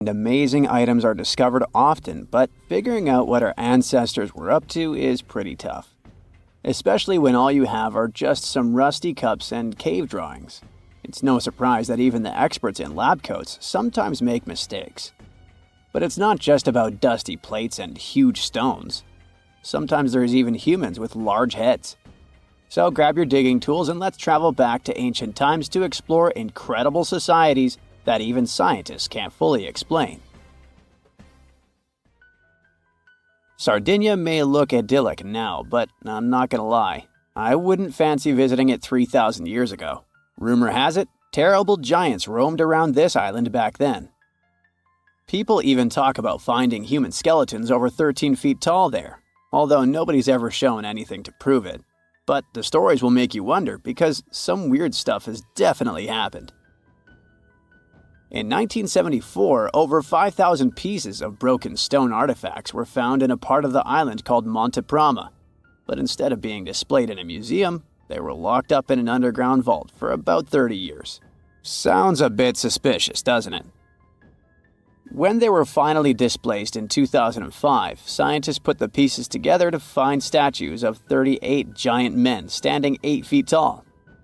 And amazing items are discovered often, but figuring out what our ancestors were up to is pretty tough. Especially when all you have are just some rusty cups and cave drawings. It's no surprise that even the experts in lab coats sometimes make mistakes. But it's not just about dusty plates and huge stones. Sometimes there's even humans with large heads. So grab your digging tools and let's travel back to ancient times to explore incredible societies that even scientists can't fully explain. Sardinia may look idyllic now, but I'm not gonna lie, I wouldn't fancy visiting it 3,000 years ago. Rumor has it, terrible giants roamed around this island back then. People even talk about finding human skeletons over 13 feet tall there, although nobody's ever shown anything to prove it. But the stories will make you wonder because some weird stuff has definitely happened. In 1974, over 5,000 pieces of broken stone artifacts were found in a part of the island called Monte Prama, but instead of being displayed in a museum, they were locked up in an underground vault for about 30 years. Sounds a bit suspicious, doesn't it? When they were finally displaced in 2005, scientists put the pieces together to find statues of 38 giant men standing 8 feet tall.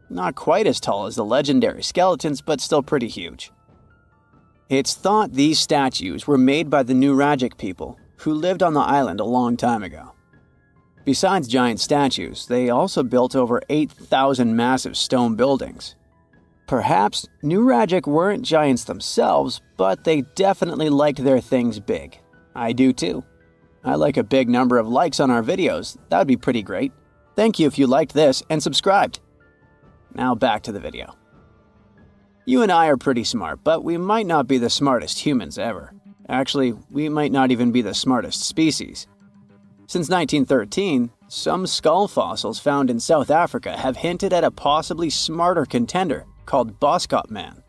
Not quite as tall as the legendary skeletons, but still pretty huge. It's thought these statues were made by the Nuragic people, who lived on the island a long time ago. Besides giant statues, they also built over 8,000 massive stone buildings. Perhaps Nuragic weren't giants themselves, but they definitely liked their things big. I do too. I like a big number of likes on our videos. That would be pretty great. Thank you if you liked this and subscribed. Now back to the video. You and I are pretty smart, but we might not be the smartest humans ever. Actually, we might not even be the smartest species. Since 1913, some skull fossils found in South Africa have hinted at a possibly smarter contender called Boskop Man.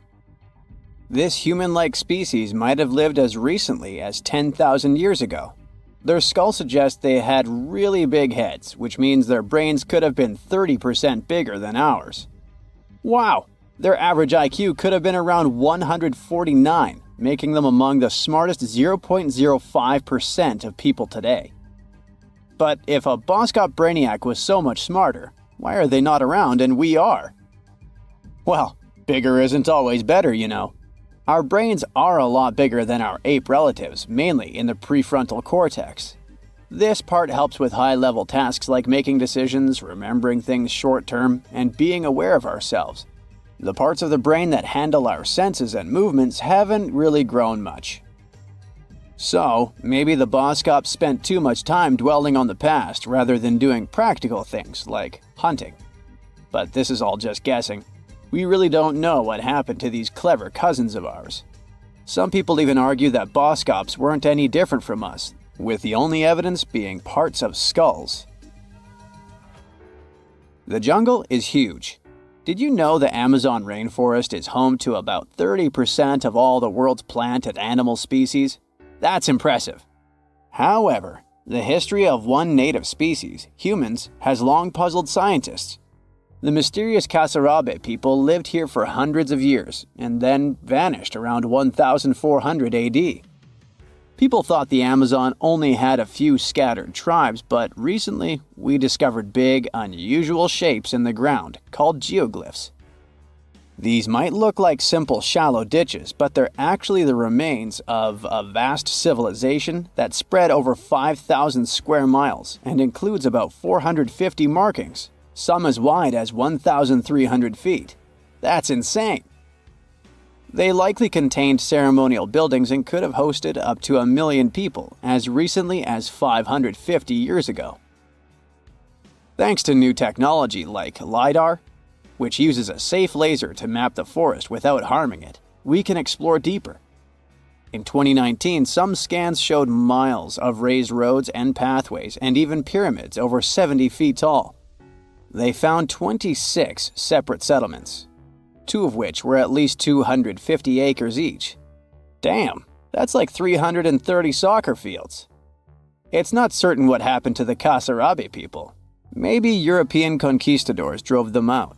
This human-like species might have lived as recently as 10,000 years ago. Their skull suggests they had really big heads, which means their brains could have been 30% bigger than ours. Wow! Their average IQ could have been around 149, making them among the smartest 0.05% of people today. But if a Boskop Brainiac was so much smarter, why are they not around and we are? Well, bigger isn't always better, you know. Our brains are a lot bigger than our ape relatives, mainly in the prefrontal cortex. This part helps with high-level tasks like making decisions, remembering things short-term, and being aware of ourselves. The parts of the brain that handle our senses and movements haven't really grown much. So, maybe the Boskops spent too much time dwelling on the past rather than doing practical things like hunting. But this is all just guessing. We really don't know what happened to these clever cousins of ours. Some people even argue that Boskops weren't any different from us, with the only evidence being parts of skulls. The jungle is huge. Did you know the Amazon rainforest is home to about 30% of all the world's plant and animal species? That's impressive. However, the history of one native species, humans, has long puzzled scientists. The mysterious Kasarabe people lived here for hundreds of years and then vanished around 1400 AD. People thought the Amazon only had a few scattered tribes, but recently we discovered big, unusual shapes in the ground called geoglyphs. These might look like simple shallow ditches, but they're actually the remains of a vast civilization that spread over 5,000 square miles and includes about 450 markings, some as wide as 1,300 feet. That's insane! They likely contained ceremonial buildings and could have hosted up to 1 million people as recently as 550 years ago. Thanks to new technology like LiDAR, which uses a safe laser to map the forest without harming it, we can explore deeper. In 2019, some scans showed miles of raised roads and pathways and even pyramids over 70 feet tall. They found 26 separate settlements, 2 of which were at least 250 acres each. Damn, that's like 330 soccer fields. It's not certain what happened to the Kasarabe people. Maybe European conquistadors drove them out.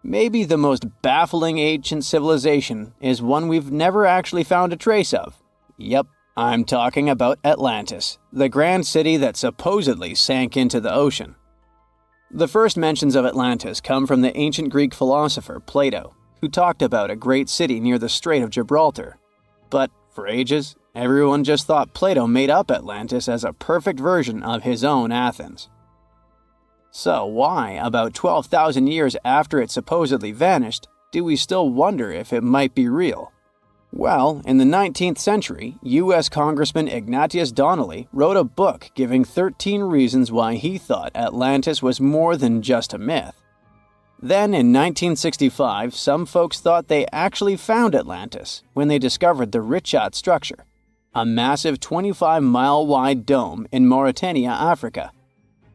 Maybe the most baffling ancient civilization is one we've never actually found a trace of. Yep, I'm talking about Atlantis, the grand city that supposedly sank into the ocean. The first mentions of Atlantis come from the ancient Greek philosopher Plato, who talked about a great city near the Strait of Gibraltar. But for ages, everyone just thought Plato made up Atlantis as a perfect version of his own Athens. So why, about 12,000 years after it supposedly vanished, do we still wonder if it might be real? Well, in the 19th century, U.S. Congressman Ignatius Donnelly wrote a book giving 13 reasons why he thought Atlantis was more than just a myth. Then, in 1965, some folks thought they actually found Atlantis when they discovered the Richat structure, a massive 25-mile-wide dome in Mauritania, Africa.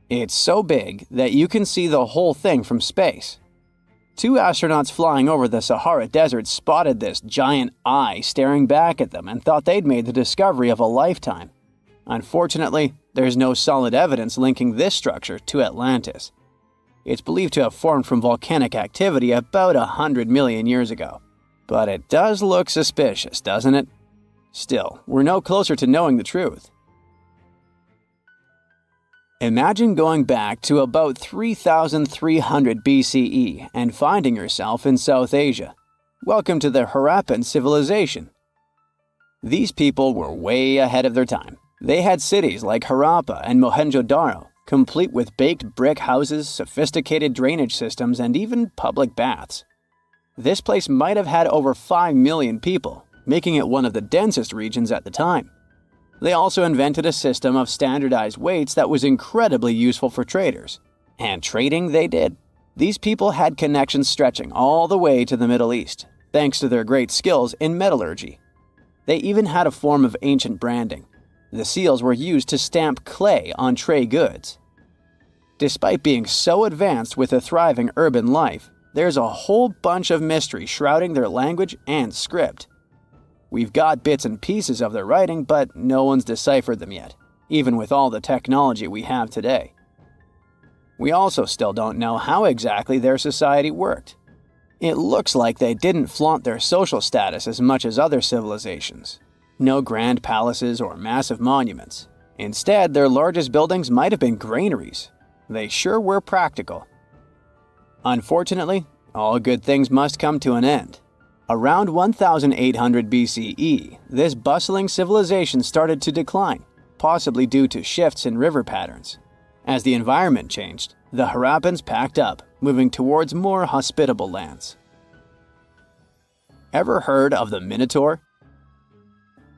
It's so big that you can see the whole thing from space. 2 astronauts flying over the Sahara Desert spotted this giant eye staring back at them and thought they'd made the discovery of a lifetime. Unfortunately, there's no solid evidence linking this structure to Atlantis. It's believed to have formed from volcanic activity about 100 million years ago. But it does look suspicious, doesn't it? Still, we're no closer to knowing the truth. Imagine going back to about 3,300 BCE and finding yourself in South Asia. Welcome to the Harappan civilization. These people were way ahead of their time. They had cities like Harappa and Mohenjo-Daro, complete with baked brick houses, sophisticated drainage systems, and even public baths. This place might have had over 5 million people, making it one of the densest regions at the time. They also invented a system of standardized weights that was incredibly useful for traders. And trading they did. These people had connections stretching all the way to the Middle East, thanks to their great skills in metallurgy. They even had a form of ancient branding. The seals were used to stamp clay on trade goods. Despite being so advanced with a thriving urban life, there's a whole bunch of mystery shrouding their language and script. We've got bits and pieces of their writing, but no one's deciphered them yet, even with all the technology we have today. We also still don't know how exactly their society worked. It looks like they didn't flaunt their social status as much as other civilizations. No grand palaces or massive monuments. Instead, their largest buildings might have been granaries. They sure were practical. Unfortunately, all good things must come to an end. Around 1800 BCE, this bustling civilization started to decline, possibly due to shifts in river patterns. As the environment changed, the Harappans packed up, moving towards more hospitable lands. Ever heard of the Minotaur?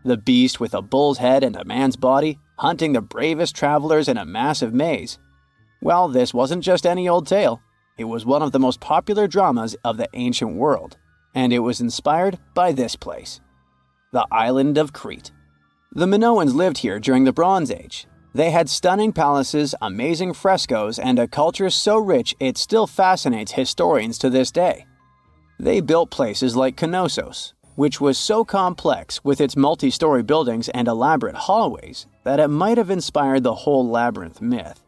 The beast with a bull's head and a man's body, hunting the bravest travelers in a massive maze. Well, this wasn't just any old tale. It was one of the most popular dramas of the ancient world. And it was inspired by this place, the island of Crete. The Minoans lived here during the Bronze Age. They had stunning palaces, amazing frescoes, and a culture so rich it still fascinates historians to this day. They built places like Knossos, which was so complex with its multi-story buildings and elaborate hallways that it might have inspired the whole labyrinth myth.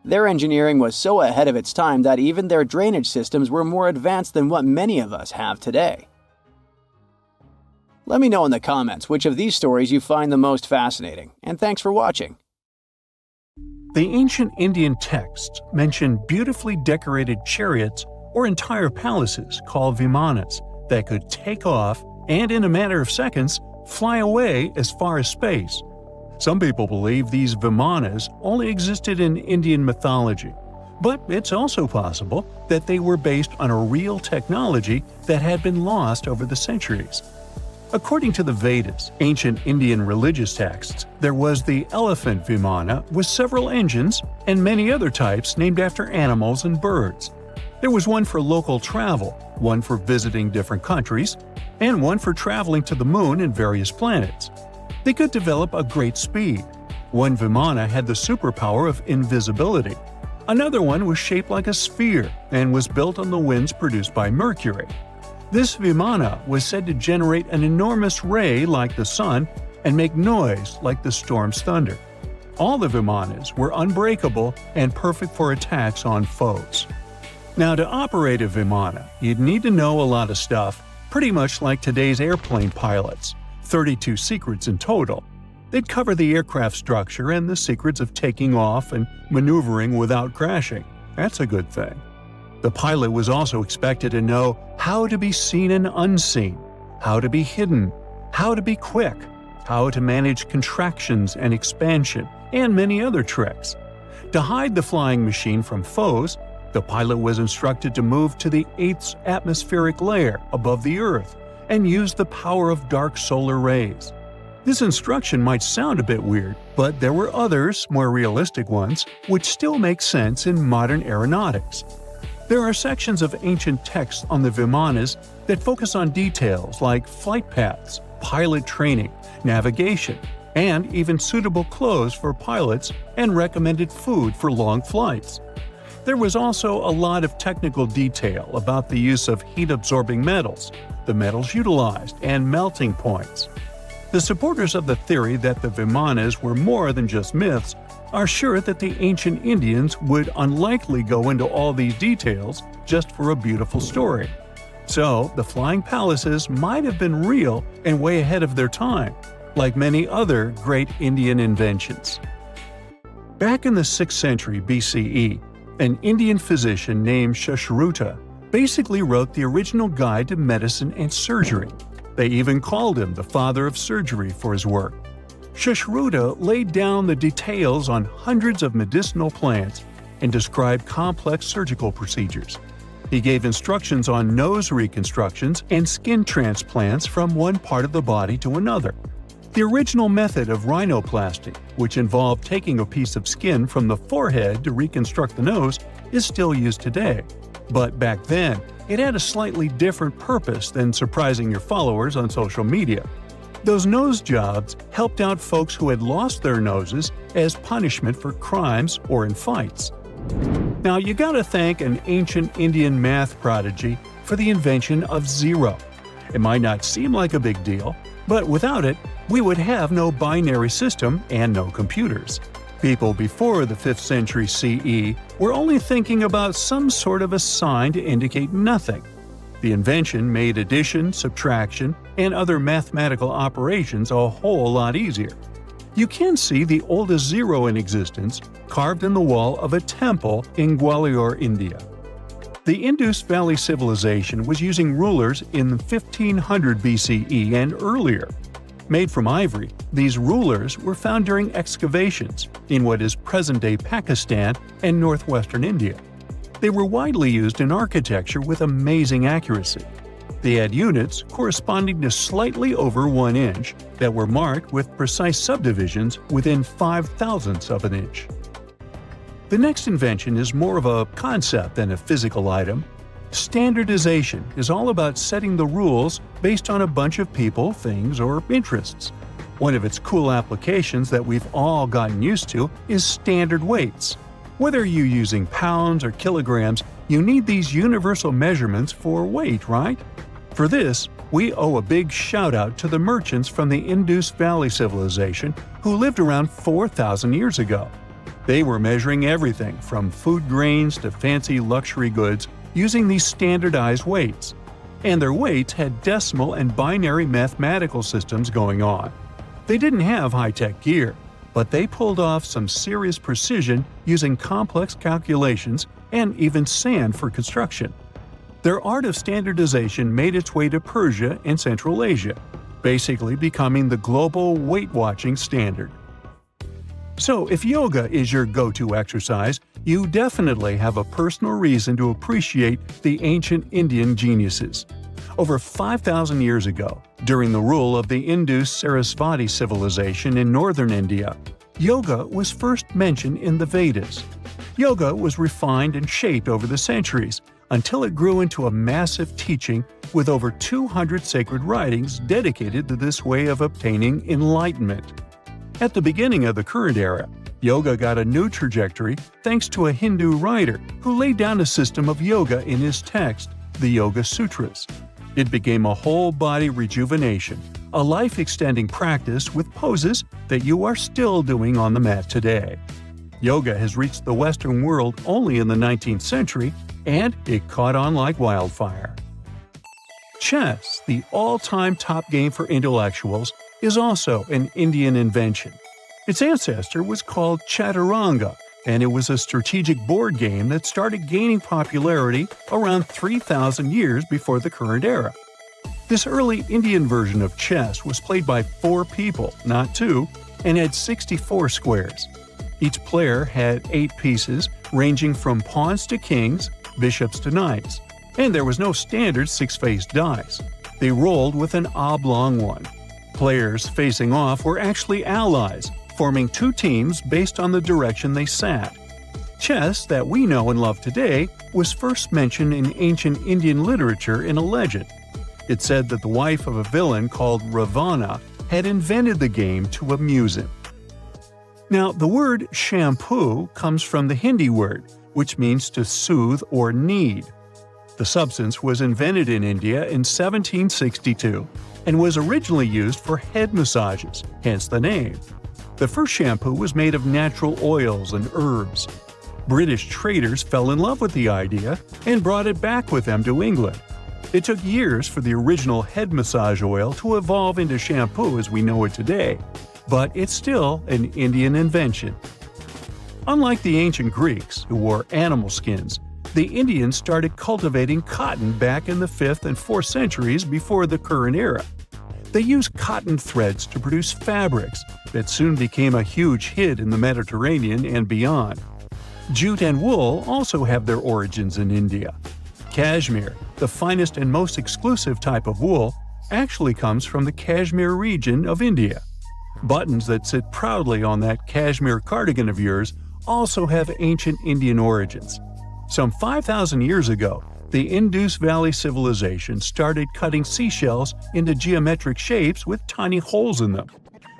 Their engineering was so ahead of its time that even their drainage systems were more advanced than what many of us have today. Let me know in the comments which of these stories you find the most fascinating, and thanks for watching. The ancient Indian texts mention beautifully decorated chariots or entire palaces called vimanas that could take off and, in a matter of seconds, fly away as far as space. Some people believe these vimanas only existed in Indian mythology, but it's also possible that they were based on a real technology that had been lost over the centuries. According to the Vedas, ancient Indian religious texts, there was the elephant vimana with several engines and many other types named after animals and birds. There was one for local travel, one for visiting different countries, and one for traveling to the moon and various planets. They could develop a great speed. One vimana had the superpower of invisibility. Another one was shaped like a sphere and was built on the winds produced by Mercury. This vimana was said to generate an enormous ray like the sun and make noise like the storm's thunder. All the vimanas were unbreakable and perfect for attacks on foes. Now, to operate a Vimana, you'd need to know a lot of stuff, pretty much like today's airplane pilots. 32 secrets in total. They'd cover the aircraft structure and the secrets of taking off and maneuvering without crashing. That's a good thing. The pilot was also expected to know how to be seen and unseen, how to be hidden, how to be quick, how to manage contractions and expansion, and many other tricks. To hide the flying machine from foes, the pilot was instructed to move to the 8th atmospheric layer above the Earth and use the power of dark solar rays. This instruction might sound a bit weird, but there were others, more realistic ones, which still make sense in modern aeronautics. There are sections of ancient texts on the Vimanas that focus on details like flight paths, pilot training, navigation, and even suitable clothes for pilots and recommended food for long flights. There was also a lot of technical detail about the use of heat-absorbing metals, the metals utilized, and melting points. The supporters of the theory that the Vimanas were more than just myths are sure that the ancient Indians would unlikely go into all these details just for a beautiful story. So, the flying palaces might have been real and way ahead of their time, like many other great Indian inventions. Back in the 6th century BCE, an Indian physician named Sushruta basically wrote the original guide to medicine and surgery. They even called him the father of surgery for his work. Sushruta laid down the details on hundreds of medicinal plants and described complex surgical procedures. He gave instructions on nose reconstructions and skin transplants from one part of the body to another. The original method of rhinoplasty, which involved taking a piece of skin from the forehead to reconstruct the nose, is still used today. But back then, it had a slightly different purpose than surprising your followers on social media. Those nose jobs helped out folks who had lost their noses as punishment for crimes or in fights. Now, you gotta thank an ancient Indian math prodigy for the invention of zero. It might not seem like a big deal, but without it, we would have no binary system and no computers. People before the 5th century CE were only thinking about some sort of a sign to indicate nothing. The invention made addition, subtraction, and other mathematical operations a whole lot easier. You can see the oldest zero in existence carved in the wall of a temple in Gwalior, India. The Indus Valley Civilization was using rulers in 1500 BCE and earlier. Made from ivory, these rulers were found during excavations in what is present-day Pakistan and northwestern India. They were widely used in architecture with amazing accuracy. They had units corresponding to slightly over 1 inch that were marked with precise subdivisions within 5/1000ths of an inch. The next invention is more of a concept than a physical item. Standardization is all about setting the rules based on a bunch of people, things, or interests. One of its cool applications that we've all gotten used to is standard weights. Whether you're using pounds or kilograms, you need these universal measurements for weight, right? For this, we owe a big shout-out to the merchants from the Indus Valley Civilization who lived around 4,000 years ago. They were measuring everything from food grains to fancy luxury goods using these standardized weights. And their weights had decimal and binary mathematical systems going on. They didn't have high-tech gear, but they pulled off some serious precision using complex calculations and even sand for construction. Their art of standardization made its way to Persia and Central Asia, basically becoming the global weight-watching standard. So, if yoga is your go-to exercise, you definitely have a personal reason to appreciate the ancient Indian geniuses. Over 5,000 years ago, during the rule of the Indus-Sarasvati civilization in northern India, yoga was first mentioned in the Vedas. Yoga was refined and shaped over the centuries until it grew into a massive teaching with over 200 sacred writings dedicated to this way of obtaining enlightenment. At the beginning of the current era, yoga got a new trajectory thanks to a Hindu writer who laid down a system of yoga in his text, the Yoga Sutras. It became a whole-body rejuvenation, a life-extending practice with poses that you are still doing on the mat today. Yoga has reached the Western world only in the 19th century, and it caught on like wildfire. Chess, the all-time top game for intellectuals, is also an Indian invention. Its ancestor was called Chaturanga, and it was a strategic board game that started gaining popularity around 3,000 years before the current era. This early Indian version of chess was played by 4 people, not 2, and had 64 squares. Each player had 8 pieces, ranging from pawns to kings, bishops to knights, and there was no standard 6-faced dice. They rolled with an oblong one. Players facing off were actually allies, forming 2 teams based on the direction they sat. Chess that we know and love today was first mentioned in ancient Indian literature in a legend. It said that the wife of a villain called Ravana had invented the game to amuse him. Now, the word shampoo comes from the Hindi word, which means to soothe or knead. The substance was invented in India in 1762 and was originally used for head massages, hence the name. The first shampoo was made of natural oils and herbs. British traders fell in love with the idea and brought it back with them to England. It took years for the original head massage oil to evolve into shampoo as we know it today, but it's still an Indian invention. Unlike the ancient Greeks, who wore animal skins, the Indians started cultivating cotton back in the 5th and 4th centuries before the current era. They used cotton threads to produce fabrics that soon became a huge hit in the Mediterranean and beyond. Jute and wool also have their origins in India. Cashmere, the finest and most exclusive type of wool, actually comes from the Kashmir region of India. Buttons that sit proudly on that cashmere cardigan of yours also have ancient Indian origins. Some 5,000 years ago, the Indus Valley civilization started cutting seashells into geometric shapes with tiny holes in them.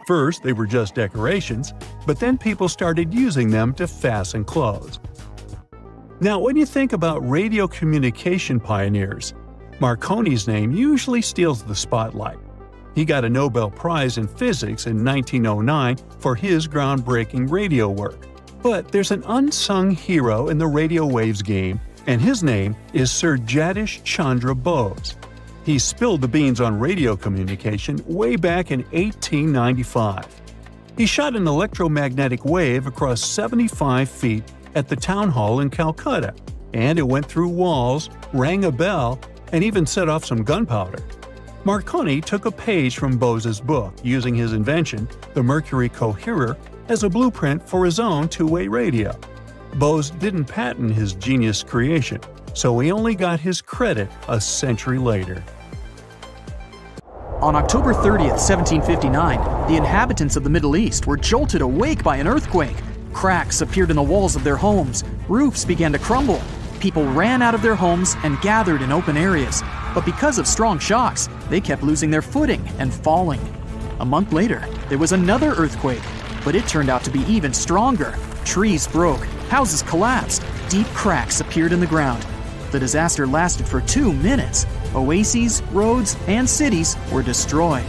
First, they were just decorations, but then people started using them to fasten clothes. Now, when you think about radio communication pioneers, Marconi's name usually steals the spotlight. He got a Nobel Prize in Physics in 1909 for his groundbreaking radio work. But there's an unsung hero in the radio waves game, and his name is Sir Jagdish Chandra Bose. He spilled the beans on radio communication way back in 1895. He shot an electromagnetic wave across 75 feet at the town hall in Calcutta, and it went through walls, rang a bell, and even set off some gunpowder. Marconi took a page from Bose's book, using his invention, the Mercury Coherer, as a blueprint for his own two-way radio. Bose didn't patent his genius creation, so he only got his credit a century later. On October 30th, 1759, the inhabitants of the Middle East were jolted awake by an earthquake. Cracks appeared in the walls of their homes, roofs began to crumble. People ran out of their homes and gathered in open areas, but because of strong shocks, they kept losing their footing and falling. A month later, there was another earthquake, but it turned out to be even stronger. Trees broke, houses collapsed, deep cracks appeared in the ground. The disaster lasted for 2 minutes. Oases, roads, and cities were destroyed.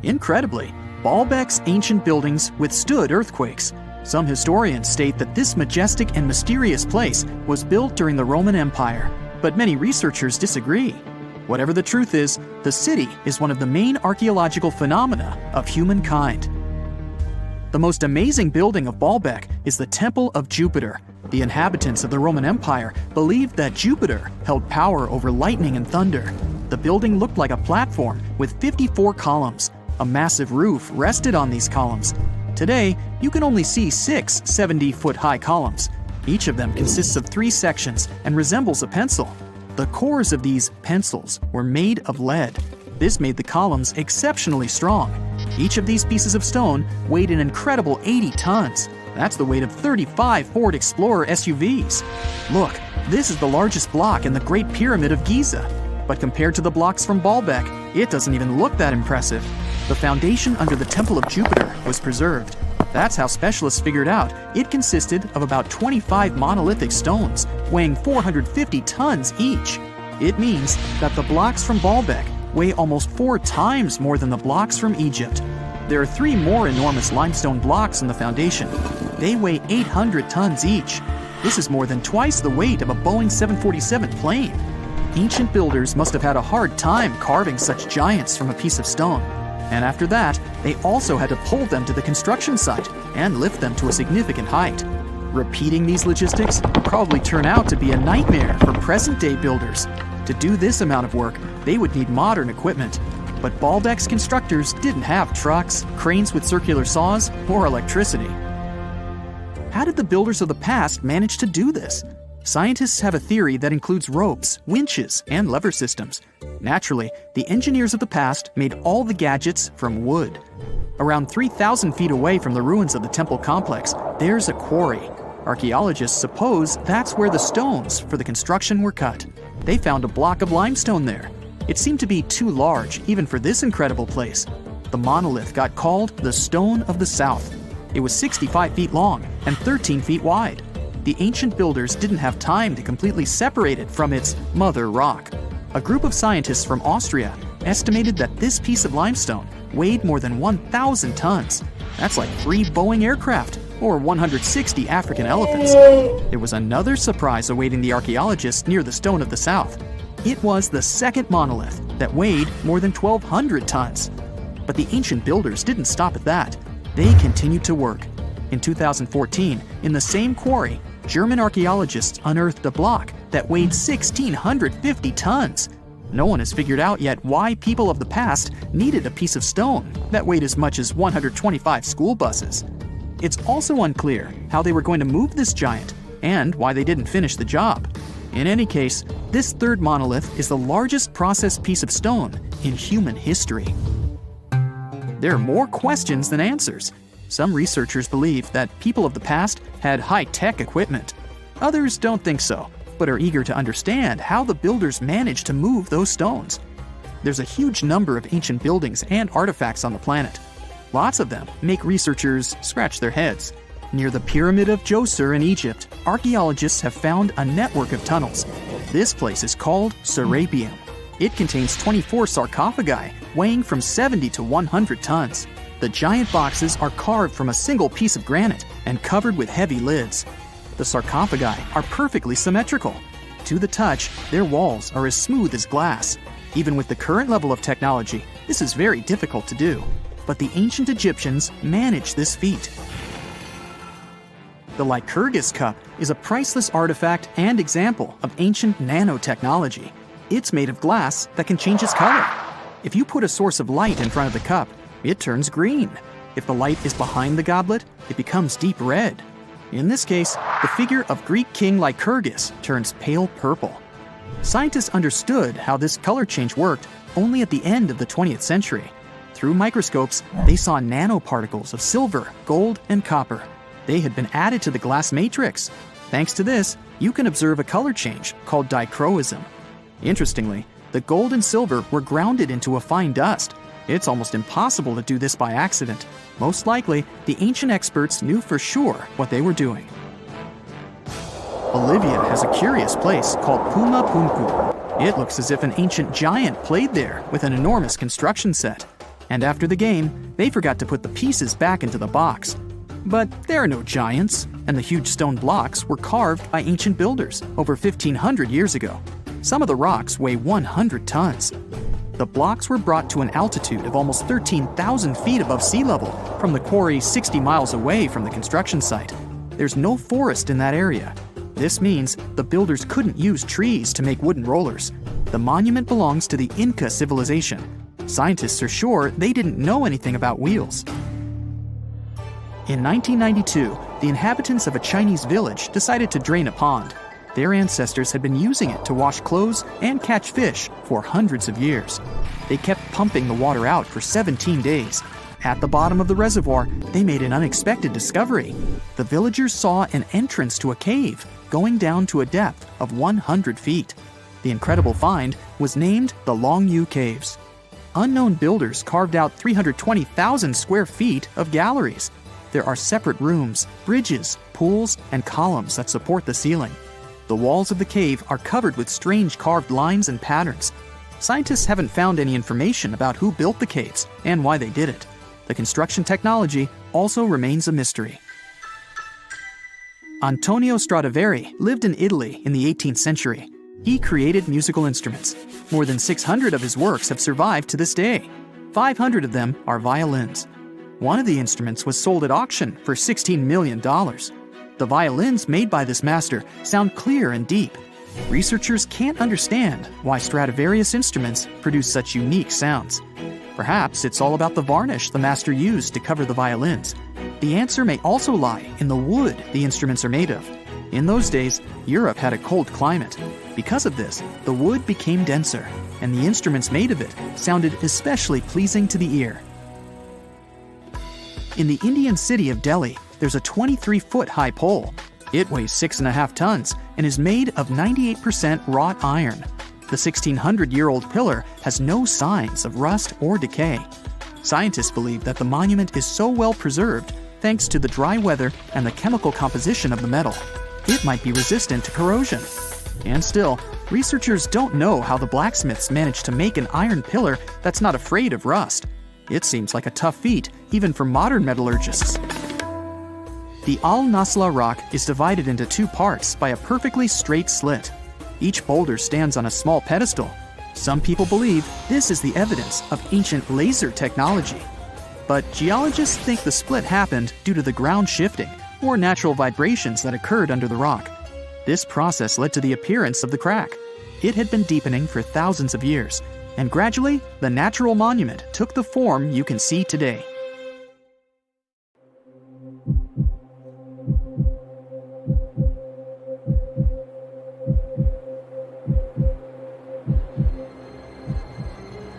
Incredibly, Baalbek's ancient buildings withstood earthquakes. Some historians state that this majestic and mysterious place was built during the Roman Empire, but many researchers disagree. Whatever the truth is, the city is one of the main archaeological phenomena of humankind. The most amazing building of Baalbek is the Temple of Jupiter. The inhabitants of the Roman Empire believed that Jupiter held power over lightning and thunder. The building looked like a platform with 54 columns. A massive roof rested on these columns. Today, you can only see 6 70-foot-high columns. Each of them consists of 3 sections and resembles a pencil. The cores of these pencils were made of lead. This made the columns exceptionally strong. Each of these pieces of stone weighed an incredible 80 tons. That's the weight of 35 Ford Explorer SUVs. Look, this is the largest block in the Great Pyramid of Giza. But compared to the blocks from Baalbek, it doesn't even look that impressive. The foundation under the Temple of Jupiter was preserved. That's how specialists figured out it consisted of about 25 monolithic stones, weighing 450 tons each. It means that the blocks from Baalbek weigh almost 4 times more than the blocks from Egypt. There are 3 more enormous limestone blocks in the foundation. They weigh 800 tons each. This is more than twice the weight of a Boeing 747 plane. Ancient builders must have had a hard time carving such giants from a piece of stone. And after that, they also had to pull them to the construction site and lift them to a significant height. Repeating these logistics would probably turn out to be a nightmare for present-day builders. To do this amount of work, they would need modern equipment. But Baalbek's constructors didn't have trucks, cranes with circular saws, or electricity. How did the builders of the past manage to do this? Scientists have a theory that includes ropes, winches, and lever systems. Naturally, the engineers of the past made all the gadgets from wood. Around 3,000 feet away from the ruins of the temple complex, there's a quarry. Archaeologists suppose that's where the stones for the construction were cut. They found a block of limestone there. It seemed to be too large, even for this incredible place. The monolith got called the Stone of the South. It was 65 feet long and 13 feet wide. The ancient builders didn't have time to completely separate it from its mother rock. A group of scientists from Austria estimated that this piece of limestone weighed more than 1,000 tons. That's like 3 Boeing aircraft or 160 African elephants. There was another surprise awaiting the archaeologists near the Stone of the South. It was the second monolith that weighed more than 1,200 tons. But the ancient builders didn't stop at that. They continued to work. In 2014, in the same quarry, German archaeologists unearthed a block that weighed 1,650 tons. No one has figured out yet why people of the past needed a piece of stone that weighed as much as 125 school buses. It's also unclear how they were going to move this giant and why they didn't finish the job. In any case, this third monolith is the largest processed piece of stone in human history. There are more questions than answers. Some researchers believe that people of the past had high-tech equipment. Others don't think so, but are eager to understand how the builders managed to move those stones. There's a huge number of ancient buildings and artifacts on the planet. Lots of them make researchers scratch their heads. Near the Pyramid of Djoser in Egypt, archaeologists have found a network of tunnels. This place is called Serapeum. It contains 24 sarcophagi weighing from 70 to 100 tons. The giant boxes are carved from a single piece of granite and covered with heavy lids. The sarcophagi are perfectly symmetrical. To the touch, their walls are as smooth as glass. Even with the current level of technology, this is very difficult to do. But the ancient Egyptians managed this feat. The Lycurgus cup is a priceless artifact and example of ancient nanotechnology. It's made of glass that can change its color. If you put a source of light in front of the cup, it turns green. If the light is behind the goblet, it becomes deep red. In this case, the figure of Greek king Lycurgus turns pale purple. Scientists understood how this color change worked only at the end of the 20th century. Through microscopes, they saw nanoparticles of silver, gold, and copper. They had been added to the glass matrix. Thanks to this, you can observe a color change called dichroism. Interestingly, the gold and silver were grounded into a fine dust. It's almost impossible to do this by accident. Most likely, the ancient experts knew for sure what they were doing. Bolivia has a curious place called Puma Punku. It looks as if an ancient giant played there with an enormous construction set. And after the game, they forgot to put the pieces back into the box. But there are no giants, and the huge stone blocks were carved by ancient builders over 1,500 years ago. Some of the rocks weigh 100 tons. The blocks were brought to an altitude of almost 13,000 feet above sea level from the quarry 60 miles away from the construction site. There's no forest in that area. This means the builders couldn't use trees to make wooden rollers. The monument belongs to the Inca civilization. Scientists are sure they didn't know anything about wheels. In 1992, the inhabitants of a Chinese village decided to drain a pond. Their ancestors had been using it to wash clothes and catch fish for hundreds of years. They kept pumping the water out for 17 days. At the bottom of the reservoir, they made an unexpected discovery. The villagers saw an entrance to a cave going down to a depth of 100 feet. The incredible find was named the Longyu Caves. Unknown builders carved out 320,000 square feet of galleries. There are separate rooms, bridges, pools, and columns that support the ceiling. The walls of the cave are covered with strange carved lines and patterns. Scientists haven't found any information about who built the caves and why they did it. The construction technology also remains a mystery. Antonio Stradivari lived in Italy in the 18th century. He created musical instruments. More than 600 of his works have survived to this day. 500 of them are violins. One of the instruments was sold at auction for $16 million. The violins made by this master sound clear and deep. Researchers can't understand why Stradivarius instruments produce such unique sounds. Perhaps it's all about the varnish the master used to cover the violins. The answer may also lie in the wood the instruments are made of. In those days, Europe had a cold climate. Because of this, the wood became denser, and the instruments made of it sounded especially pleasing to the ear. In the Indian city of Delhi, there's a 23-foot-high pole. It weighs 6.5 tons and is made of 98% wrought iron. The 1,600-year-old pillar has no signs of rust or decay. Scientists believe that the monument is so well preserved thanks to the dry weather and the chemical composition of the metal. It might be resistant to corrosion. And still, researchers don't know how the blacksmiths managed to make an iron pillar that's not afraid of rust. It seems like a tough feat, even for modern metallurgists. The Al-Nasla rock is divided into two parts by a perfectly straight slit. Each boulder stands on a small pedestal. Some people believe this is the evidence of ancient laser technology. But geologists think the split happened due to the ground shifting or natural vibrations that occurred under the rock. This process led to the appearance of the crack. It had been deepening for thousands of years, and gradually, the natural monument took the form you can see today.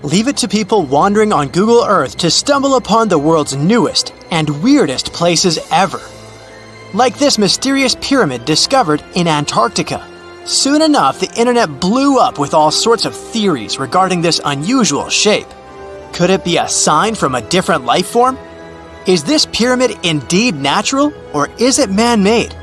Leave it to people wandering on Google Earth to stumble upon the world's newest and weirdest places ever. Like this mysterious pyramid discovered in Antarctica. Soon enough, the internet blew up with all sorts of theories regarding this unusual shape. Could it be a sign from a different life form? Is this pyramid indeed natural, or is it man-made?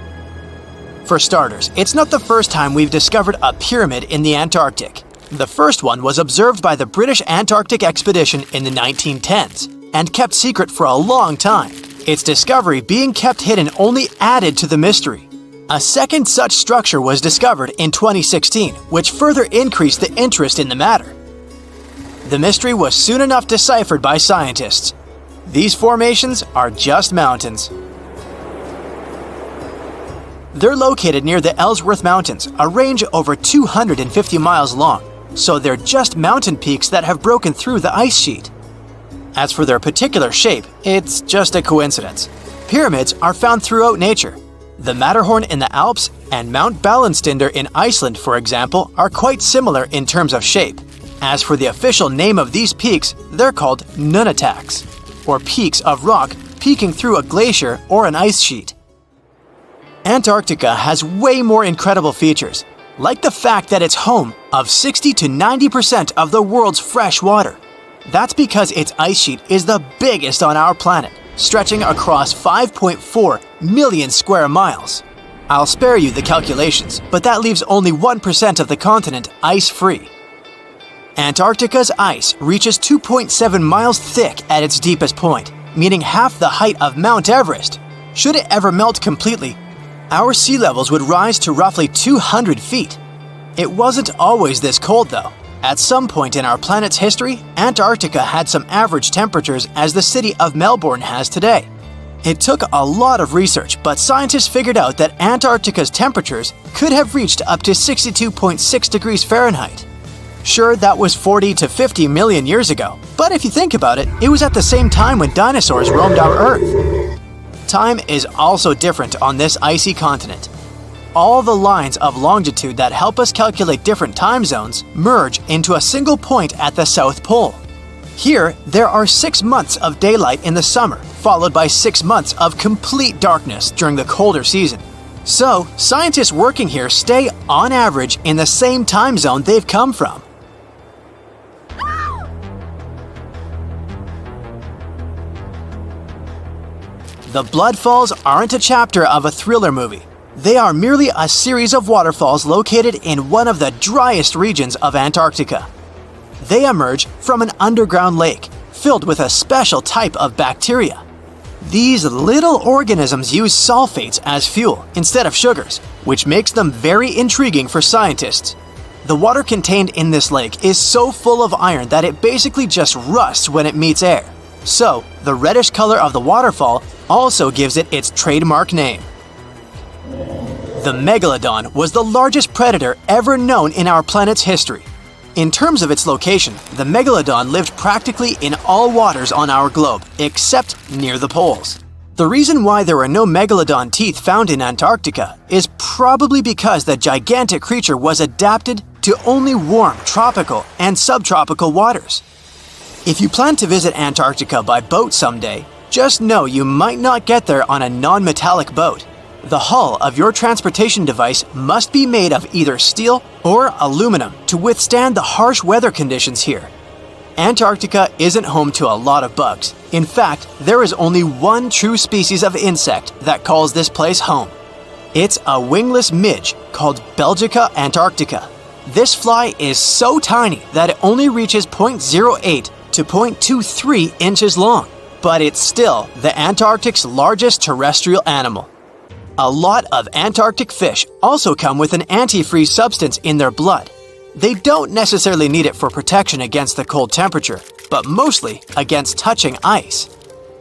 For starters, it's not the first time we've discovered a pyramid in the Antarctic. The first one was observed by the British Antarctic expedition in the 1910s and kept secret for a long time. Its discovery being kept hidden only added to the mystery. A second such structure was discovered in 2016, which further increased the interest in the matter. The mystery was soon enough deciphered by scientists. These formations are just mountains. They're located near the Ellsworth Mountains, a range over 250 miles long, so they're just mountain peaks that have broken through the ice sheet. As for their particular shape, it's just a coincidence. Pyramids are found throughout nature. The Matterhorn in the Alps and Mount Ballenstinder in Iceland, for example, are quite similar in terms of shape. As for the official name of these peaks, they're called nunataks, or peaks of rock peeking through a glacier or an ice sheet. Antarctica has way more incredible features, like the fact that it's home of 60 to 90% of the world's fresh water. That's because its ice sheet is the biggest on our planet, stretching across 5.4 million square miles. I'll spare you the calculations, but that leaves only 1% of the continent ice-free. Antarctica's ice reaches 2.7 miles thick at its deepest point, meaning half the height of Mount Everest. Should it ever melt completely, our sea levels would rise to roughly 200 feet. It wasn't always this cold, though. At some point in our planet's history, Antarctica had some average temperatures as the city of Melbourne has today. It took a lot of research, but scientists figured out that Antarctica's temperatures could have reached up to 62.6 degrees Fahrenheit. Sure, that was 40 to 50 million years ago, but if you think about it, it was at the same time when dinosaurs roamed our Earth. Time is also different on this icy continent. All the lines of longitude that help us calculate different time zones merge into a single point at the South Pole. Here, there are 6 months of daylight in the summer, followed by 6 months of complete darkness during the colder season. So, scientists working here stay, on average, in the same time zone they've come from. The Blood Falls aren't a chapter of a thriller movie. They are merely a series of waterfalls located in one of the driest regions of Antarctica. They emerge from an underground lake filled with a special type of bacteria. These little organisms use sulfates as fuel instead of sugars, which makes them very intriguing for scientists. The water contained in this lake is so full of iron that it basically just rusts when it meets air. So, the reddish color of the waterfall also gives it its trademark name. The megalodon was the largest predator ever known in our planet's history. In terms of its location, the megalodon lived practically in all waters on our globe, except near the poles. The reason why there are no megalodon teeth found in Antarctica is probably because the gigantic creature was adapted to only warm tropical and subtropical waters. If you plan to visit Antarctica by boat someday, just know you might not get there on a non-metallic boat. The hull of your transportation device must be made of either steel or aluminum to withstand the harsh weather conditions here. Antarctica isn't home to a lot of bugs. In fact, there is only one true species of insect that calls this place home. It's a wingless midge called Belgica antarctica. This fly is so tiny that it only reaches 0.08 to 0.23 inches long, but it's still the Antarctic's largest terrestrial animal. A lot of Antarctic fish also come with an antifreeze substance in their blood. They don't necessarily need it for protection against the cold temperature, but mostly against touching ice.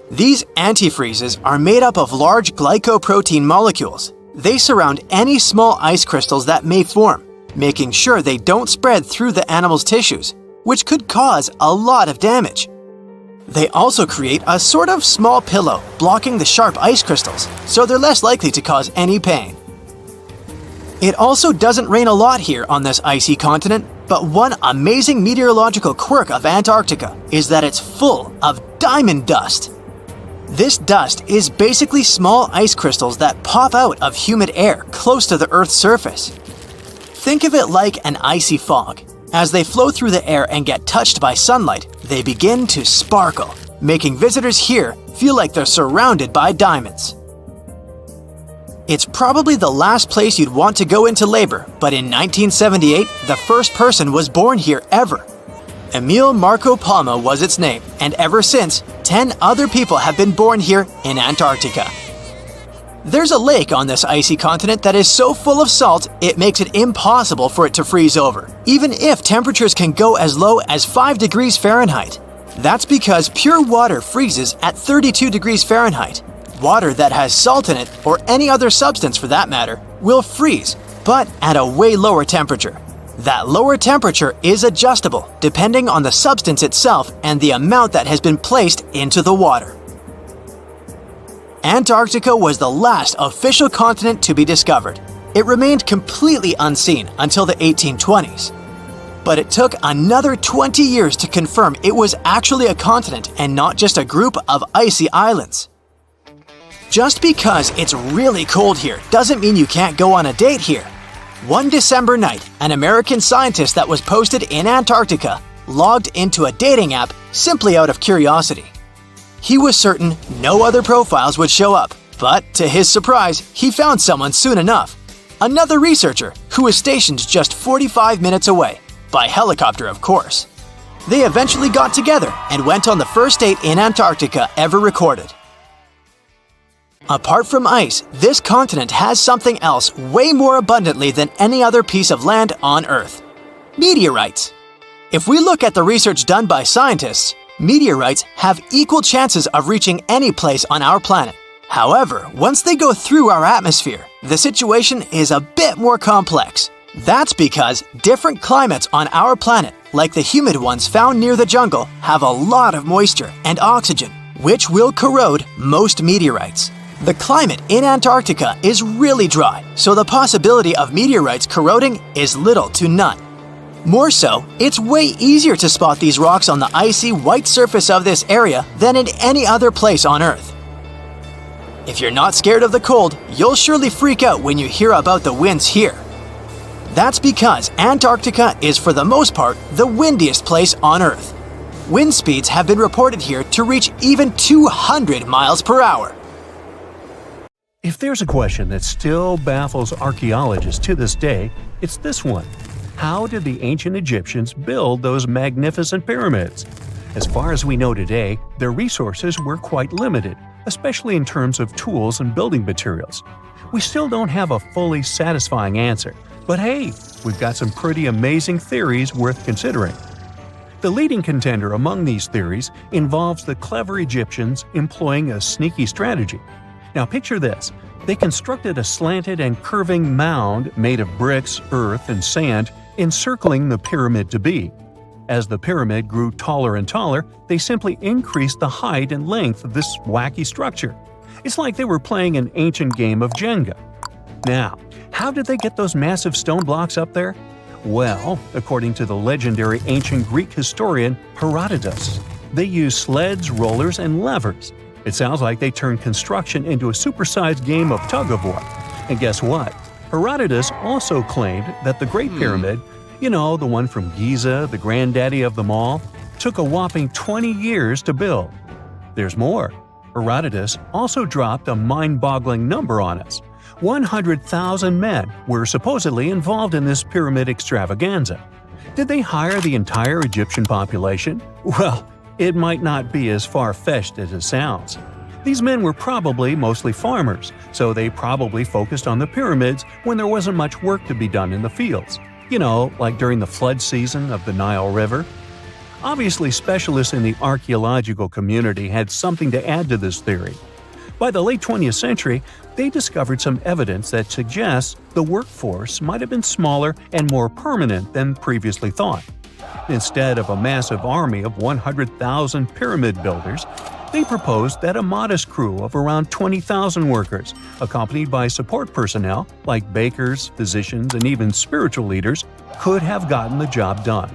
These antifreezes are made up of large glycoprotein molecules. They surround any small ice crystals that may form, making sure they don't spread through the animal's tissues, which could cause a lot of damage. They also create a sort of small pillow blocking the sharp ice crystals, so they're less likely to cause any pain. It also doesn't rain a lot here on this icy continent, but one amazing meteorological quirk of Antarctica is that it's full of diamond dust. This dust is basically small ice crystals that pop out of humid air close to the Earth's surface. Think of it like an icy fog. As they flow through the air and get touched by sunlight, they begin to sparkle, making visitors here feel like they're surrounded by diamonds. It's probably the last place you'd want to go into labor, but in 1978, the first person was born here ever. Emil Marco Palma was its name, and ever since, 10 other people have been born here in Antarctica. There's a lake on this icy continent that is so full of salt, it makes it impossible for it to freeze over, even if temperatures can go as low as 5 degrees Fahrenheit. That's because pure water freezes at 32 degrees Fahrenheit. Water that has salt in it, or any other substance for that matter, will freeze, but at a way lower temperature. That lower temperature is adjustable depending on the substance itself and the amount that has been placed into the water. Antarctica was the last official continent to be discovered. It remained completely unseen until the 1820s. But it took another 20 years to confirm it was actually a continent and not just a group of icy islands. Just because it's really cold here doesn't mean you can't go on a date here. One December night, an American scientist that was posted in Antarctica logged into a dating app simply out of curiosity. He was certain no other profiles would show up, but to his surprise, he found someone soon enough. Another researcher who was stationed just 45 minutes away, by helicopter of course. They eventually got together and went on the first date in Antarctica ever recorded. Apart from ice, this continent has something else way more abundantly than any other piece of land on Earth: meteorites. If we look at the research done by scientists, meteorites have equal chances of reaching any place on our planet. However, once they go through our atmosphere, the situation is a bit more complex. That's because different climates on our planet, like the humid ones found near the jungle, have a lot of moisture and oxygen, which will corrode most meteorites. The climate in Antarctica is really dry, so the possibility of meteorites corroding is little to none. More so, it's way easier to spot these rocks on the icy white surface of this area than in any other place on Earth. If you're not scared of the cold, you'll surely freak out when you hear about the winds here. That's because Antarctica is for the most part the windiest place on Earth. Wind speeds have been reported here to reach even 200 miles per hour. If there's a question that still baffles archaeologists to this day, it's this one. How did the ancient Egyptians build those magnificent pyramids? As far as we know today, their resources were quite limited, especially in terms of tools and building materials. We still don't have a fully satisfying answer, but hey, we've got some pretty amazing theories worth considering. The leading contender among these theories involves the clever Egyptians employing a sneaky strategy. Now picture this. They constructed a slanted and curving mound made of bricks, earth, and sand encircling the pyramid to be. As the pyramid grew taller and taller, they simply increased the height and length of this wacky structure. It's like they were playing an ancient game of Jenga. Now, how did they get those massive stone blocks up there? Well, according to the legendary ancient Greek historian Herodotus, they used sleds, rollers, and levers. It sounds like they turned construction into a supersized game of tug-of-war. And guess what? Herodotus also claimed that the Great Pyramid, the one from Giza, the granddaddy of them all, took a whopping 20 years to build. There's more. Herodotus also dropped a mind-boggling number on us. 100,000 men were supposedly involved in this pyramid extravaganza. Did they hire the entire Egyptian population? Well, it might not be as far-fetched as it sounds. These men were probably mostly farmers, so they probably focused on the pyramids when there wasn't much work to be done in the fields. Like during the flood season of the Nile River. Obviously, specialists in the archaeological community had something to add to this theory. By the late 20th century, they discovered some evidence that suggests the workforce might have been smaller and more permanent than previously thought. Instead of a massive army of 100,000 pyramid builders, they proposed that a modest crew of around 20,000 workers, accompanied by support personnel like bakers, physicians, and even spiritual leaders, could have gotten the job done.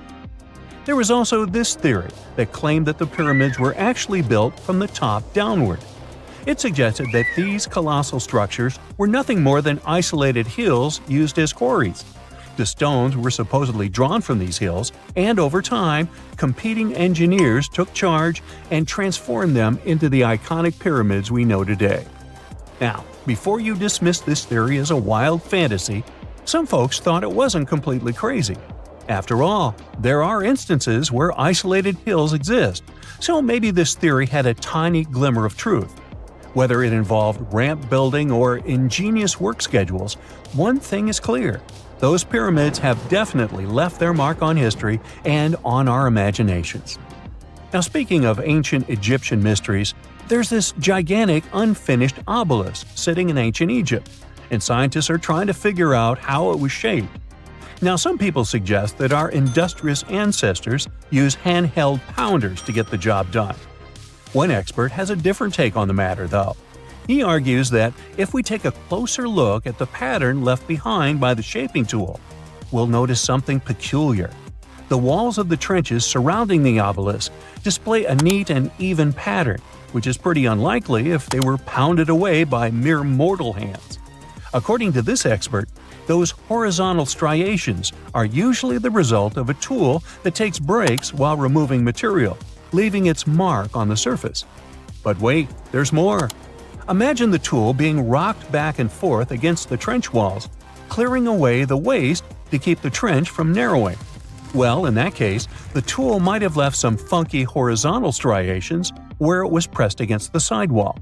There was also this theory that claimed that the pyramids were actually built from the top downward. It suggested that these colossal structures were nothing more than isolated hills used as quarries. The stones were supposedly drawn from these hills, and over time, competing engineers took charge and transformed them into the iconic pyramids we know today. Now, before you dismiss this theory as a wild fantasy, some folks thought it wasn't completely crazy. After all, there are instances where isolated hills exist, so maybe this theory had a tiny glimmer of truth. Whether it involved ramp building or ingenious work schedules, one thing is clear. Those pyramids have definitely left their mark on history and on our imaginations. Now, speaking of ancient Egyptian mysteries, there's this gigantic unfinished obelisk sitting in ancient Egypt, and scientists are trying to figure out how it was shaped. Now, some people suggest that our industrious ancestors used handheld pounders to get the job done. One expert has a different take on the matter, though. He argues that if we take a closer look at the pattern left behind by the shaping tool, we'll notice something peculiar. The walls of the trenches surrounding the obelisk display a neat and even pattern, which is pretty unlikely if they were pounded away by mere mortal hands. According to this expert, those horizontal striations are usually the result of a tool that takes breaks while removing material, leaving its mark on the surface. But wait, there's more. Imagine the tool being rocked back and forth against the trench walls, clearing away the waste to keep the trench from narrowing. Well, in that case, the tool might have left some funky horizontal striations where it was pressed against the sidewall.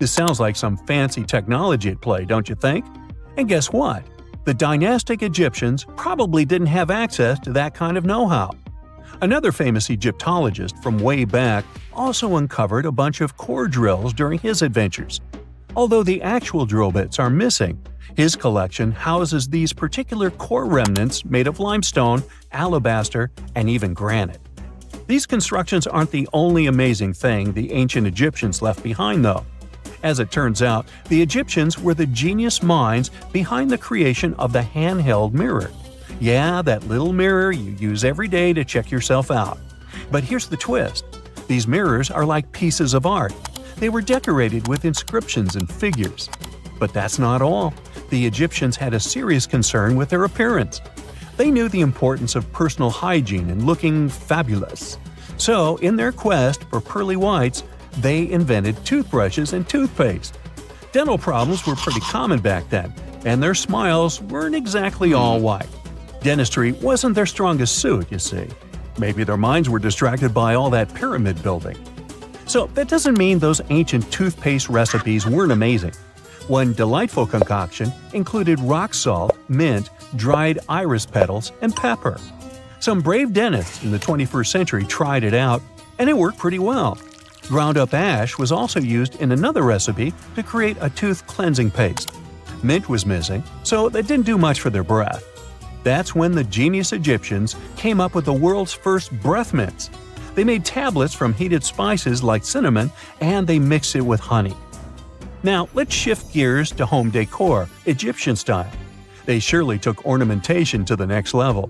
This sounds like some fancy technology at play, don't you think? And guess what? The dynastic Egyptians probably didn't have access to that kind of know-how. Another famous Egyptologist from way back also uncovered a bunch of core drills during his adventures. Although the actual drill bits are missing, his collection houses these particular core remnants made of limestone, alabaster, and even granite. These constructions aren't the only amazing thing the ancient Egyptians left behind, though. As it turns out, the Egyptians were the genius minds behind the creation of the handheld mirror. Yeah, that little mirror you use every day to check yourself out. But here's the twist. These mirrors are like pieces of art. They were decorated with inscriptions and figures. But that's not all. The Egyptians had a serious concern with their appearance. They knew the importance of personal hygiene and looking fabulous. So, in their quest for pearly whites, they invented toothbrushes and toothpaste. Dental problems were pretty common back then, and their smiles weren't exactly all white. Dentistry wasn't their strongest suit, you see. Maybe their minds were distracted by all that pyramid building. So that doesn't mean those ancient toothpaste recipes weren't amazing. One delightful concoction included rock salt, mint, dried iris petals, and pepper. Some brave dentists in the 21st century tried it out, and it worked pretty well. Ground-up ash was also used in another recipe to create a tooth cleansing paste. Mint was missing, so that didn't do much for their breath. That's when the genius Egyptians came up with the world's first breath mints. They made tablets from heated spices like cinnamon, and they mixed it with honey. Now, let's shift gears to home decor, Egyptian style. They surely took ornamentation to the next level.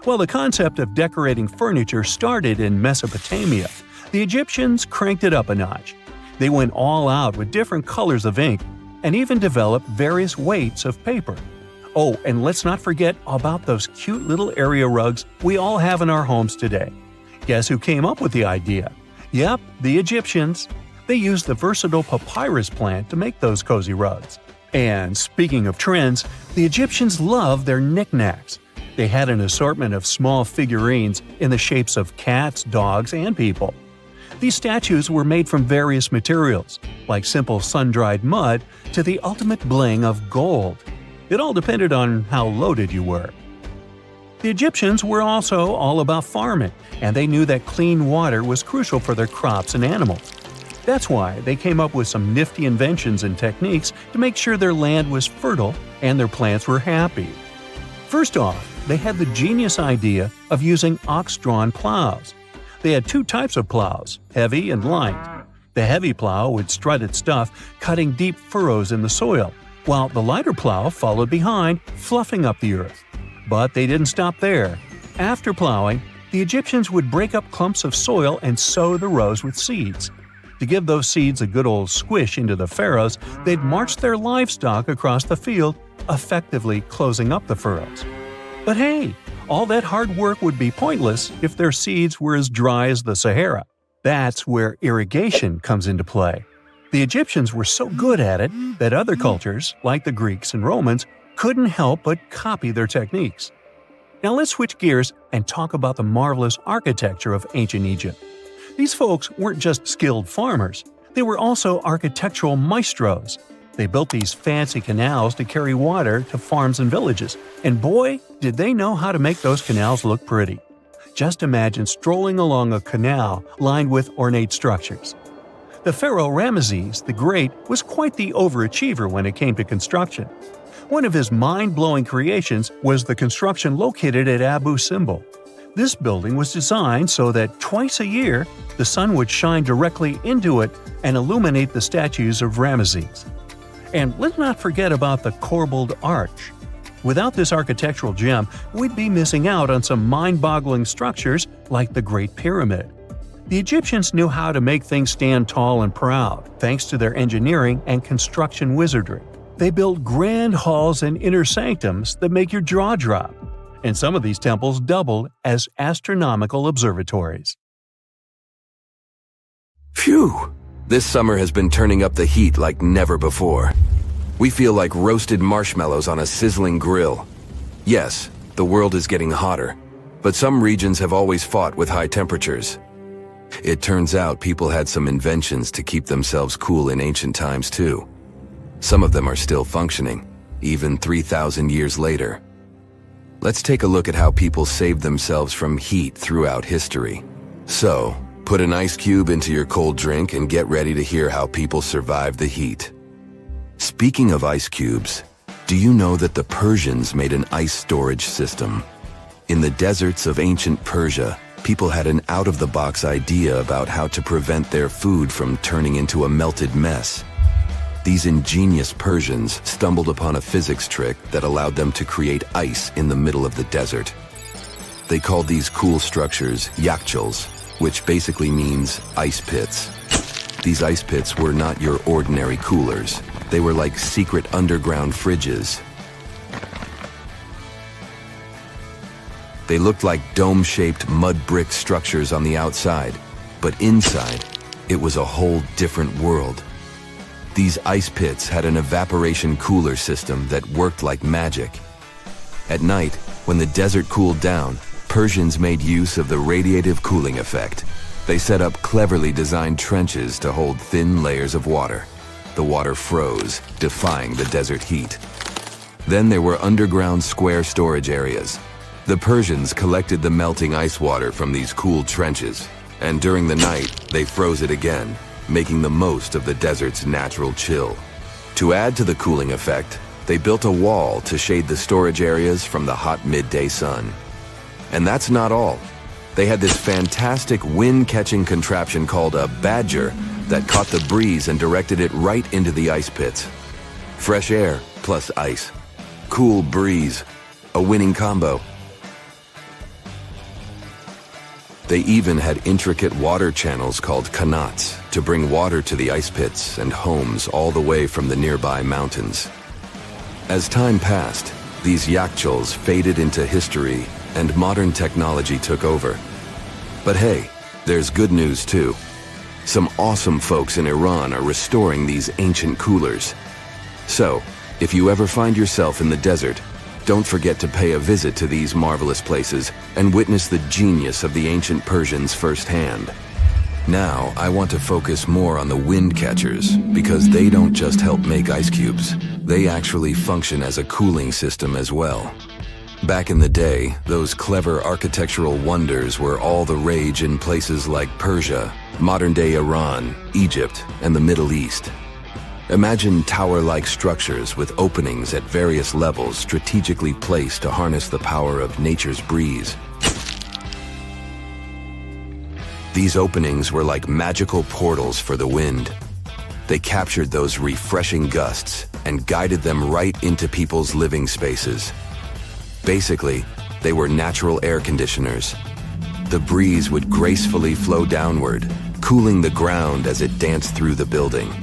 While the concept of decorating furniture started in Mesopotamia, the Egyptians cranked it up a notch. They went all out with different colors of ink and even developed various weights of paper. Oh, and let's not forget about those cute little area rugs we all have in our homes today. Guess who came up with the idea? Yep, the Egyptians. They used the versatile papyrus plant to make those cozy rugs. And speaking of trends, the Egyptians loved their knickknacks. They had an assortment of small figurines in the shapes of cats, dogs, and people. These statues were made from various materials, like simple sun-dried mud to the ultimate bling of gold. It all depended on how loaded you were. The Egyptians were also all about farming, and they knew that clean water was crucial for their crops and animals. That's why they came up with some nifty inventions and techniques to make sure their land was fertile and their plants were happy. First off, they had the genius idea of using ox-drawn plows. They had two types of plows, heavy and light. The heavy plow would strut its stuff, cutting deep furrows in the soil, while the lighter plow followed behind, fluffing up the earth. But they didn't stop there. After plowing, the Egyptians would break up clumps of soil and sow the rows with seeds. To give those seeds a good old squish into the furrows, they'd march their livestock across the field, effectively closing up the furrows. But hey, all that hard work would be pointless if their seeds were as dry as the Sahara. That's where irrigation comes into play. The Egyptians were so good at it that other cultures, like the Greeks and Romans, couldn't help but copy their techniques. Now let's switch gears and talk about the marvelous architecture of ancient Egypt. These folks weren't just skilled farmers, they were also architectural maestros. They built these fancy canals to carry water to farms and villages, and boy, did they know how to make those canals look pretty. Just imagine strolling along a canal lined with ornate structures. The pharaoh Ramesses the Great was quite the overachiever when it came to construction. One of his mind-blowing creations was the construction located at Abu Simbel. This building was designed so that twice a year, the sun would shine directly into it and illuminate the statues of Ramesses. And let's not forget about the corbelled arch. Without this architectural gem, we'd be missing out on some mind-boggling structures like the Great Pyramid. The Egyptians knew how to make things stand tall and proud, thanks to their engineering and construction wizardry. They built grand halls and inner sanctums that make your jaw drop. And some of these temples doubled as astronomical observatories. Phew! This summer has been turning up the heat like never before. We feel like roasted marshmallows on a sizzling grill. Yes, the world is getting hotter, but some regions have always fought with high temperatures. It turns out people had some inventions to keep themselves cool in ancient times too. Some of them are still functioning, even 3,000 years later. Let's take a look at how people saved themselves from heat throughout history. So, put an ice cube into your cold drink and get ready to hear how people survived the heat. Speaking of ice cubes, do you know that the Persians made an ice storage system? In the deserts of ancient Persia, people had an out-of-the-box idea about how to prevent their food from turning into a melted mess. These ingenious Persians stumbled upon a physics trick that allowed them to create ice in the middle of the desert. They called these cool structures yakhchals, which basically means ice pits. These ice pits were not your ordinary coolers. They were like secret underground fridges. They looked like dome-shaped mud brick structures on the outside, but inside, it was a whole different world. These ice pits had an evaporation cooler system that worked like magic. At night, when the desert cooled down, Persians made use of the radiative cooling effect. They set up cleverly designed trenches to hold thin layers of water. The water froze, defying the desert heat. Then there were underground square storage areas. The Persians collected the melting ice water from these cooled trenches, and during the night, they froze it again, making the most of the desert's natural chill. To add to the cooling effect, they built a wall to shade the storage areas from the hot midday sun. And that's not all. They had this fantastic wind-catching contraption called a badger that caught the breeze and directed it right into the ice pits. Fresh air plus ice. Cool breeze. A winning combo. They even had intricate water channels called qanats to bring water to the ice pits and homes all the way from the nearby mountains. As time passed, these yakhchuls faded into history and modern technology took over. But hey, there's good news too. Some awesome folks in Iran are restoring these ancient coolers. So, if you ever find yourself in the desert, don't forget to pay a visit to these marvelous places and witness the genius of the ancient Persians firsthand. Now, I want to focus more on the wind catchers because they don't just help make ice cubes. They actually function as a cooling system as well. Back in the day, those clever architectural wonders were all the rage in places like Persia, modern-day Iran, Egypt, and the Middle East. Imagine tower-like structures with openings at various levels strategically placed to harness the power of nature's breeze. These openings were like magical portals for the wind. They captured those refreshing gusts and guided them right into people's living spaces. Basically, they were natural air conditioners. The breeze would gracefully flow downward, cooling the ground as it danced through the building.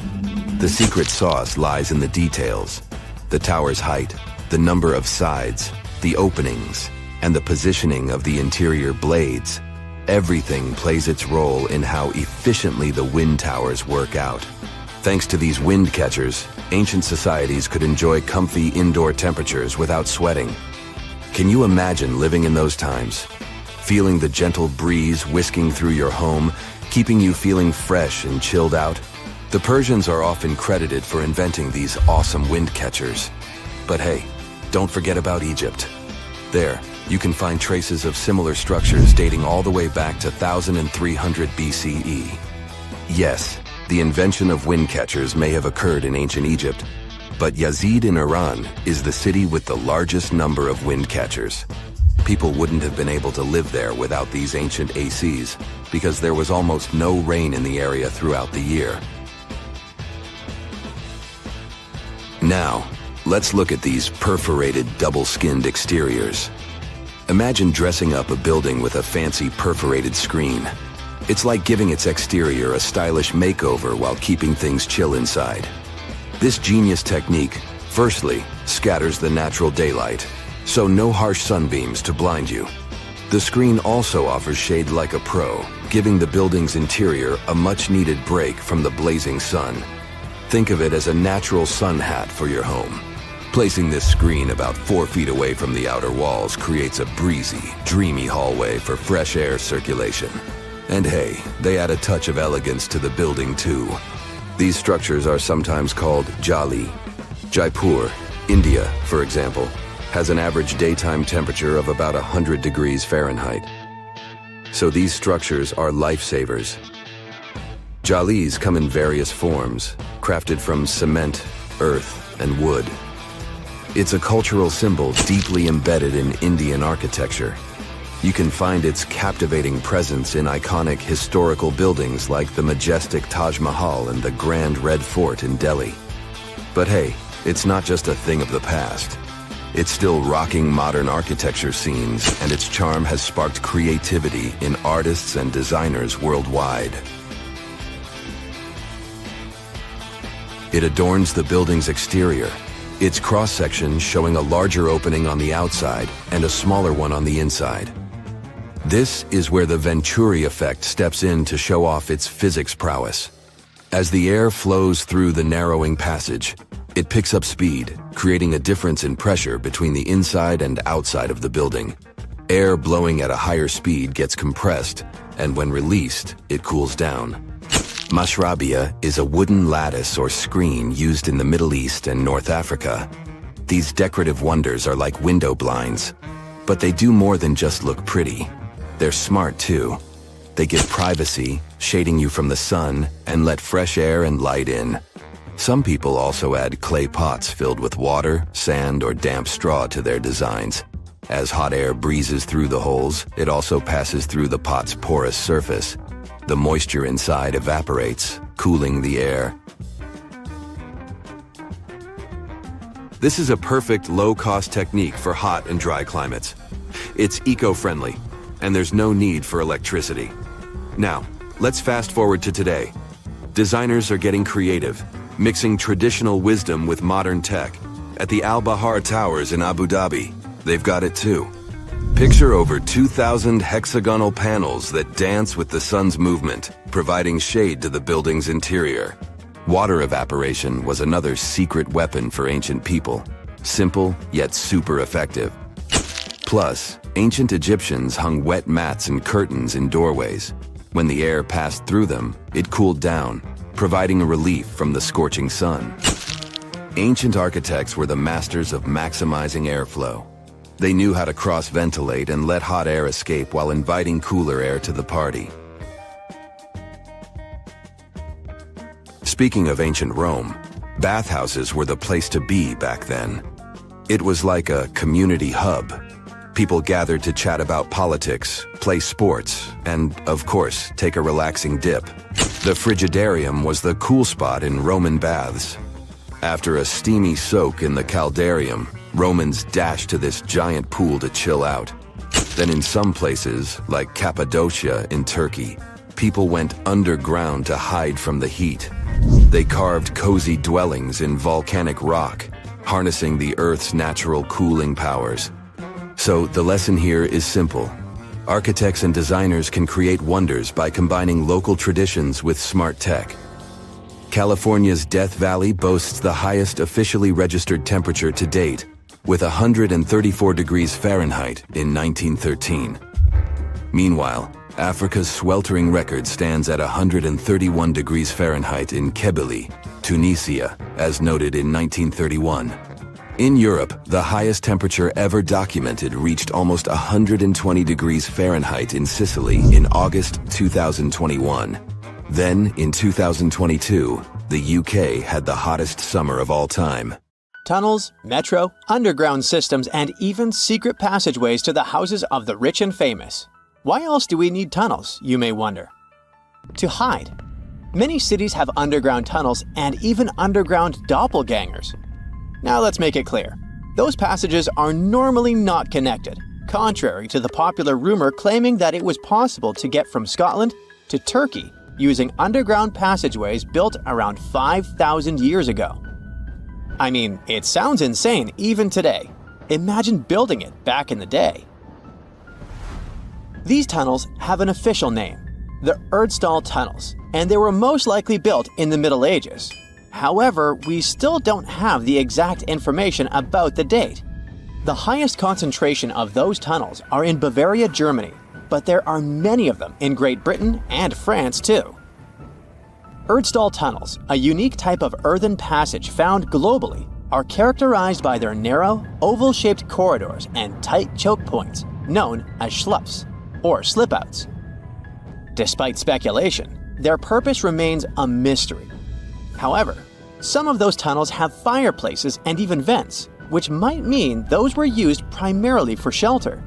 The secret sauce lies in the details. The tower's height, the number of sides, the openings, and the positioning of the interior blades. Everything plays its role in how efficiently the wind towers work out. Thanks to these wind catchers, ancient societies could enjoy comfy indoor temperatures without sweating. Can you imagine living in those times? Feeling the gentle breeze whisking through your home, keeping you feeling fresh and chilled out? The Persians are often credited for inventing these awesome wind catchers. But hey, don't forget about Egypt. There, you can find traces of similar structures dating all the way back to 1300 BCE. Yes, the invention of wind catchers may have occurred in ancient Egypt, but Yazid in Iran is the city with the largest number of wind catchers. People wouldn't have been able to live there without these ancient ACs because there was almost no rain in the area throughout the year. Now, let's look at these perforated double-skinned exteriors. Imagine dressing up a building with a fancy perforated screen. It's like giving its exterior a stylish makeover while keeping things chill inside. This genius technique, firstly, scatters the natural daylight, so no harsh sunbeams to blind you. The screen also offers shade like a pro, giving the building's interior a much-needed break from the blazing sun. Think of it as a natural sun hat for your home. Placing this screen about 4 feet away from the outer walls creates a breezy, dreamy hallway for fresh air circulation. And hey, they add a touch of elegance to the building too. These structures are sometimes called jali. Jaipur, India, for example, has an average daytime temperature of about 100 degrees Fahrenheit. So these structures are lifesavers. Jalis come in various forms, crafted from cement, earth, and wood. It's a cultural symbol deeply embedded in Indian architecture. You can find its captivating presence in iconic historical buildings like the majestic Taj Mahal and the Grand Red Fort in Delhi. But hey, it's not just a thing of the past. It's still rocking modern architecture scenes, and its charm has sparked creativity in artists and designers worldwide. It adorns the building's exterior, its cross-section showing a larger opening on the outside and a smaller one on the inside. This is where the Venturi effect steps in to show off its physics prowess. As the air flows through the narrowing passage, it picks up speed, creating a difference in pressure between the inside and outside of the building. Air blowing at a higher speed gets compressed, and when released, it cools down. Mashrabia is a wooden lattice or screen used in the Middle East and North Africa. These decorative wonders are like window blinds, but they do more than just look pretty. They're smart too. They give privacy, shading you from the sun, and let fresh air and light in. Some people also add clay pots filled with water, sand, or damp straw to their designs. As hot air breezes through the holes, it also passes through the pot's porous surface. The moisture inside evaporates, cooling the air. This is a perfect low-cost technique for hot and dry climates. It's eco-friendly, and there's no need for electricity. Now, let's fast forward to today. Designers are getting creative, mixing traditional wisdom with modern tech. At the Al Bahar Towers in Abu Dhabi, they've got it too. Picture over 2,000 hexagonal panels that dance with the sun's movement, providing shade to the building's interior. Water evaporation was another secret weapon for ancient people. Simple, yet super effective. Plus, ancient Egyptians hung wet mats and curtains in doorways. When the air passed through them, it cooled down, providing a relief from the scorching sun. Ancient architects were the masters of maximizing airflow. They knew how to cross-ventilate and let hot air escape while inviting cooler air to the party. Speaking of ancient Rome, bathhouses were the place to be back then. It was like a community hub. People gathered to chat about politics, play sports, and, of course, take a relaxing dip. The frigidarium was the cool spot in Roman baths. After a steamy soak in the caldarium, Romans dashed to this giant pool to chill out. Then in some places, like Cappadocia in Turkey, people went underground to hide from the heat. They carved cozy dwellings in volcanic rock, harnessing the Earth's natural cooling powers. So the lesson here is simple. Architects and designers can create wonders by combining local traditions with smart tech. California's Death Valley boasts the highest officially registered temperature to date, with 134 degrees Fahrenheit in 1913. Meanwhile, Africa's sweltering record stands at 131 degrees Fahrenheit in Kebili, Tunisia, as noted in 1931. In Europe, the highest temperature ever documented reached almost 120 degrees Fahrenheit in Sicily in August 2021. Then, in 2022, the UK had the hottest summer of all time. Tunnels, metro, underground systems, and even secret passageways to the houses of the rich and famous. Why else do we need tunnels, you may wonder? To hide. Many cities have underground tunnels and even underground doppelgangers. Now let's make it clear. Those passages are normally not connected, contrary to the popular rumor claiming that it was possible to get from Scotland to Turkey using underground passageways built around 5,000 years ago. I mean, it sounds insane even today. Imagine building it back in the day. These tunnels have an official name, the Erdstall Tunnels, and they were most likely built in the Middle Ages. However, we still don't have the exact information about the date. The highest concentration of those tunnels are in Bavaria, Germany, but there are many of them in Great Britain and France too. Erdstall tunnels, a unique type of earthen passage found globally, are characterized by their narrow, oval-shaped corridors and tight choke points, known as schlups, or slip-outs. Despite speculation, their purpose remains a mystery. However, some of those tunnels have fireplaces and even vents, which might mean those were used primarily for shelter.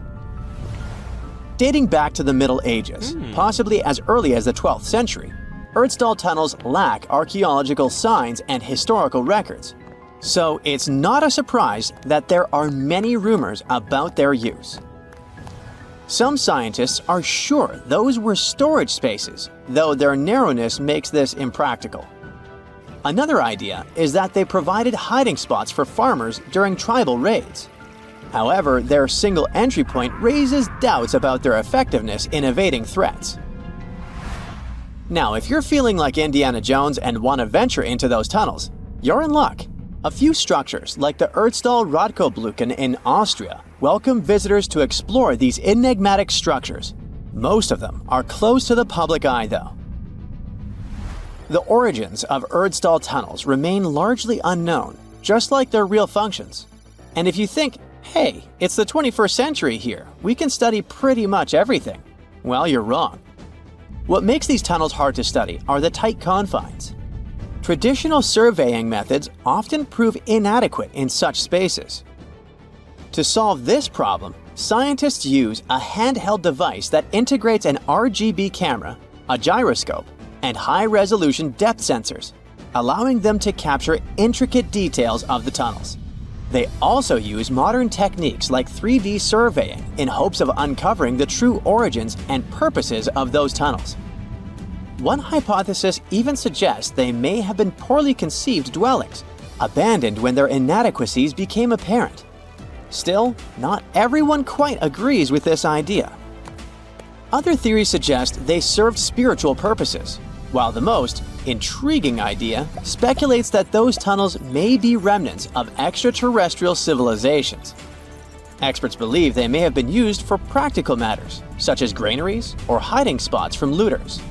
Dating back to the Middle Ages, possibly as early as the 12th century, Erdstall tunnels lack archaeological signs and historical records. So it's not a surprise that there are many rumors about their use. Some scientists are sure those were storage spaces, though their narrowness makes this impractical. Another idea is that they provided hiding spots for farmers during tribal raids. However, their single entry point raises doubts about their effectiveness in evading threats. Now, if you're feeling like Indiana Jones and want to venture into those tunnels, you're in luck. A few structures, like the Erdstall Radkobluken in Austria, welcome visitors to explore these enigmatic structures. Most of them are closed to the public eye, though. The origins of Erdstall tunnels remain largely unknown, just like their real functions. And if you think, hey, it's the 21st century here, we can study pretty much everything, well, you're wrong. What makes these tunnels hard to study are the tight confines. Traditional surveying methods often prove inadequate in such spaces. To solve this problem, scientists use a handheld device that integrates an RGB camera, a gyroscope, and high-resolution depth sensors, allowing them to capture intricate details of the tunnels. They also use modern techniques like 3D surveying in hopes of uncovering the true origins and purposes of those tunnels. One hypothesis even suggests they may have been poorly conceived dwellings, abandoned when their inadequacies became apparent. Still, not everyone quite agrees with this idea. Other theories suggest they served spiritual purposes, while the most intriguing idea speculates that those tunnels may be remnants of extraterrestrial civilizations. Experts believe they may have been used for practical matters, such as granaries or hiding spots from looters.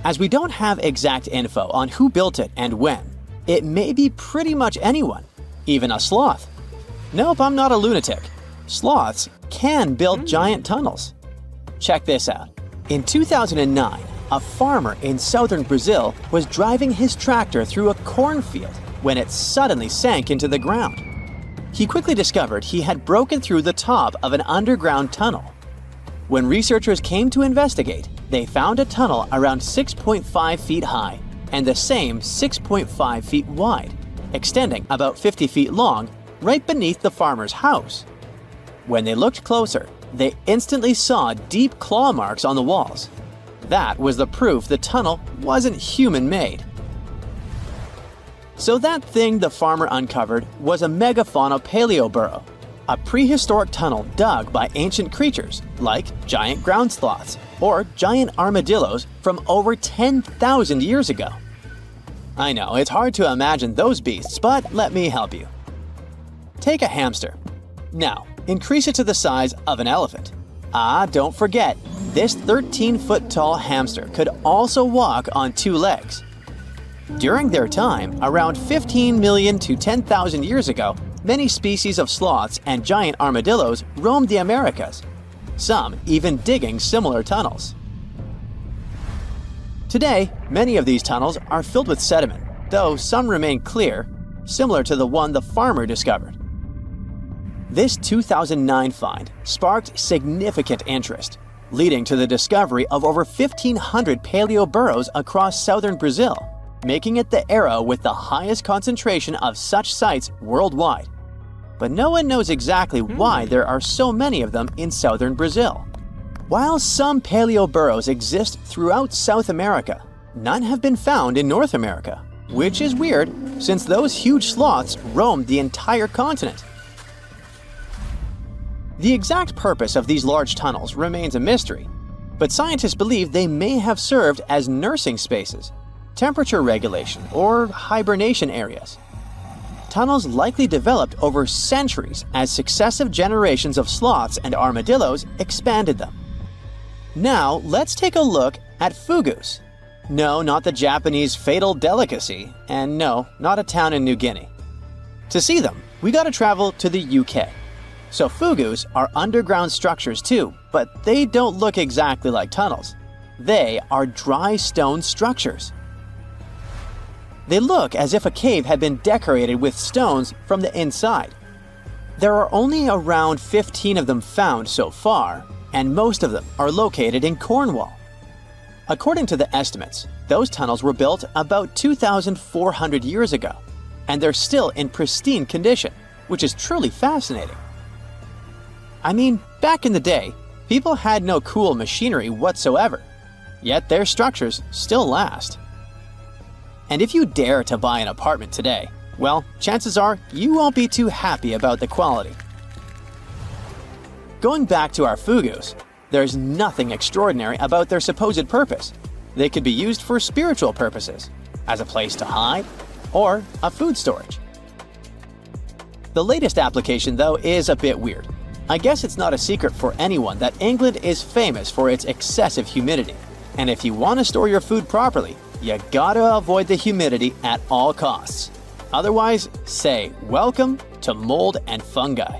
As we don't have exact info on who built it and when, it may be pretty much anyone, even a sloth. Nope, I'm not a lunatic. Sloths can build giant tunnels. Check this out. In 2009, a farmer in southern Brazil was driving his tractor through a cornfield when it suddenly sank into the ground. He quickly discovered he had broken through the top of an underground tunnel. When researchers came to investigate, they found a tunnel around 6.5 feet high and the same 6.5 feet wide, extending about 50 feet long, right beneath the farmer's house. When they looked closer, they instantly saw deep claw marks on the walls. That was the proof the tunnel wasn't human-made. So that thing the farmer uncovered was a megafauna paleoburrow, a prehistoric tunnel dug by ancient creatures like giant ground sloths or giant armadillos from over 10,000 years ago. I know, it's hard to imagine those beasts, but let me help you. Take a hamster. Now, increase it to the size of an elephant. Don't forget, this 13-foot-tall hamster could also walk on two legs. During their time, around 15 million to 10,000 years ago, many species of sloths and giant armadillos roamed the Americas, some even digging similar tunnels. Today, many of these tunnels are filled with sediment, though some remain clear, similar to the one the farmer discovered. This 2009 find sparked significant interest, leading to the discovery of over 1,500 paleoburrows across southern Brazil, making it the era with the highest concentration of such sites worldwide. But no one knows exactly why there are so many of them in southern Brazil. While some paleoburrows exist throughout South America, none have been found in North America, which is weird since those huge sloths roamed the entire continent. The exact purpose of these large tunnels remains a mystery, but scientists believe they may have served as nursing spaces, temperature regulation, or hibernation areas. Tunnels likely developed over centuries as successive generations of sloths and armadillos expanded them. Now, let's take a look at fugus. No, not the Japanese fatal delicacy, and no, not a town in New Guinea. To see them, we gotta travel to the UK. So fugus are underground structures too, but they don't look exactly like tunnels. They are dry stone structures. They look as if a cave had been decorated with stones from the inside. There are only around 15 of them found so far, and most of them are located in Cornwall. According to the estimates, those tunnels were built about 2,400 years ago, and they're still in pristine condition, which is truly fascinating. I mean, back in the day, people had no cool machinery whatsoever, yet their structures still last. And if you dare to buy an apartment today, well, chances are you won't be too happy about the quality. Going back to our fugus, there's nothing extraordinary about their supposed purpose. They could be used for spiritual purposes, as a place to hide, or a food storage. The latest application, though, is a bit weird. I guess it's not a secret for anyone that England is famous for its excessive humidity. And if you want to store your food properly, you gotta avoid the humidity at all costs. Otherwise, say welcome to mold and fungi.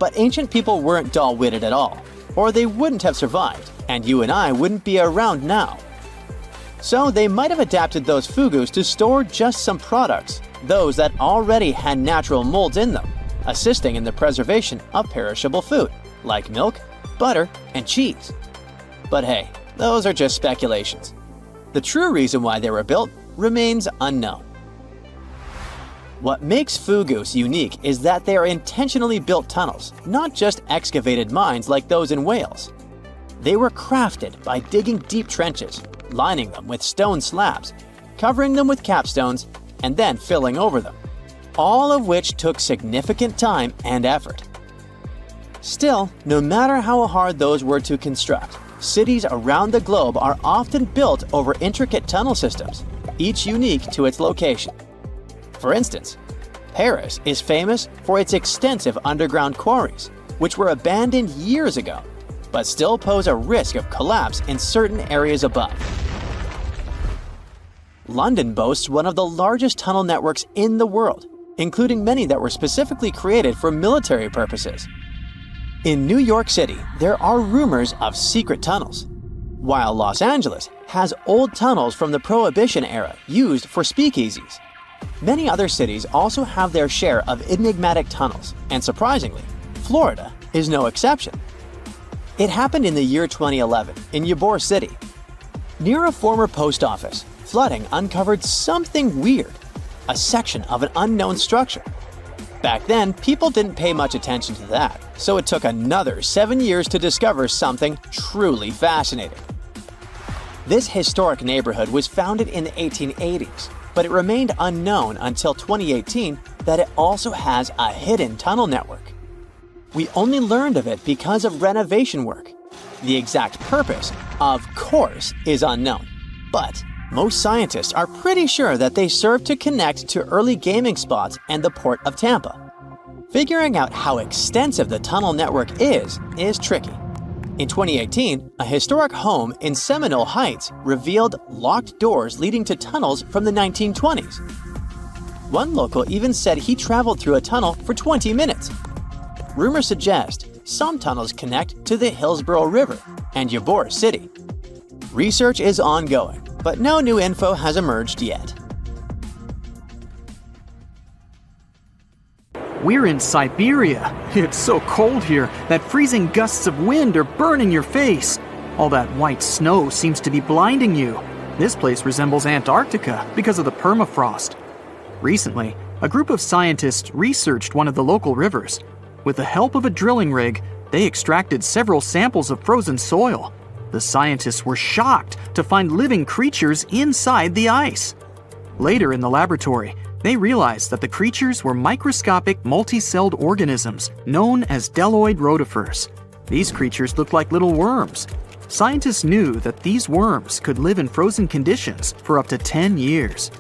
But ancient people weren't dull-witted at all, or they wouldn't have survived, and you and I wouldn't be around now. So they might have adapted those fugus to store just some products, those that already had natural molds in them, assisting in the preservation of perishable food, like milk, butter, and cheese. But hey, those are just speculations. The true reason why they were built remains unknown. What makes fugus unique is that they are intentionally built tunnels, not just excavated mines like those in Wales. They were crafted by digging deep trenches, lining them with stone slabs, covering them with capstones, and then filling over them, all of which took significant time and effort. Still, no matter how hard those were to construct, cities around the globe are often built over intricate tunnel systems, each unique to its location. For instance, Paris is famous for its extensive underground quarries, which were abandoned years ago, but still pose a risk of collapse in certain areas above. London boasts one of the largest tunnel networks in the world, including many that were specifically created for military purposes. In New York City, there are rumors of secret tunnels, while Los Angeles has old tunnels from the Prohibition era used for speakeasies. Many other cities also have their share of enigmatic tunnels, and surprisingly, Florida is no exception. It happened in the year 2011 in Ybor City. Near a former post office, flooding uncovered something weird, a section of an unknown structure. Back then, people didn't pay much attention to that, so it took another 7 years to discover something truly fascinating. This historic neighborhood was founded in the 1880s, but it remained unknown until 2018 that it also has a hidden tunnel network. We only learned of it because of renovation work. The exact purpose, of course, is unknown, but most scientists are pretty sure that they serve to connect to early gaming spots and the port of Tampa. Figuring out how extensive the tunnel network is tricky. In 2018, a historic home in Seminole Heights revealed locked doors leading to tunnels from the 1920s. One local even said he traveled through a tunnel for 20 minutes. Rumors suggest some tunnels connect to the Hillsborough River and Ybor City. Research is ongoing, but no new info has emerged yet. We're in Siberia. It's so cold here that freezing gusts of wind are burning your face. All that white snow seems to be blinding you. This place resembles Antarctica because of the permafrost. Recently, a group of scientists researched one of the local rivers. With the help of a drilling rig, they extracted several samples of frozen soil. The scientists were shocked to find living creatures inside the ice. Later in the laboratory, they realized that the creatures were microscopic multi-celled organisms known as bdelloid rotifers. These creatures looked like little worms. Scientists knew that these worms could live in frozen conditions for up to 10 years.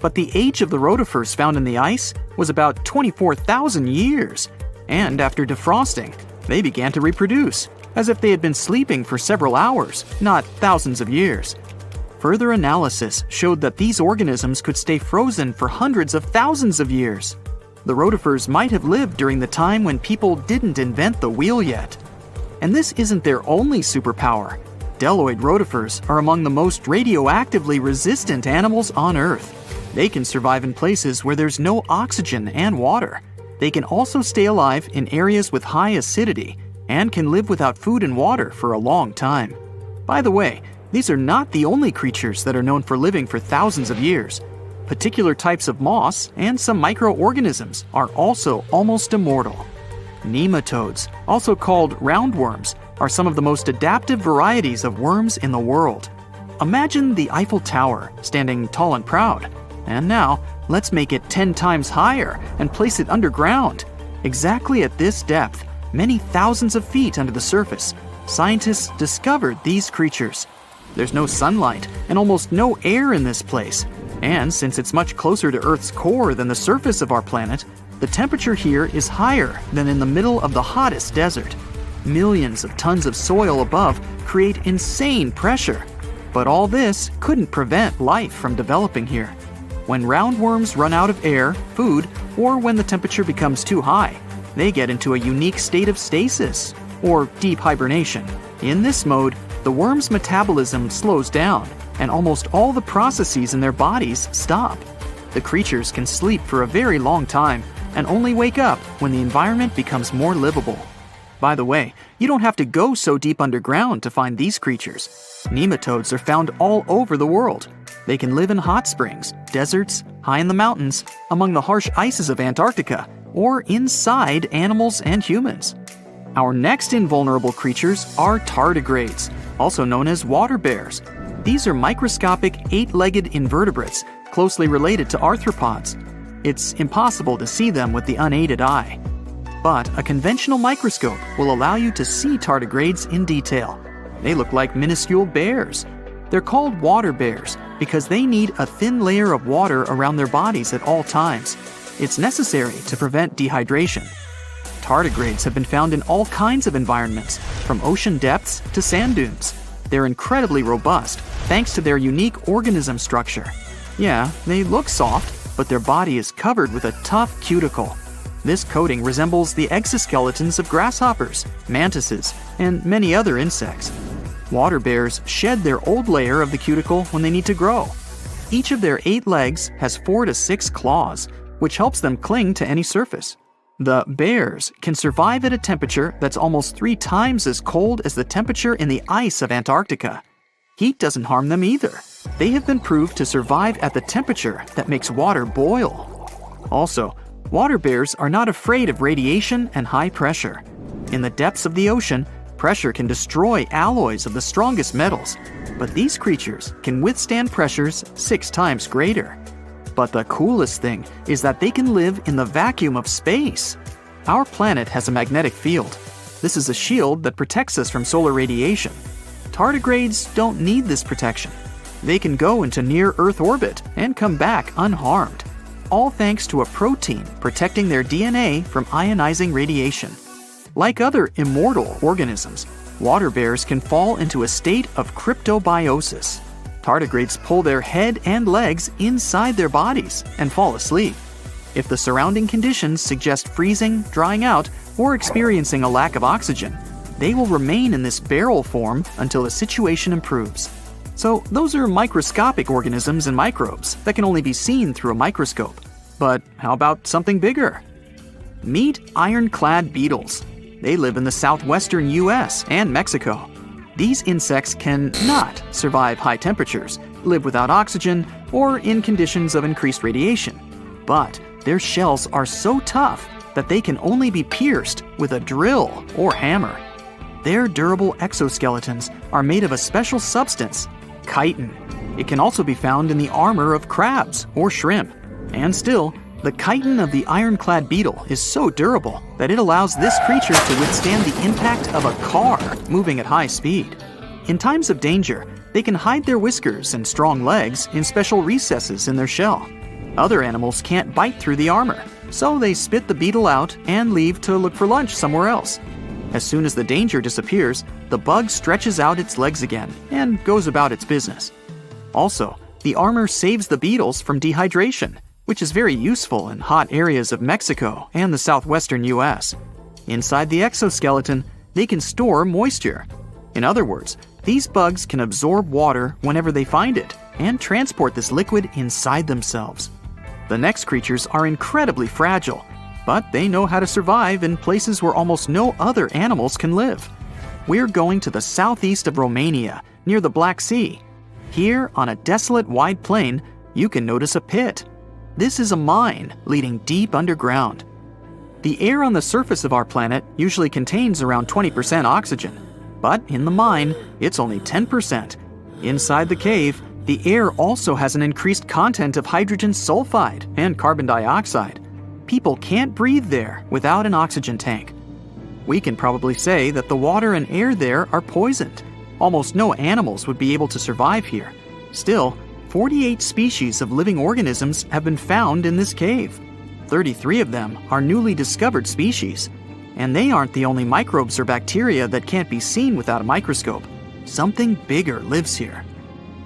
But the age of the rotifers found in the ice was about 24,000 years. And after defrosting, they began to reproduce, as if they had been sleeping for several hours, not thousands of years. Further analysis showed that these organisms could stay frozen for hundreds of thousands of years. The rotifers might have lived during the time when people didn't invent the wheel yet. And this isn't their only superpower. Bdelloid rotifers are among the most radioactively resistant animals on Earth. They can survive in places where there's no oxygen and water. They can also stay alive in areas with high acidity and can live without food and water for a long time. By the way, these are not the only creatures that are known for living for thousands of years. Particular types of moss and some microorganisms are also almost immortal. Nematodes, also called roundworms, are some of the most adaptive varieties of worms in the world. Imagine the Eiffel Tower standing tall and proud. And now, let's make it 10 times higher and place it underground. Exactly at this depth, many thousands of feet under the surface, scientists discovered these creatures. There's no sunlight and almost no air in this place. And since it's much closer to Earth's core than the surface of our planet, The temperature here is higher than in the middle of the hottest desert. Millions of tons of soil above create insane pressure. But all this couldn't prevent life from developing here. When roundworms run out of air, food, or when the temperature becomes too high, they get into a unique state of stasis, or deep hibernation. In this mode, the worm's metabolism slows down, and almost all the processes in their bodies stop. The creatures can sleep for a very long time, and only wake up when the environment becomes more livable. By the way, you don't have to go so deep underground to find these creatures. Nematodes are found all over the world. They can live in hot springs, deserts, high in the mountains, among the harsh ices of Antarctica, or inside animals and humans. Our next invulnerable creatures are tardigrades, also known as water bears. These are microscopic, 8-legged invertebrates closely related to arthropods. It's impossible to see them with the unaided eye. But a conventional microscope will allow you to see tardigrades in detail. They look like minuscule bears. They're called water bears because they need a thin layer of water around their bodies at all times. It's necessary to prevent dehydration. Tardigrades have been found in all kinds of environments, from ocean depths to sand dunes. They're incredibly robust, thanks to their unique organism structure. Yeah, they look soft, but their body is covered with a tough cuticle. This coating resembles the exoskeletons of grasshoppers, mantises, and many other insects. Water bears shed their old layer of the cuticle when they need to grow. Each of their 8 legs has 4 to 6 claws, which helps them cling to any surface. The bears can survive at a temperature that's almost 3 times as cold as the temperature in the ice of Antarctica. Heat doesn't harm them either. They have been proved to survive at the temperature that makes water boil. Also, water bears are not afraid of radiation and high pressure. In the depths of the ocean, pressure can destroy alloys of the strongest metals, but these creatures can withstand pressures 6 times greater. But the coolest thing is that they can live in the vacuum of space. Our planet has a magnetic field. This is a shield that protects us from solar radiation. Tardigrades don't need this protection. They can go into near-Earth orbit and come back unharmed, all thanks to a protein protecting their DNA from ionizing radiation. Like other immortal organisms, water bears can fall into a state of cryptobiosis. Tardigrades pull their head and legs inside their bodies and fall asleep. If the surrounding conditions suggest freezing, drying out, or experiencing a lack of oxygen, they will remain in this barrel form until the situation improves. So those are microscopic organisms and microbes that can only be seen through a microscope. But how about something bigger? Meet ironclad beetles. They live in the southwestern US and Mexico. These insects cannot survive high temperatures, live without oxygen, or in conditions of increased radiation. But their shells are so tough that they can only be pierced with a drill or hammer. Their durable exoskeletons are made of a special substance, chitin. It can also be found in the armor of crabs or shrimp. And still, the chitin of the ironclad beetle is so durable that it allows this creature to withstand the impact of a car moving at high speed. In times of danger, they can hide their whiskers and strong legs in special recesses in their shell. Other animals can't bite through the armor, so they spit the beetle out and leave to look for lunch somewhere else. As soon as the danger disappears, the bug stretches out its legs again and goes about its business. Also, the armor saves the beetles from dehydration, which is very useful in hot areas of Mexico and the southwestern US. Inside the exoskeleton, they can store moisture. In other words, these bugs can absorb water whenever they find it and transport this liquid inside themselves. The next creatures are incredibly fragile, but they know how to survive in places where almost no other animals can live. We're going to the southeast of Romania, near the Black Sea. Here, on a desolate wide plain, you can notice a pit. This is a mine leading deep underground. The air on the surface of our planet usually contains around 20% oxygen, but in the mine, it's only 10%. Inside the cave, the air also has an increased content of hydrogen sulfide and carbon dioxide. People can't breathe there without an oxygen tank. We can probably say that the water and air there are poisoned. Almost no animals would be able to survive here. Still, 48 species of living organisms have been found in this cave. 33 of them are newly discovered species. And they aren't the only microbes or bacteria that can't be seen without a microscope. Something bigger lives here.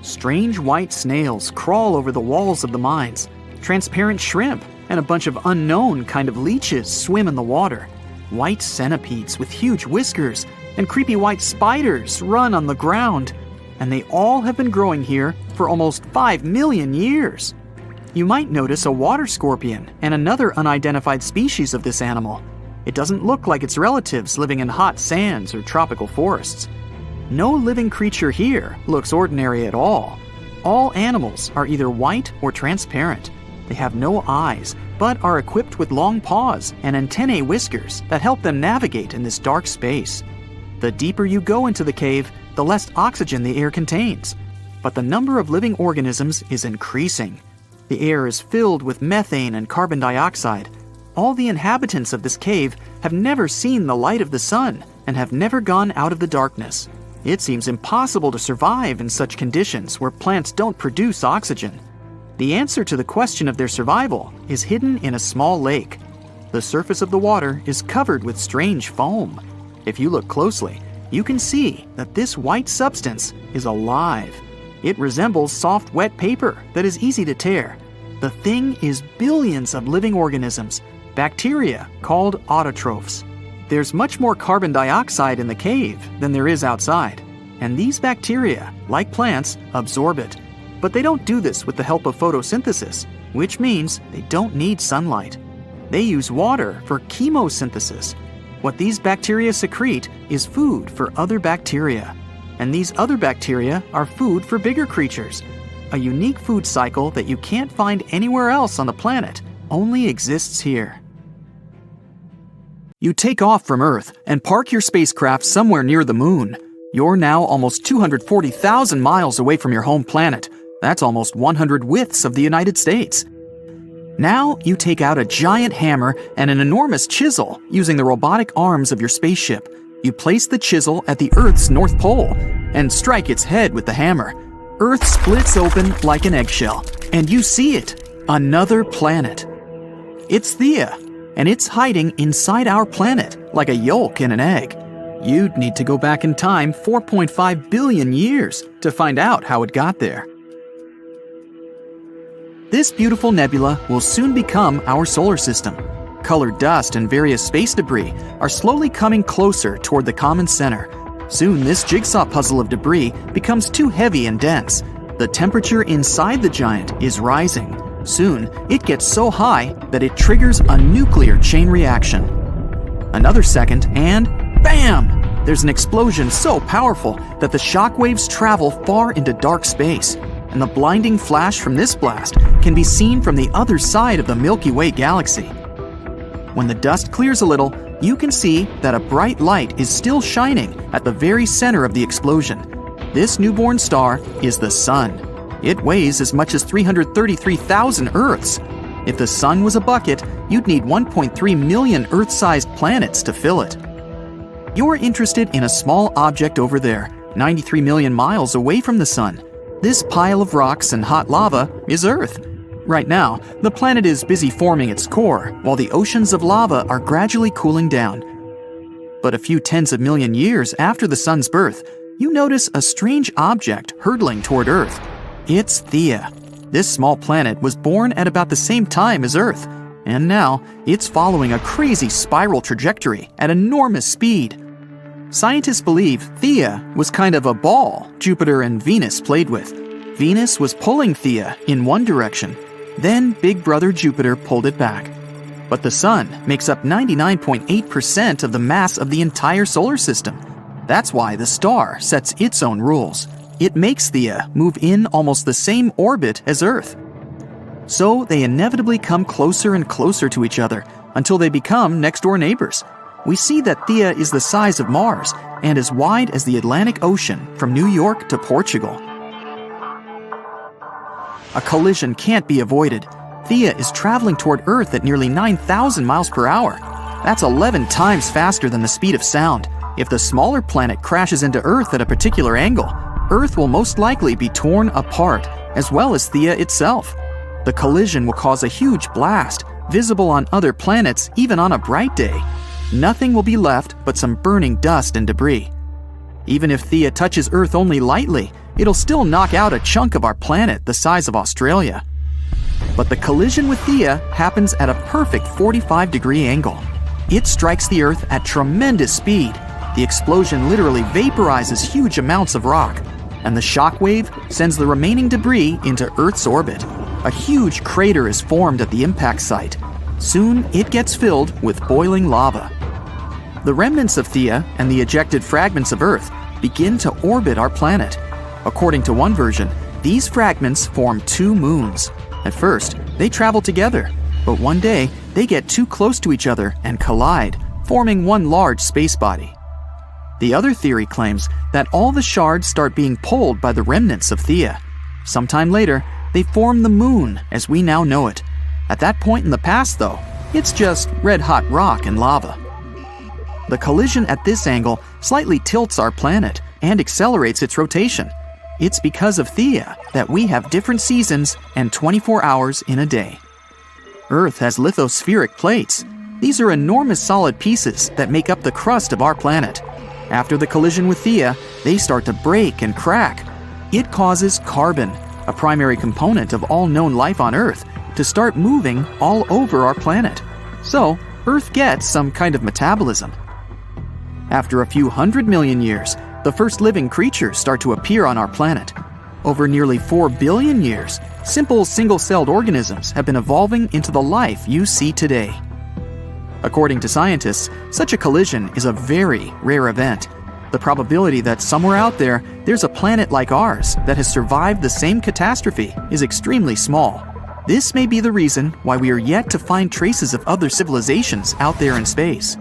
Strange white snails crawl over the walls of the mines. Transparent shrimp and a bunch of unknown kind of leeches swim in the water. White centipedes with huge whiskers and creepy white spiders run on the ground. And they all have been growing here for almost 5 million years. You might notice a water scorpion and another unidentified species of this animal. It doesn't look like its relatives living in hot sands or tropical forests. No living creature here looks ordinary at all. All animals are either white or transparent. They have no eyes, but are equipped with long paws and antennae whiskers that help them navigate in this dark space. The deeper you go into the cave, the less oxygen the air contains. But the number of living organisms is increasing. The air is filled with methane and carbon dioxide. All the inhabitants of this cave have never seen the light of the sun and have never gone out of the darkness. It seems impossible to survive in such conditions where plants don't produce oxygen. The answer to the question of their survival is hidden in a small lake. The surface of the water is covered with strange foam. If you look closely, you can see that this white substance is alive. It resembles soft, wet paper that is easy to tear. The thing is billions of living organisms, bacteria called autotrophs. There's much more carbon dioxide in the cave than there is outside, and these bacteria, like plants, absorb it. But they don't do this with the help of photosynthesis, which means they don't need sunlight. They use water for chemosynthesis. What these bacteria secrete is food for other bacteria, and these other bacteria are food for bigger creatures. A unique food cycle that you can't find anywhere else on the planet only exists here. You take off from Earth and park your spacecraft somewhere near the moon. You're now almost 240,000 miles away from your home planet. That's almost 100 widths of the United States. Now you take out a giant hammer and an enormous chisel using the robotic arms of your spaceship. You place the chisel at the Earth's North Pole and strike its head with the hammer. Earth splits open like an eggshell, and you see it, another planet. It's Theia, and it's hiding inside our planet like a yolk in an egg. You'd need to go back in time 4.5 billion years to find out how it got there. This beautiful nebula will soon become our solar system. Colored dust and various space debris are slowly coming closer toward the common center. Soon this jigsaw puzzle of debris becomes too heavy and dense. The temperature inside the giant is rising. Soon it gets so high that it triggers a nuclear chain reaction. Another second and bam! There's an explosion so powerful that the shockwaves travel far into dark space. And the blinding flash from this blast can be seen from the other side of the Milky Way galaxy. When the dust clears a little, you can see that a bright light is still shining at the very center of the explosion. This newborn star is the Sun. It weighs as much as 333,000 Earths. If the Sun was a bucket, you'd need 1.3 million Earth-sized planets to fill it. You're interested in a small object over there, 93 million miles away from the Sun. This pile of rocks and hot lava is Earth. Right now, the planet is busy forming its core, while the oceans of lava are gradually cooling down. But a few tens of million years after the Sun's birth, you notice a strange object hurtling toward Earth. It's Theia. This small planet was born at about the same time as Earth, and now it's following a crazy spiral trajectory at enormous speed. Scientists believe Theia was kind of a ball Jupiter and Venus played with. Venus was pulling Theia in one direction, then Big Brother Jupiter pulled it back. But the Sun makes up 99.8% of the mass of the entire solar system. That's why the star sets its own rules. It makes Theia move in almost the same orbit as Earth. So they inevitably come closer and closer to each other until they become next-door neighbors. We see that Theia is the size of Mars and as wide as the Atlantic Ocean from New York to Portugal. A collision can't be avoided. Theia is traveling toward Earth at nearly 9,000 miles per hour. That's 11 times faster than the speed of sound. If the smaller planet crashes into Earth at a particular angle, Earth will most likely be torn apart, as well as Theia itself. The collision will cause a huge blast, visible on other planets even on a bright day. Nothing will be left but some burning dust and debris. Even if Theia touches Earth only lightly, it'll still knock out a chunk of our planet the size of Australia. But the collision with Theia happens at a perfect 45-degree angle. It strikes the Earth at tremendous speed. The explosion literally vaporizes huge amounts of rock, and the shock wave sends the remaining debris into Earth's orbit. A huge crater is formed at the impact site. Soon, it gets filled with boiling lava. The remnants of Theia and the ejected fragments of Earth begin to orbit our planet. According to one version, these fragments form two moons. At first, they travel together, but one day they get too close to each other and collide, forming one large space body. The other theory claims that all the shards start being pulled by the remnants of Theia. Sometime later, they form the moon as we now know it. At that point in the past, though, it's just red-hot rock and lava. The collision at this angle slightly tilts our planet and accelerates its rotation. It's because of Theia that we have different seasons and 24 hours in a day. Earth has lithospheric plates. These are enormous solid pieces that make up the crust of our planet. After the collision with Theia, they start to break and crack. It causes carbon, a primary component of all known life on Earth, to start moving all over our planet. So, Earth gets some kind of metabolism. After a few 100 million years, the first living creatures start to appear on our planet. Over nearly 4 billion years, simple single-celled organisms have been evolving into the life you see today. According to scientists, such a collision is a very rare event. The probability that somewhere out there, there's a planet like ours that has survived the same catastrophe is extremely small. This may be the reason why we are yet to find traces of other civilizations out there in space.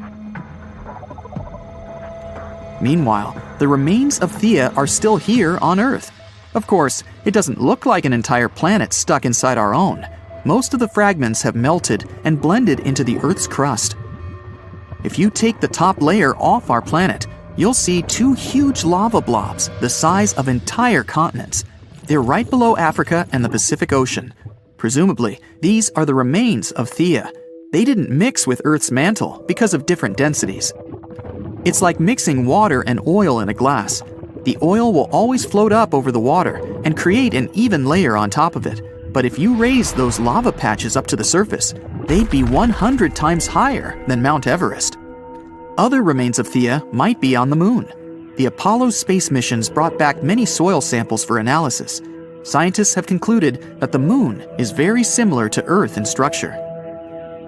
Meanwhile, the remains of Theia are still here on Earth. Of course, it doesn't look like an entire planet stuck inside our own. Most of the fragments have melted and blended into the Earth's crust. If you take the top layer off our planet, you'll see two huge lava blobs the size of entire continents. They're right below Africa and the Pacific Ocean. Presumably, these are the remains of Theia. They didn't mix with Earth's mantle because of different densities. It's like mixing water and oil in a glass. The oil will always float up over the water and create an even layer on top of it. But if you raise those lava patches up to the surface, they'd be 100 times higher than Mount Everest. Other remains of Theia might be on the moon. The Apollo space missions brought back many soil samples for analysis. Scientists have concluded that the moon is very similar to Earth in structure.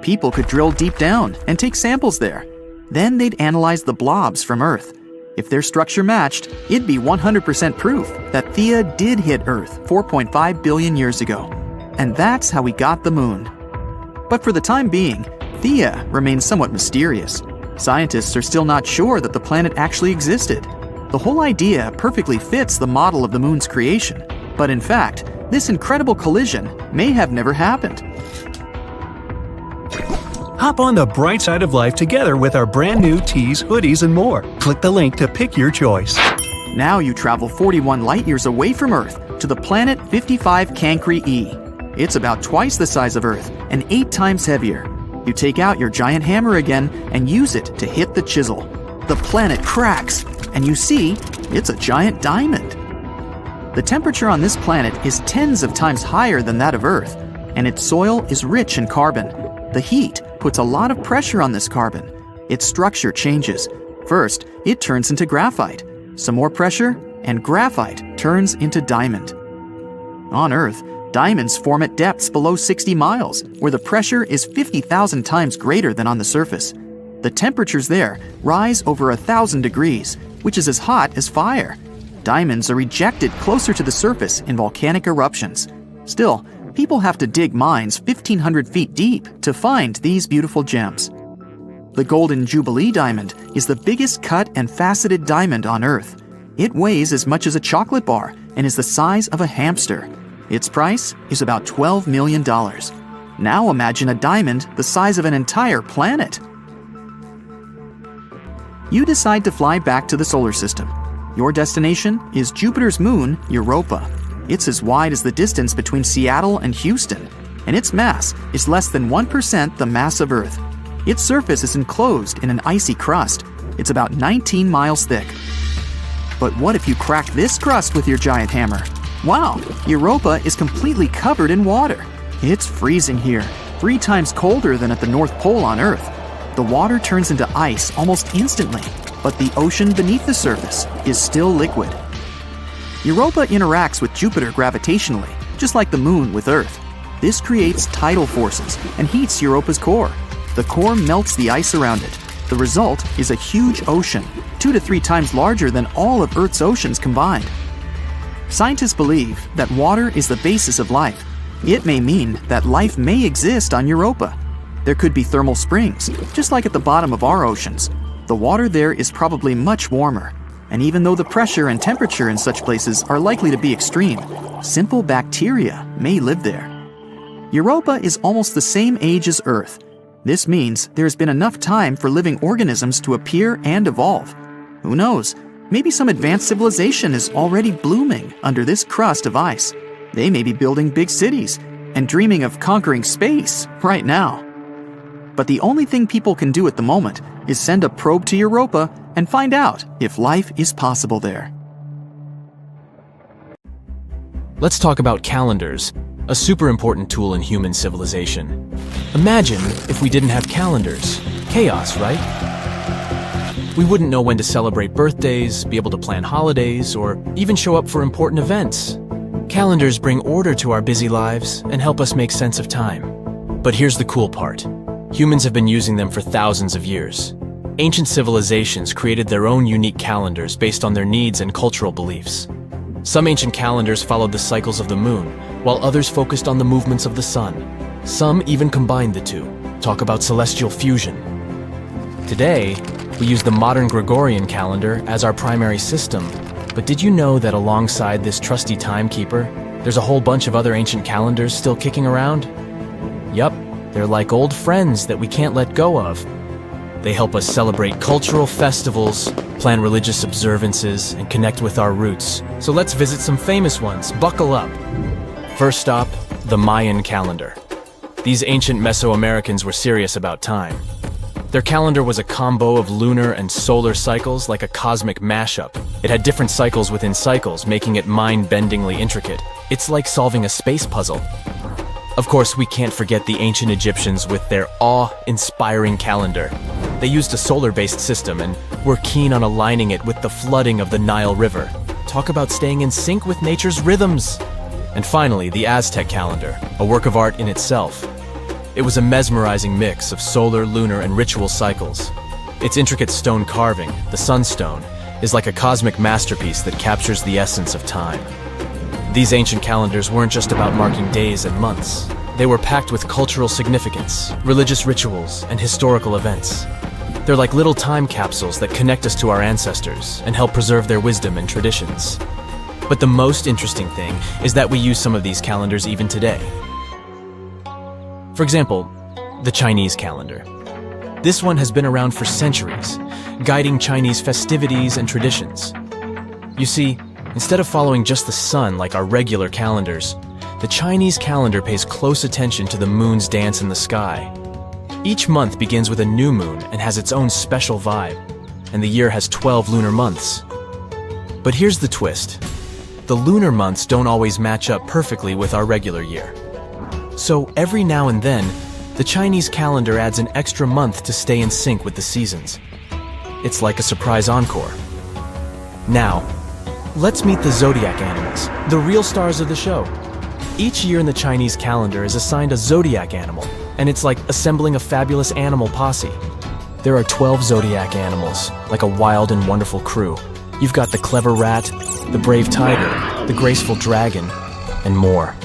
People could drill deep down and take samples there. Then they'd analyze the blobs from Earth. If their structure matched, it'd be 100% proof that Theia did hit Earth 4.5 billion years ago. And that's how we got the moon. But for the time being, Theia remains somewhat mysterious. Scientists are still not sure that the planet actually existed. The whole idea perfectly fits the model of the moon's creation. But in fact, this incredible collision may have never happened. Hop on the bright side of life together with our brand new tees, hoodies, and more. Click the link to pick your choice. Now you travel 41 light-years away from Earth to the planet 55 Cancri E. It's about twice the size of Earth and 8 times heavier. You take out your giant hammer again and use it to hit the chisel. The planet cracks, and you see it's a giant diamond. The temperature on this planet is tens of times higher than that of Earth, and its soil is rich in carbon. The heat puts a lot of pressure on this carbon. Its structure changes. First, it turns into graphite. Some more pressure, and graphite turns into diamond. On Earth, diamonds form at depths below 60 miles, where the pressure is 50,000 times greater than on the surface. The temperatures there rise over 1,000 degrees, which is as hot as fire. Diamonds are ejected closer to the surface in volcanic eruptions. Still, people have to dig mines 1,500 feet deep to find these beautiful gems. The Golden Jubilee diamond is the biggest cut and faceted diamond on Earth. It weighs as much as a chocolate bar and is the size of a hamster. Its price is about $12 million. Now imagine a diamond the size of an entire planet. You decide to fly back to the solar system. Your destination is Jupiter's moon, Europa. It's as wide as the distance between Seattle and Houston, and its mass is less than 1% the mass of Earth. Its surface is enclosed in an icy crust. It's about 19 miles thick. But what if you crack this crust with your giant hammer? Wow, Europa is completely covered in water. It's freezing here, 3 times colder than at the North Pole on Earth. The water turns into ice almost instantly, but the ocean beneath the surface is still liquid. Europa interacts with Jupiter gravitationally, just like the Moon with Earth. This creates tidal forces and heats Europa's core. The core melts the ice around it. The result is a huge ocean, 2 to 3 times larger than all of Earth's oceans combined. Scientists believe that water is the basis of life. It may mean that life may exist on Europa. There could be thermal springs, just like at the bottom of our oceans. The water there is probably much warmer. And even though the pressure and temperature in such places are likely to be extreme, simple bacteria may live there. Europa is almost the same age as Earth. This means there has been enough time for living organisms to appear and evolve. Who knows? Maybe some advanced civilization is already blooming under this crust of ice. They may be building big cities and dreaming of conquering space right now. But the only thing people can do at the moment is send a probe to Europa and find out if life is possible there. Let's talk about calendars, a super important tool in human civilization. Imagine if we didn't have calendars. Chaos, right? We wouldn't know when to celebrate birthdays, be able to plan holidays, or even show up for important events. Calendars bring order to our busy lives and help us make sense of time. But here's the cool part. Humans have been using them for thousands of years. Ancient civilizations created their own unique calendars based on their needs and cultural beliefs. Some ancient calendars followed the cycles of the moon, while others focused on the movements of the sun. Some even combined the two. Talk about celestial fusion. Today, we use the modern Gregorian calendar as our primary system. But did you know that alongside this trusty timekeeper, there's a whole bunch of other ancient calendars still kicking around? Yup, they're like old friends that we can't let go of. They help us celebrate cultural festivals, plan religious observances, and connect with our roots. So let's visit some famous ones. Buckle up. First stop, the Mayan calendar. These ancient Mesoamericans were serious about time. Their calendar was a combo of lunar and solar cycles, like a cosmic mashup. It had different cycles within cycles, making it mind-bendingly intricate. It's like solving a space puzzle. Of course, we can't forget the ancient Egyptians with their awe-inspiring calendar. They used a solar-based system and were keen on aligning it with the flooding of the Nile River. Talk about staying in sync with nature's rhythms. And finally, the Aztec calendar, a work of art in itself. It was a mesmerizing mix of solar, lunar, and ritual cycles. Its intricate stone carving, the sunstone, is like a cosmic masterpiece that captures the essence of time. These ancient calendars weren't just about marking days and months. They were packed with cultural significance, religious rituals, and historical events. They're like little time capsules that connect us to our ancestors and help preserve their wisdom and traditions. But the most interesting thing is that we use some of these calendars even today. For example, the Chinese calendar. This one has been around for centuries, guiding Chinese festivities and traditions. You see, instead of following just the sun like our regular calendars, the Chinese calendar pays close attention to the moon's dance in the sky. Each month begins with a new moon and has its own special vibe, and the year has 12 lunar months. But here's the twist. The lunar months don't always match up perfectly with our regular year. So every now and then, the Chinese calendar adds an extra month to stay in sync with the seasons. It's like a surprise encore. Now, let's meet the zodiac animals, the real stars of the show. Each year in the Chinese calendar is assigned a zodiac animal, and it's like assembling a fabulous animal posse. There are 12 zodiac animals, like a wild and wonderful crew. You've got the clever rat, the brave tiger, the graceful dragon, and more.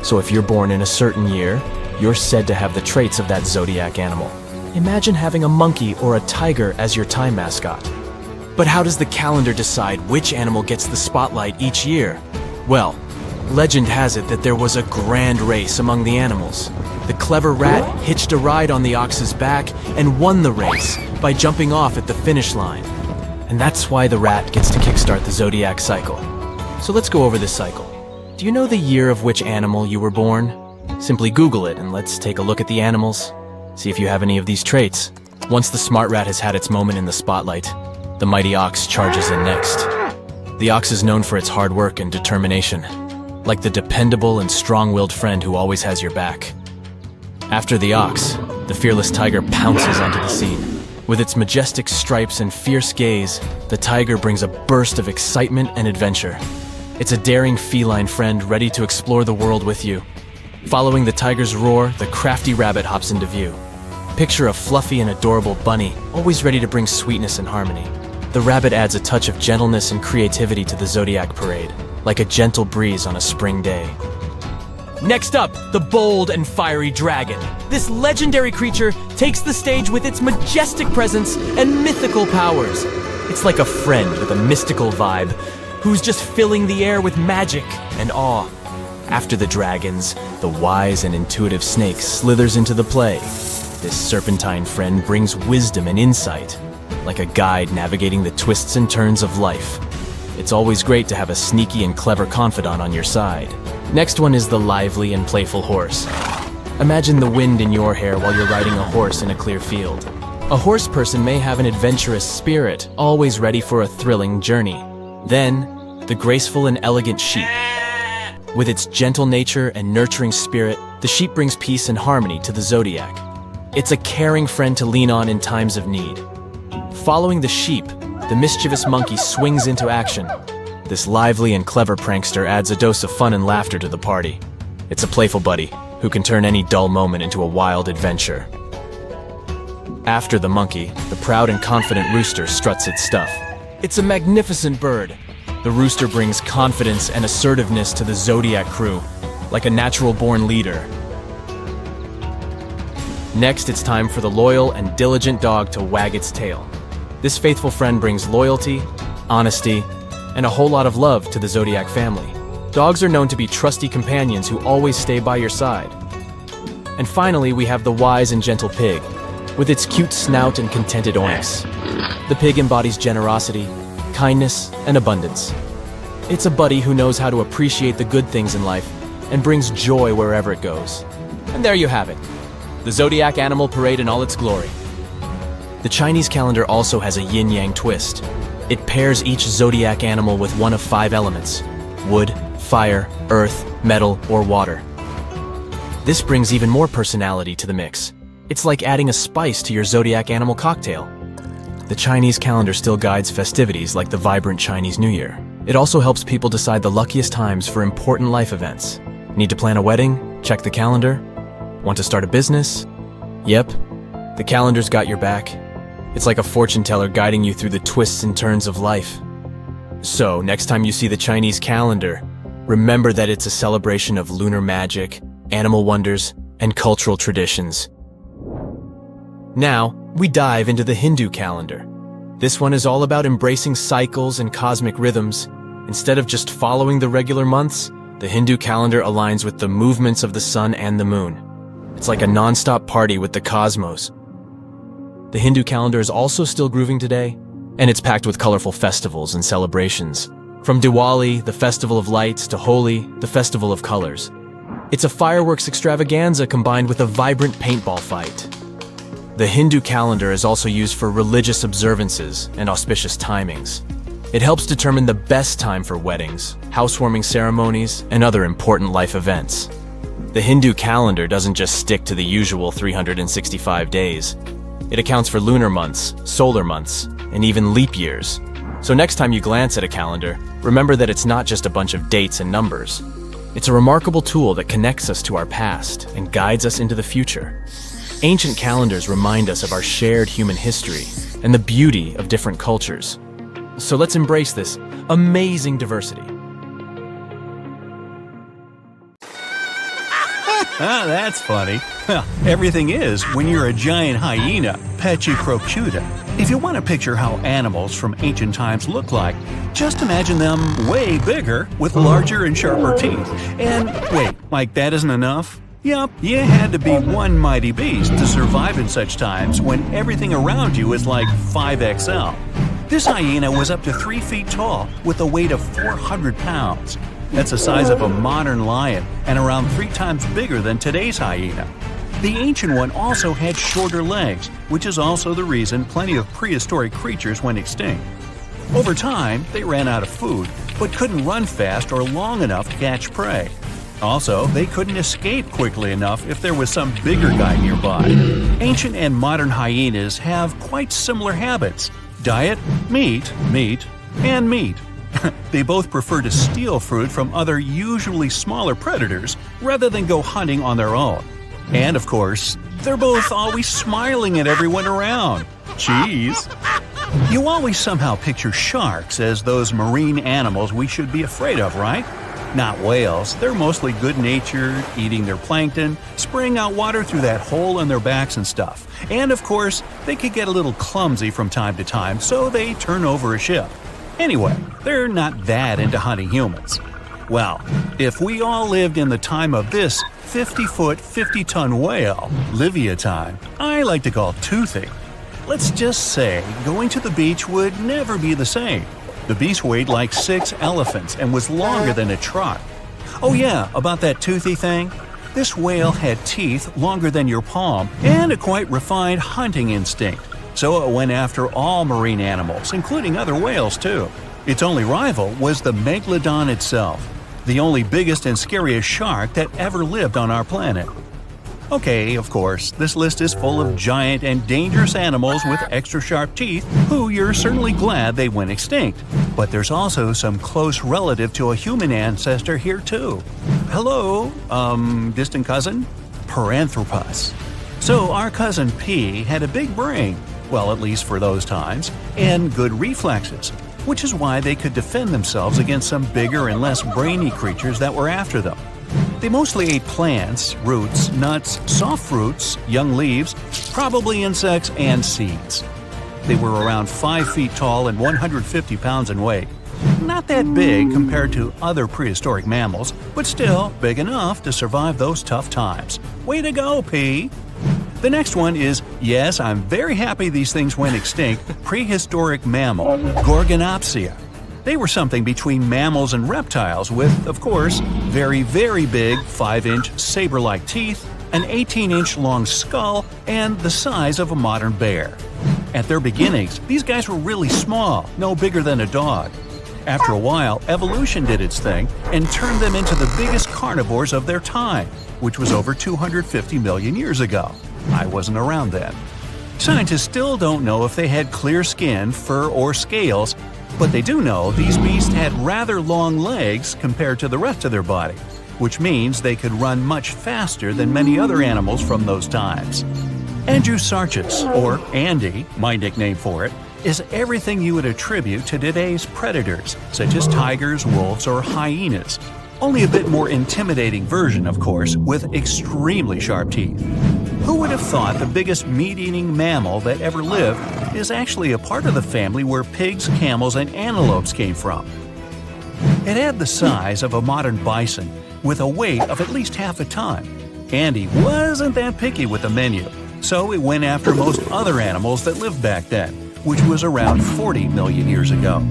So if you're born in a certain year, you're said to have the traits of that zodiac animal. Imagine having a monkey or a tiger as your time mascot. But how does the calendar decide which animal gets the spotlight each year? Well, legend has it that there was a grand race among the animals. The clever rat hitched a ride on the ox's back and won the race by jumping off at the finish line. And that's why the rat gets to kickstart the zodiac cycle. So let's go over this cycle. Do you know the year of which animal you were born? Simply Google it and let's take a look at the animals, see if you have any of these traits. Once the smart rat has had its moment in the spotlight, the mighty ox charges in next. The ox is known for its hard work and determination, like the dependable and strong-willed friend who always has your back. After the ox, the fearless tiger pounces onto the scene. With its majestic stripes and fierce gaze, the tiger brings a burst of excitement and adventure. It's a daring feline friend ready to explore the world with you. Following the tiger's roar, the crafty rabbit hops into view. Picture a fluffy and adorable bunny, always ready to bring sweetness and harmony. The rabbit adds a touch of gentleness and creativity to the zodiac parade, like a gentle breeze on a spring day. Next up, the bold and fiery dragon. This legendary creature takes the stage with its majestic presence and mythical powers. It's like a friend with a mystical vibe, who's just filling the air with magic and awe. After the dragons, the wise and intuitive snake slithers into the play. This serpentine friend brings wisdom and insight, like a guide navigating the twists and turns of life. It's always great to have a sneaky and clever confidant on your side. Next one is the lively and playful horse. Imagine the wind in your hair while you're riding a horse in a clear field. A horse person may have an adventurous spirit, always ready for a thrilling journey. Then, the graceful and elegant sheep. With its gentle nature and nurturing spirit, the sheep brings peace and harmony to the zodiac. It's a caring friend to lean on in times of need. Following the sheep, the mischievous monkey swings into action. This lively and clever prankster adds a dose of fun and laughter to the party. It's a playful buddy who can turn any dull moment into a wild adventure. After the monkey, the proud and confident rooster struts its stuff. It's a magnificent bird. The rooster brings confidence and assertiveness to the zodiac crew, like a natural-born leader. Next, it's time for the loyal and diligent dog to wag its tail. This faithful friend brings loyalty, honesty, and a whole lot of love to the zodiac family. Dogs are known to be trusty companions who always stay by your side. And finally, we have the wise and gentle pig, with its cute snout and contented oinks. The pig embodies generosity, kindness, and abundance. It's a buddy who knows how to appreciate the good things in life and brings joy wherever it goes. And there you have it, the zodiac animal parade in all its glory. The Chinese calendar also has a yin-yang twist. It pairs each zodiac animal with one of 5 elements: wood, fire, earth, metal, or water. This brings even more personality to the mix. It's like adding a spice to your zodiac animal cocktail. The Chinese calendar still guides festivities like the vibrant Chinese New Year. It also helps people decide the luckiest times for important life events. Need to plan a wedding? Check the calendar. Want to start a business? Yep, the calendar's got your back. It's like a fortune teller guiding you through the twists and turns of life. So, next time you see the Chinese calendar, remember that it's a celebration of lunar magic, animal wonders, and cultural traditions. Now, we dive into the Hindu calendar. This one is all about embracing cycles and cosmic rhythms. Instead of just following the regular months, the Hindu calendar aligns with the movements of the sun and the moon. It's like a non-stop party with the cosmos. The Hindu calendar is also still grooving today, and it's packed with colorful festivals and celebrations. From Diwali, the festival of lights, to Holi, the festival of colors. It's a fireworks extravaganza combined with a vibrant paintball fight. The Hindu calendar is also used for religious observances and auspicious timings. It helps determine the best time for weddings, housewarming ceremonies, and other important life events. The Hindu calendar doesn't just stick to the usual 365 days. It accounts for lunar months, solar months, and even leap years. So next time you glance at a calendar, remember that it's not just a bunch of dates and numbers. It's a remarkable tool that connects us to our past and guides us into the future. Ancient calendars remind us of our shared human history and the beauty of different cultures. So let's embrace this amazing diversity. Ah, that's funny. Well, everything is when you're a giant hyena, Pachecrocuta. If you want to picture how animals from ancient times look like, just imagine them way bigger with larger and sharper teeth. And wait, like that isn't enough? Yup, you had to be one mighty beast to survive in such times when everything around you is like 5XL. This hyena was up to 3 feet tall with a weight of 400 pounds. That's the size of a modern lion and around 3 times bigger than today's hyena. The ancient one also had shorter legs, which is also the reason plenty of prehistoric creatures went extinct. Over time, they ran out of food, but couldn't run fast or long enough to catch prey. Also, they couldn't escape quickly enough if there was some bigger guy nearby. Ancient and modern hyenas have quite similar habits. Diet, meat, meat, and meat. They both prefer to steal food from other usually smaller predators rather than go hunting on their own. And of course, they're both always smiling at everyone around. Cheese! You always somehow picture sharks as those marine animals we should be afraid of, right? Not whales. They're mostly good-natured, eating their plankton, spraying out water through that hole in their backs and stuff. And of course, they could get a little clumsy from time to time, so they turn over a ship. Anyway, they're not that into hunting humans. Well, if we all lived in the time of this 50-foot, 50-ton whale, Leviathan, I like to call Toothy. Let's just say going to the beach would never be the same. The beast weighed like 6 elephants and was longer than a truck. Oh yeah, about that Toothy thing? This whale had teeth longer than your palm and a quite refined hunting instinct. So it went after all marine animals, including other whales too. Its only rival was the megalodon itself, the only biggest and scariest shark that ever lived on our planet. Okay, of course, this list is full of giant and dangerous animals with extra sharp teeth who you're certainly glad they went extinct. But there's also some close relative to a human ancestor here too. Hello, distant cousin? Paranthropus. So our cousin P had a big brain, well, at least for those times, and good reflexes, which is why they could defend themselves against some bigger and less brainy creatures that were after them. They mostly ate plants, roots, nuts, soft fruits, young leaves, probably insects, and seeds. They were around 5 feet tall and 150 pounds in weight. Not that big compared to other prehistoric mammals, but still big enough to survive those tough times. Way to go, P! The next one is, yes, I'm very happy these things went extinct, prehistoric mammal, Gorgonopsia. They were something between mammals and reptiles with, of course, very, very big 5-inch saber-like teeth, an 18-inch long skull, and the size of a modern bear. At their beginnings, these guys were really small, no bigger than a dog. After a while, evolution did its thing and turned them into the biggest carnivores of their time, which was over 250 million years ago. I wasn't around then. Scientists still don't know if they had clear skin, fur, or scales, but they do know these beasts had rather long legs compared to the rest of their body, which means they could run much faster than many other animals from those times. Andrewsarchus, or Andy, my nickname for it, is everything you would attribute to today's predators, such as tigers, wolves, or hyenas. Only a bit more intimidating version, of course, with extremely sharp teeth. Who would have thought the biggest meat-eating mammal that ever lived is actually a part of the family where pigs, camels, and antelopes came from? It had the size of a modern bison, with a weight of at least half a ton. Andy wasn't that picky with the menu, so it went after most other animals that lived back then, which was around 40 million years ago.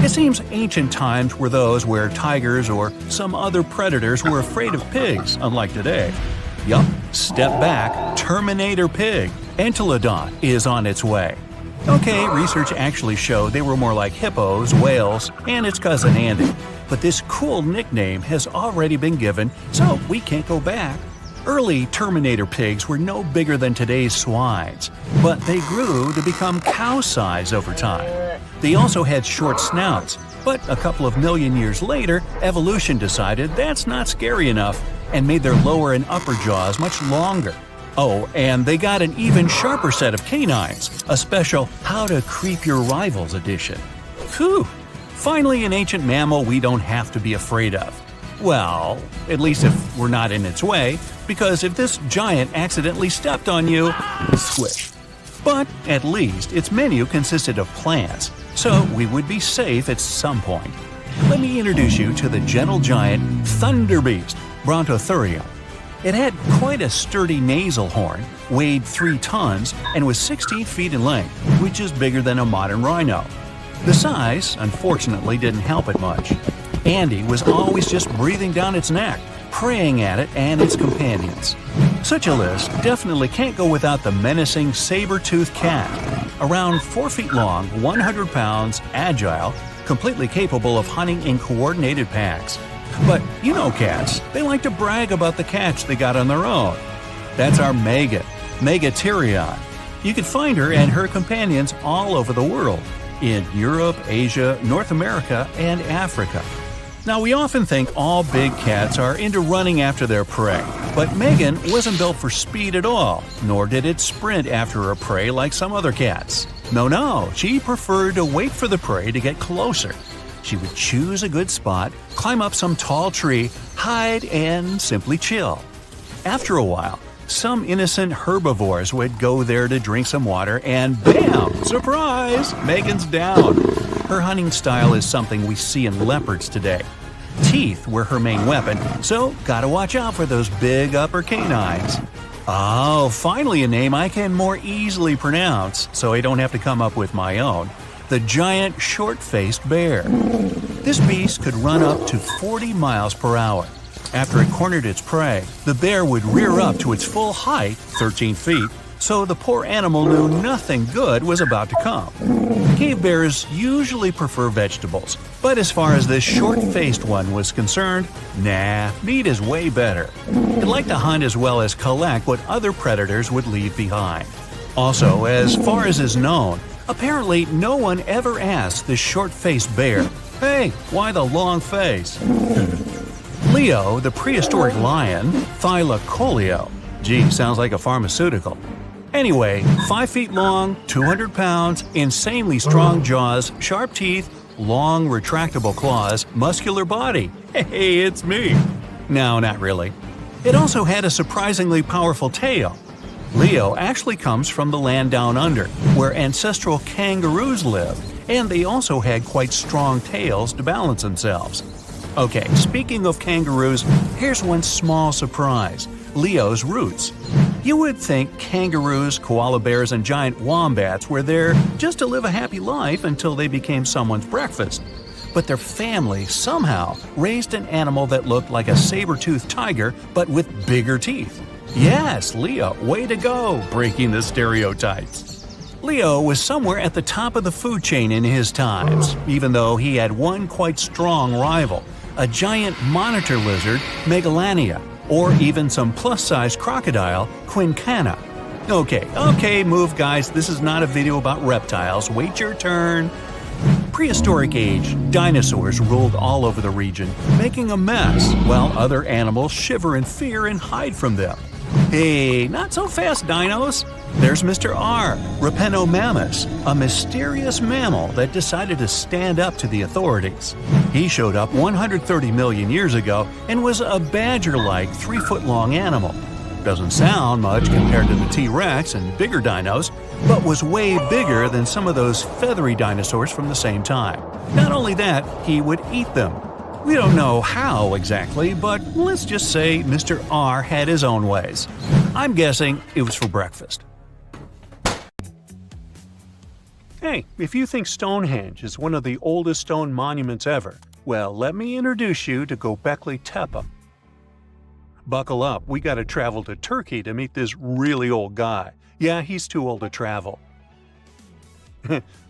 It seems ancient times were those where tigers or some other predators were afraid of pigs, unlike today. Yup, step back, Terminator pig, Entelodon, is on its way. Okay, research actually showed they were more like hippos, whales, and its cousin Andy. But this cool nickname has already been given, so we can't go back. Early Terminator pigs were no bigger than today's swines, but they grew to become cow-size over time. They also had short snouts, but a couple of million years later, evolution decided that's not scary enough and made their lower and upper jaws much longer. Oh, and they got an even sharper set of canines, a special How to Creep Your Rivals edition. Whew! Finally, an ancient mammal we don't have to be afraid of. Well, at least if we're not in its way, because if this giant accidentally stepped on you, squish. But at least its menu consisted of plants, so we would be safe at some point. Let me introduce you to the gentle giant Thunder Beast, Brontotherium. It had quite a sturdy nasal horn, weighed 3 tons, and was 16 feet in length, which is bigger than a modern rhino. The size, unfortunately, didn't help it much. Andy was always just breathing down its neck, preying at it and its companions. Such a list definitely can't go without the menacing saber-toothed cat. Around 4 feet long, 100 pounds, agile, completely capable of hunting in coordinated packs. But you know cats, they like to brag about the catch they got on their own. That's our Megan, Megatherion. You can find her and her companions all over the world, in Europe, Asia, North America, and Africa. Now, we often think all big cats are into running after their prey, but Megan wasn't built for speed at all, nor did it sprint after her prey like some other cats. No, she preferred to wait for the prey to get closer. She would choose a good spot, climb up some tall tree, hide, and simply chill. After a while, some innocent herbivores would go there to drink some water, and bam! Surprise! Megan's down. Her hunting style is something we see in leopards today. Teeth were her main weapon, so gotta watch out for those big upper canines. Oh, finally a name I can more easily pronounce, so I don't have to come up with my own. The giant short-faced bear. This beast could run up to 40 miles per hour. After it cornered its prey, the bear would rear up to its full height, 13 feet, so the poor animal knew nothing good was about to come. Cave bears usually prefer vegetables, but as far as this short-faced one was concerned, nah, meat is way better. It liked to hunt as well as collect what other predators would leave behind. Also, as far as is known, apparently no one ever asked this short-faced bear, "Hey, why the long face?" Leo, the prehistoric lion, Thylacoleo. Gee, sounds like a pharmaceutical. Anyway, 5 feet long, 200 pounds, insanely strong jaws, sharp teeth, long retractable claws, muscular body. Hey, it's me. No, not really. It also had a surprisingly powerful tail. Leo actually comes from the land down under, where ancestral kangaroos live, and they also had quite strong tails to balance themselves. Okay, speaking of kangaroos, here's one small surprise: Leo's roots. You would think kangaroos, koala bears, and giant wombats were there just to live a happy life until they became someone's breakfast. But their family somehow raised an animal that looked like a saber-toothed tiger, but with bigger teeth. Yes, Leo, way to go, breaking the stereotypes. Leo was somewhere at the top of the food chain in his times, even though he had one quite strong rival, a giant monitor lizard, Megalania, or even some plus-size crocodile, Quincana. Okay, move guys, this is not a video about reptiles, wait your turn. Prehistoric age, dinosaurs ruled all over the region, making a mess, while other animals shiver in fear and hide from them. Hey, not so fast, dinos! There's Mr. R, Rapenomamus, a mysterious mammal that decided to stand up to the authorities. He showed up 130 million years ago and was a badger-like 3-foot-long animal. Doesn't sound much compared to the T-Rex and bigger dinos, but was way bigger than some of those feathery dinosaurs from the same time. Not only that, he would eat them. We don't know how exactly, but let's just say Mr. R had his own ways. I'm guessing it was for breakfast. Hey, if you think Stonehenge is one of the oldest stone monuments ever, well, let me introduce you to Göbekli Tepe. Buckle up, we gotta travel to Turkey to meet this really old guy. Yeah, he's too old to travel.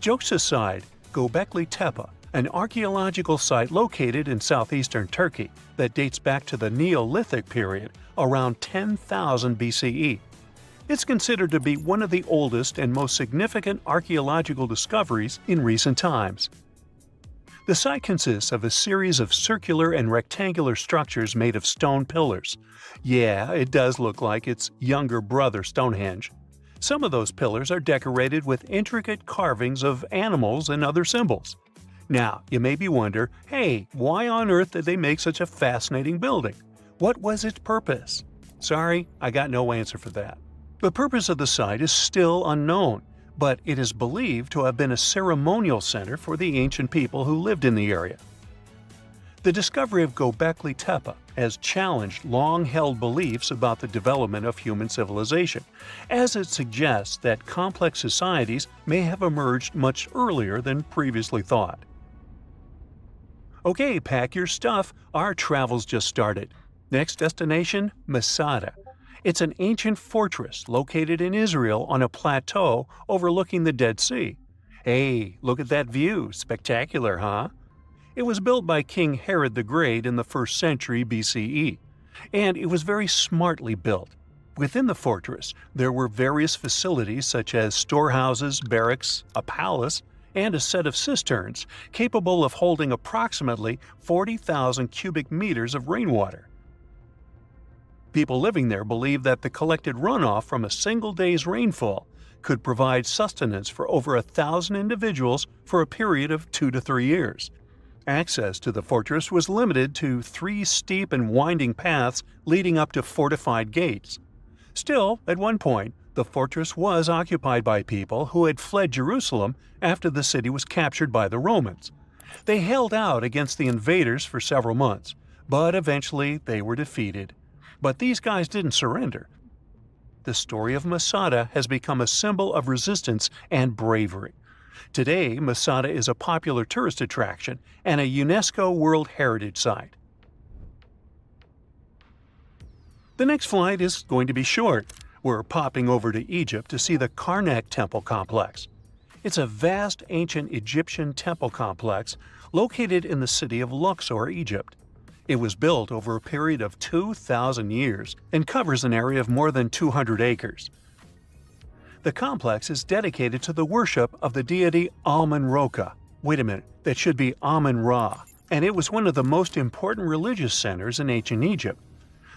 Jokes aside, Göbekli Tepe, an archaeological site located in southeastern Turkey that dates back to the Neolithic period, around 10,000 BCE. It's considered to be one of the oldest and most significant archaeological discoveries in recent times. The site consists of a series of circular and rectangular structures made of stone pillars. Yeah, it does look like its younger brother Stonehenge. Some of those pillars are decorated with intricate carvings of animals and other symbols. Now, you maybe wonder, hey, why on earth did they make such a fascinating building? What was its purpose? Sorry, I got no answer for that. The purpose of the site is still unknown, but it is believed to have been a ceremonial center for the ancient people who lived in the area. The discovery of Göbekli Tepe has challenged long-held beliefs about the development of human civilization, as it suggests that complex societies may have emerged much earlier than previously thought. Okay, pack your stuff. Our travel's just started. Next destination, Masada. It's an ancient fortress located in Israel on a plateau overlooking the Dead Sea. Hey, look at that view. Spectacular, huh? It was built by King Herod the Great in the 1st century BCE, and it was very smartly built. Within the fortress, there were various facilities such as storehouses, barracks, a palace, and a set of cisterns capable of holding approximately 40,000 cubic meters of rainwater. People living there believed that the collected runoff from a single day's rainfall could provide sustenance for over 1,000 individuals for a period of 2 to 3 years. Access to the fortress was limited to 3 steep and winding paths leading up to fortified gates. Still, at one point, the fortress was occupied by people who had fled Jerusalem after the city was captured by the Romans. They held out against the invaders for several months, but eventually they were defeated. But these guys didn't surrender. The story of Masada has become a symbol of resistance and bravery. Today, Masada is a popular tourist attraction and a UNESCO World Heritage Site. The next flight is going to be short. We're popping over to Egypt to see the Karnak Temple Complex. It's a vast ancient Egyptian temple complex located in the city of Luxor, Egypt. It was built over a period of 2,000 years and covers an area of more than 200 acres. The complex is dedicated to the worship of the deity Amun-Ra. Wait a minute, that should be Amun-Ra, and it was one of the most important religious centers in ancient Egypt.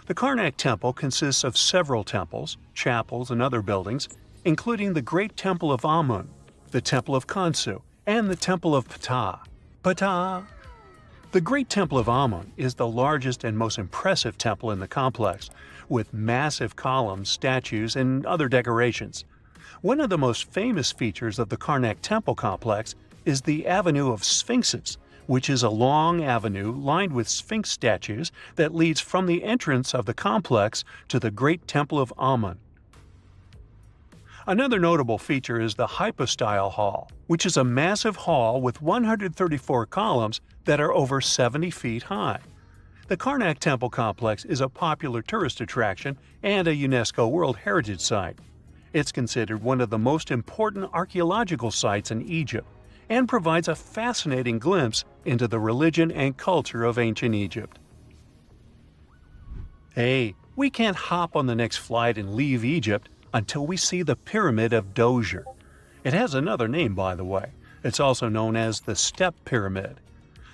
The Karnak Temple consists of several temples, chapels, and other buildings, including the Great Temple of Amun, the Temple of Khonsu, and the Temple of Ptah. Ptah! The Great Temple of Amun is the largest and most impressive temple in the complex, with massive columns, statues, and other decorations. One of the most famous features of the Karnak Temple complex is the Avenue of Sphinxes, which is a long avenue lined with Sphinx statues that leads from the entrance of the complex to the Great Temple of Amun. Another notable feature is the Hypostyle Hall, which is a massive hall with 134 columns that are over 70 feet high. The Karnak Temple complex is a popular tourist attraction and a UNESCO World Heritage Site. It's considered one of the most important archaeological sites in Egypt and provides a fascinating glimpse into the religion and culture of ancient Egypt. Hey, we can't hop on the next flight and leave Egypt until we see the Pyramid of Djoser. It has another name, by the way. It's also known as the Step Pyramid.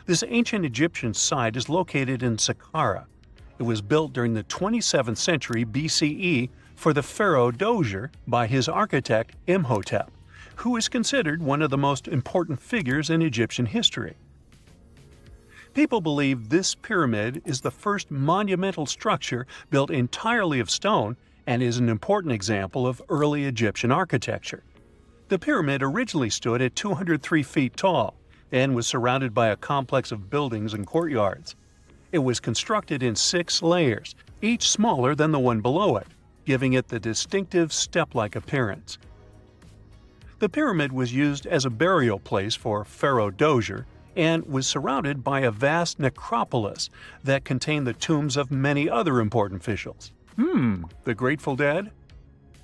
This ancient Egyptian site is located in Saqqara. It was built during the 27th century BCE for the pharaoh Djoser by his architect Imhotep, who is considered one of the most important figures in Egyptian history. People believe this pyramid is the first monumental structure built entirely of stone and is an important example of early Egyptian architecture. The pyramid originally stood at 203 feet tall and was surrounded by a complex of buildings and courtyards. It was constructed in 6 layers, each smaller than the one below it, giving it the distinctive step-like appearance. The pyramid was used as a burial place for Pharaoh Djoser and was surrounded by a vast necropolis that contained the tombs of many other important officials. The Grateful Dead?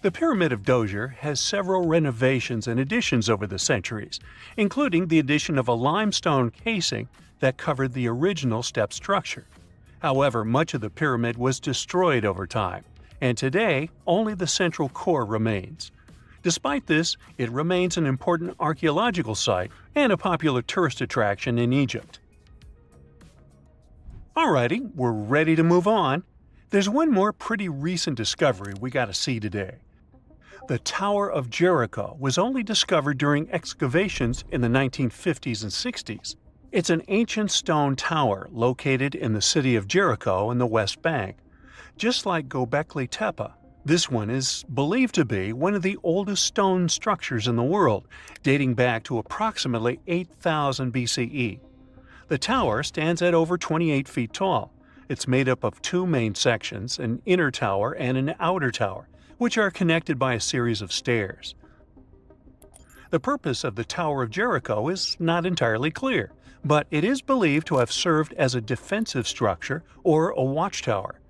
The Pyramid of Djoser has several renovations and additions over the centuries, including the addition of a limestone casing that covered the original step structure. However, much of the pyramid was destroyed over time, and today only the central core remains. Despite this, it remains an important archaeological site and a popular tourist attraction in Egypt. Alrighty, we're ready to move on. There's one more pretty recent discovery we gotta see today. The Tower of Jericho was only discovered during excavations in the 1950s and 60s. It's an ancient stone tower located in the city of Jericho in the West Bank. Just like Göbekli Tepe, this one is believed to be one of the oldest stone structures in the world, dating back to approximately 8000 BCE. The tower stands at over 28 feet tall. It's made up of 2 main sections, an inner tower and an outer tower, which are connected by a series of stairs. The purpose of the Tower of Jericho is not entirely clear, but it is believed to have served as a defensive structure or a watchtower.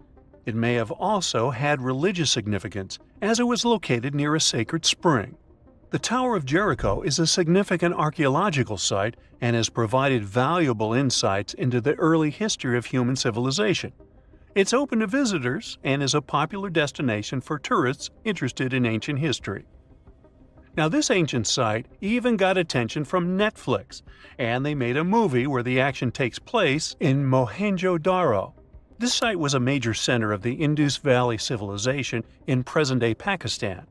It may have also had religious significance, as it was located near a sacred spring. The Tower of Jericho is a significant archaeological site and has provided valuable insights into the early history of human civilization. It's open to visitors and is a popular destination for tourists interested in ancient history. Now, this ancient site even got attention from Netflix, and they made a movie where the action takes place in Mohenjo-Daro. This site was a major center of the Indus Valley civilization in present-day Pakistan.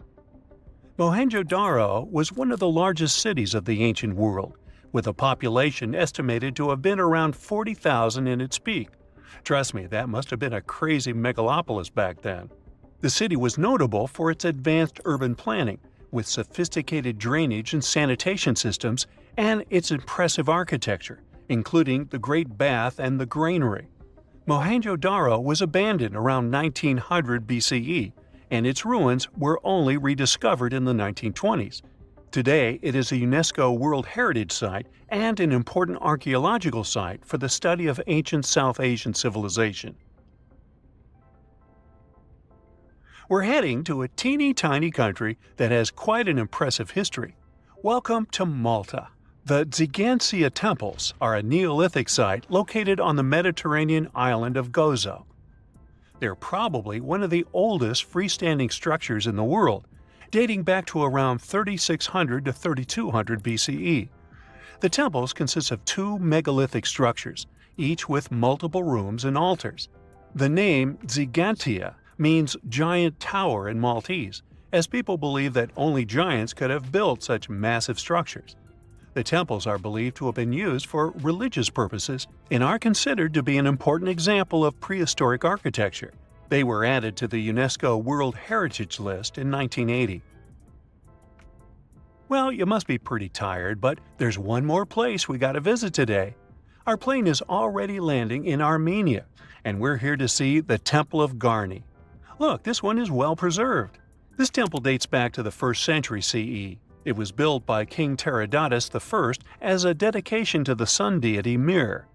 Mohenjo-Daro was one of the largest cities of the ancient world, with a population estimated to have been around 40,000 in its peak. Trust me, that must have been a crazy megalopolis back then. The city was notable for its advanced urban planning, with sophisticated drainage and sanitation systems, and its impressive architecture, including the Great Bath and the Granary. Mohenjo-Daro was abandoned around 1900 BCE, and its ruins were only rediscovered in the 1920s. Today, it is a UNESCO World Heritage Site and an important archaeological site for the study of ancient South Asian civilization. We're heading to a teeny-tiny country that has quite an impressive history. Welcome to Malta. The Xigantia Temples are a Neolithic site located on the Mediterranean island of Gozo. They're probably one of the oldest freestanding structures in the world, dating back to around 3600 to 3200 BCE. The temples consist of two megalithic structures, each with multiple rooms and altars. The name Xigantia means giant tower in Maltese, as people believe that only giants could have built such massive structures. The temples are believed to have been used for religious purposes and are considered to be an important example of prehistoric architecture. They were added to the UNESCO World Heritage List in 1980. Well, you must be pretty tired, but there's one more place we gotta visit today. Our plane is already landing in Armenia, and we're here to see the Temple of Garni. Look, this one is well preserved. This temple dates back to the 1st century CE. It was built by King Tiridates I as a dedication to the sun deity Mir.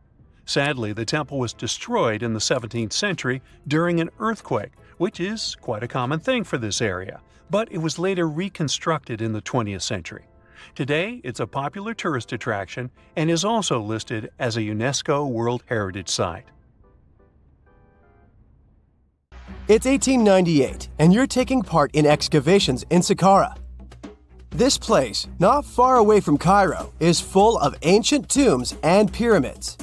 Sadly, the temple was destroyed in the 17th century during an earthquake, which is quite a common thing for this area, but it was later reconstructed in the 20th century. Today, it's a popular tourist attraction and is also listed as a UNESCO World Heritage Site. It's 1898, and you're taking part in excavations in Saqqara. This place, not far away from Cairo, is full of ancient tombs and pyramids.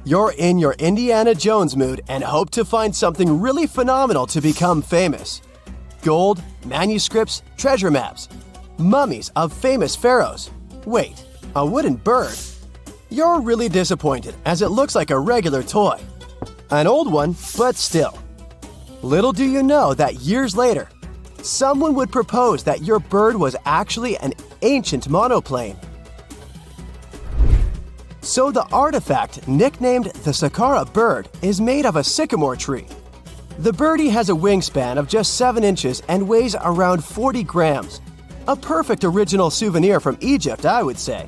You're in your Indiana Jones mood and hope to find something really phenomenal to become famous. Gold, manuscripts, treasure maps, mummies of famous pharaohs. Wait, a wooden bird? You're really disappointed as it looks like a regular toy. An old one, but still. Little do you know that years later, someone would propose that your bird was actually an ancient monoplane. So the artifact, nicknamed the Saqqara bird, is made of a sycamore tree. The birdie has a wingspan of just 7 inches and weighs around 40 grams. A perfect original souvenir from Egypt, I would say.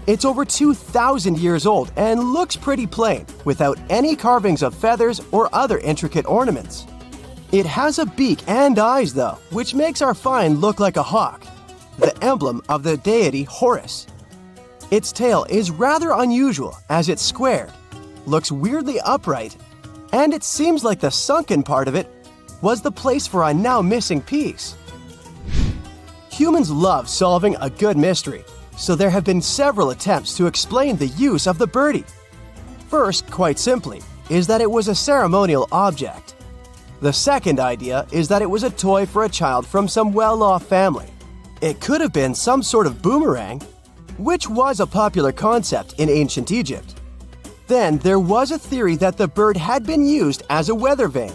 It's over 2,000 years old and looks pretty plain, without any carvings of feathers or other intricate ornaments. It has a beak and eyes though, which makes our find look like a hawk, the emblem of the deity Horus. Its tail is rather unusual as it's squared, looks weirdly upright, and it seems like the sunken part of it was the place for a now missing piece. Humans love solving a good mystery, so there have been several attempts to explain the use of the birdie. First, quite simply, is that it was a ceremonial object. The second idea is that it was a toy for a child from some well-off family. It could have been some sort of boomerang, which was a popular concept in ancient Egypt. Then there was a theory that the bird had been used as a weather vane.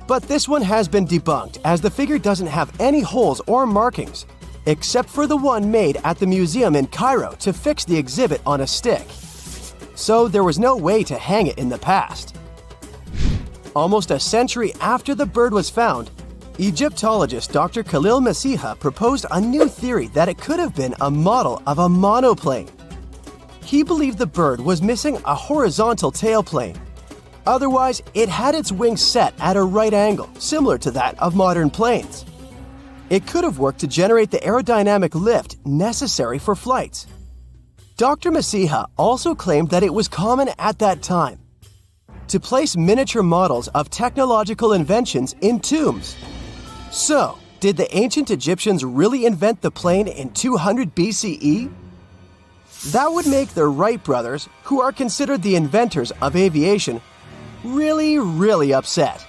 But this one has been debunked as the figure doesn't have any holes or markings, except for the one made at the museum in Cairo to fix the exhibit on a stick. So there was no way to hang it in the past. Almost a century after the bird was found, Egyptologist Dr. Khalil Masiha proposed a new theory that it could have been a model of a monoplane. He believed the bird was missing a horizontal tailplane. Otherwise, it had its wings set at a right angle, similar to that of modern planes. It could have worked to generate the aerodynamic lift necessary for flights. Dr. Masiha also claimed that it was common at that time to place miniature models of technological inventions in tombs. So, did the ancient Egyptians really invent the plane in 200 BCE? That would make the Wright brothers, who are considered the inventors of aviation, really upset.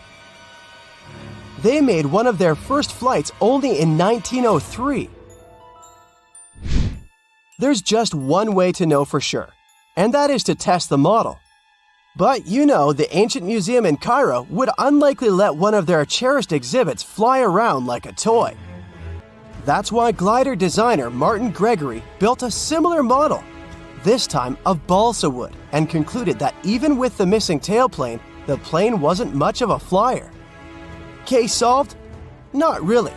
They made one of their first flights only in 1903. There's just one way to know for sure, and that is to test the model. But you know, the ancient museum in Cairo would unlikely let one of their cherished exhibits fly around like a toy. That's why glider designer Martin Gregory built a similar model, this time of balsa wood, and concluded that even with the missing tailplane, the plane wasn't much of a flyer. Case solved? Not really.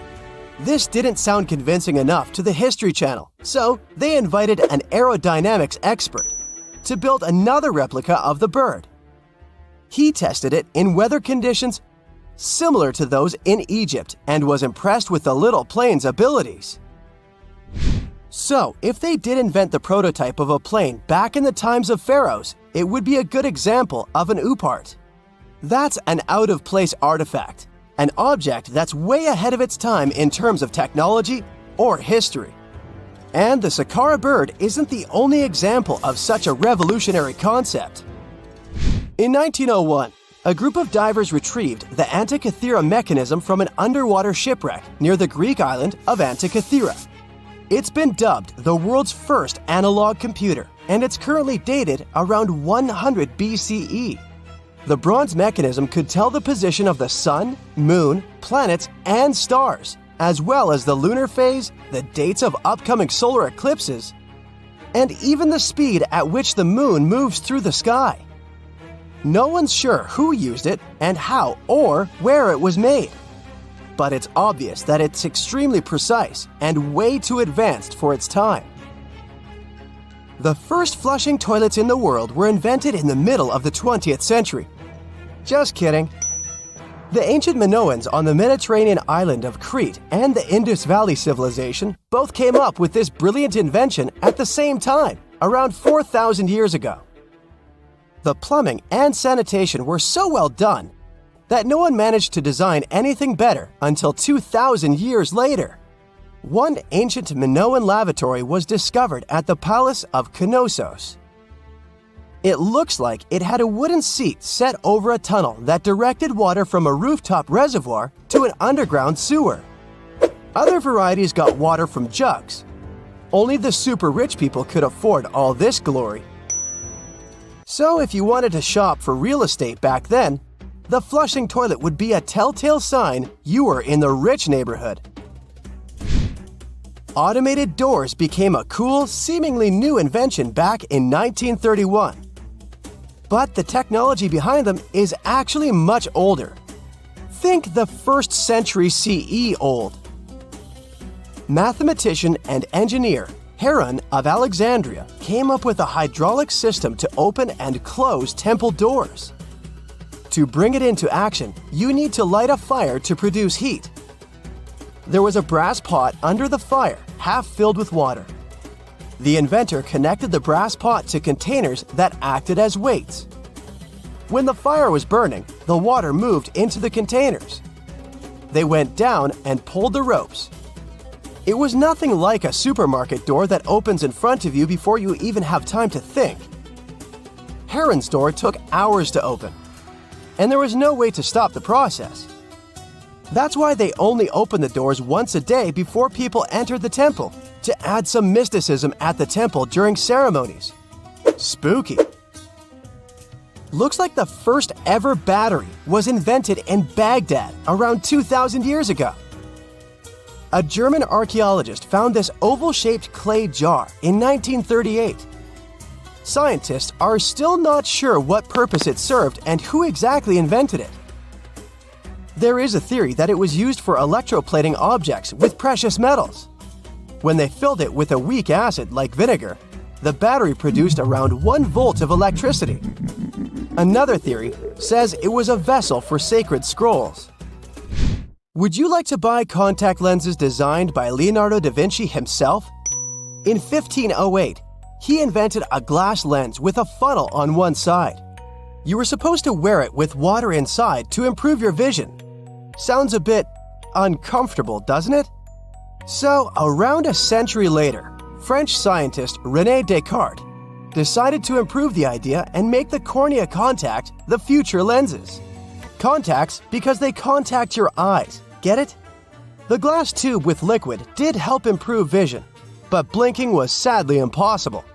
This didn't sound convincing enough to the History Channel, so they invited an aerodynamics expert to build another replica of the bird. He tested it in weather conditions similar to those in Egypt and was impressed with the little plane's abilities. So, if they did invent the prototype of a plane back in the times of pharaohs, it would be a good example of an oupart. That's an out-of-place artifact, an object that's way ahead of its time in terms of technology or history. And the Saqqara bird isn't the only example of such a revolutionary concept. In 1901, a group of divers retrieved the Antikythera mechanism from an underwater shipwreck near the Greek island of Antikythera. It's been dubbed the world's first analog computer, and it's currently dated around 100 BCE. The bronze mechanism could tell the position of the sun, moon, planets, and stars, as well as the lunar phase, the dates of upcoming solar eclipses, and even the speed at which the moon moves through the sky. No one's sure who used it and how or where it was made, but it's obvious that it's extremely precise and way too advanced for its time. The first flushing toilets in the world were invented in the middle of the 20th century. Just kidding. The ancient Minoans on the Mediterranean island of Crete and the Indus Valley civilization both came up with this brilliant invention at the same time, around 4,000 years ago. The plumbing and sanitation were so well done that no one managed to design anything better until 2,000 years later. One ancient Minoan lavatory was discovered at the Palace of Knossos. It looks like it had a wooden seat set over a tunnel that directed water from a rooftop reservoir to an underground sewer. Other varieties got water from jugs. Only the super rich people could afford all this glory. So if you wanted to shop for real estate back then, the flushing toilet would be a telltale sign you were in the rich neighborhood. Automated doors became a cool, seemingly new invention back in 1931. But the technology behind them is actually much older. Think the 1st century CE old. Mathematician and engineer Heron of Alexandria came up with a hydraulic system to open and close temple doors. To bring it into action, you need to light a fire to produce heat. There was a brass pot under the fire, half filled with water. The inventor connected the brass pot to containers that acted as weights. When the fire was burning, the water moved into the containers. They went down and pulled the ropes. It was nothing like a supermarket door that opens in front of you before you even have time to think. Heron's door took hours to open, and there was no way to stop the process. That's why they only opened the doors once a day before people entered the temple, to add some mysticism at the temple during ceremonies. Spooky. Looks like the first ever battery was invented in Baghdad around 2,000 years ago. A German archaeologist found this oval-shaped clay jar in 1938. Scientists are still not sure what purpose it served and who exactly invented it. There is a theory that it was used for electroplating objects with precious metals. When they filled it with a weak acid like vinegar, the battery produced around 1 volt of electricity. Another theory says it was a vessel for sacred scrolls. Would you like to buy contact lenses designed by Leonardo da Vinci himself? In 1508, he invented a glass lens with a funnel on one side. You were supposed to wear it with water inside to improve your vision. Sounds a bit uncomfortable, doesn't it? So, around a century later, French scientist René Descartes decided to improve the idea and make the cornea contact the future lenses. Contacts because they contact your eyes, get it? The glass tube with liquid did help improve vision, but blinking was sadly impossible.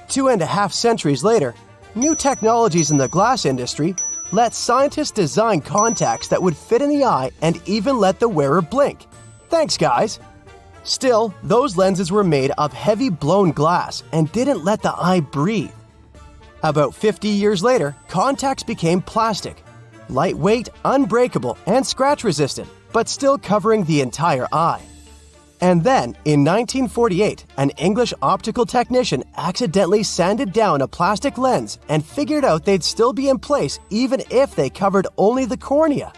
2.5 centuries later, new technologies in the glass industry let scientists design contacts that would fit in the eye and even let the wearer blink. Thanks, guys! Still, those lenses were made of heavy blown glass and didn't let the eye breathe. About 50 years later, contacts became plastic. Lightweight, unbreakable, and scratch-resistant, but still covering the entire eye. And then, in 1948, an English optical technician accidentally sanded down a plastic lens and figured out they'd still be in place even if they covered only the cornea.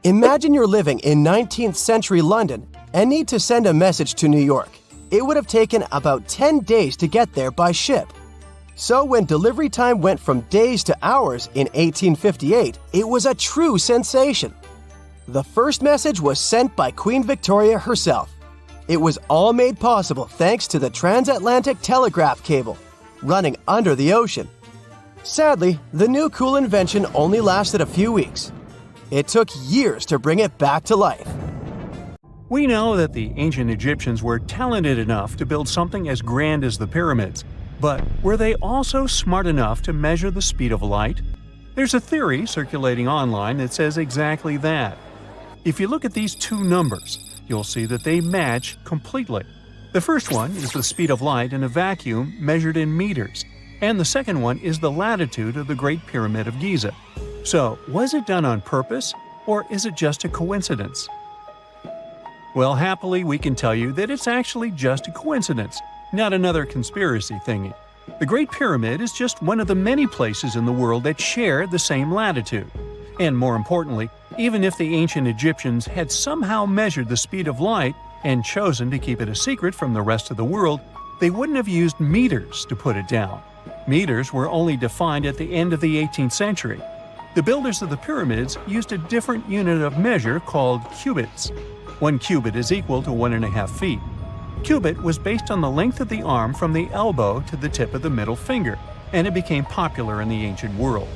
Imagine you're living in 19th century London and need to send a message to New York. It would have taken about 10 days to get there by ship. So when delivery time went from days to hours in 1858, it was a true sensation. The first message was sent by Queen Victoria herself. It was all made possible thanks to the transatlantic telegraph cable, running under the ocean. Sadly, the new cool invention only lasted a few weeks. It took years to bring it back to life. We know that the ancient Egyptians were talented enough to build something as grand as the pyramids, but were they also smart enough to measure the speed of light? There's a theory circulating online that says exactly that. If you look at these two numbers, you'll see that they match completely. The first one is the speed of light in a vacuum measured in meters, and the second one is the latitude of the Great Pyramid of Giza. So, was it done on purpose, or is it just a coincidence? Well, happily, we can tell you that it's actually just a coincidence, not another conspiracy thingy. The Great Pyramid is just one of the many places in the world that share the same latitude. And more importantly, even if the ancient Egyptians had somehow measured the speed of light and chosen to keep it a secret from the rest of the world, they wouldn't have used meters to put it down. Meters were only defined at the end of the 18th century. The builders of the pyramids used a different unit of measure called cubits. 1 cubit is equal to 1.5 feet. Cubit was based on the length of the arm from the elbow to the tip of the middle finger, and it became popular in the ancient world.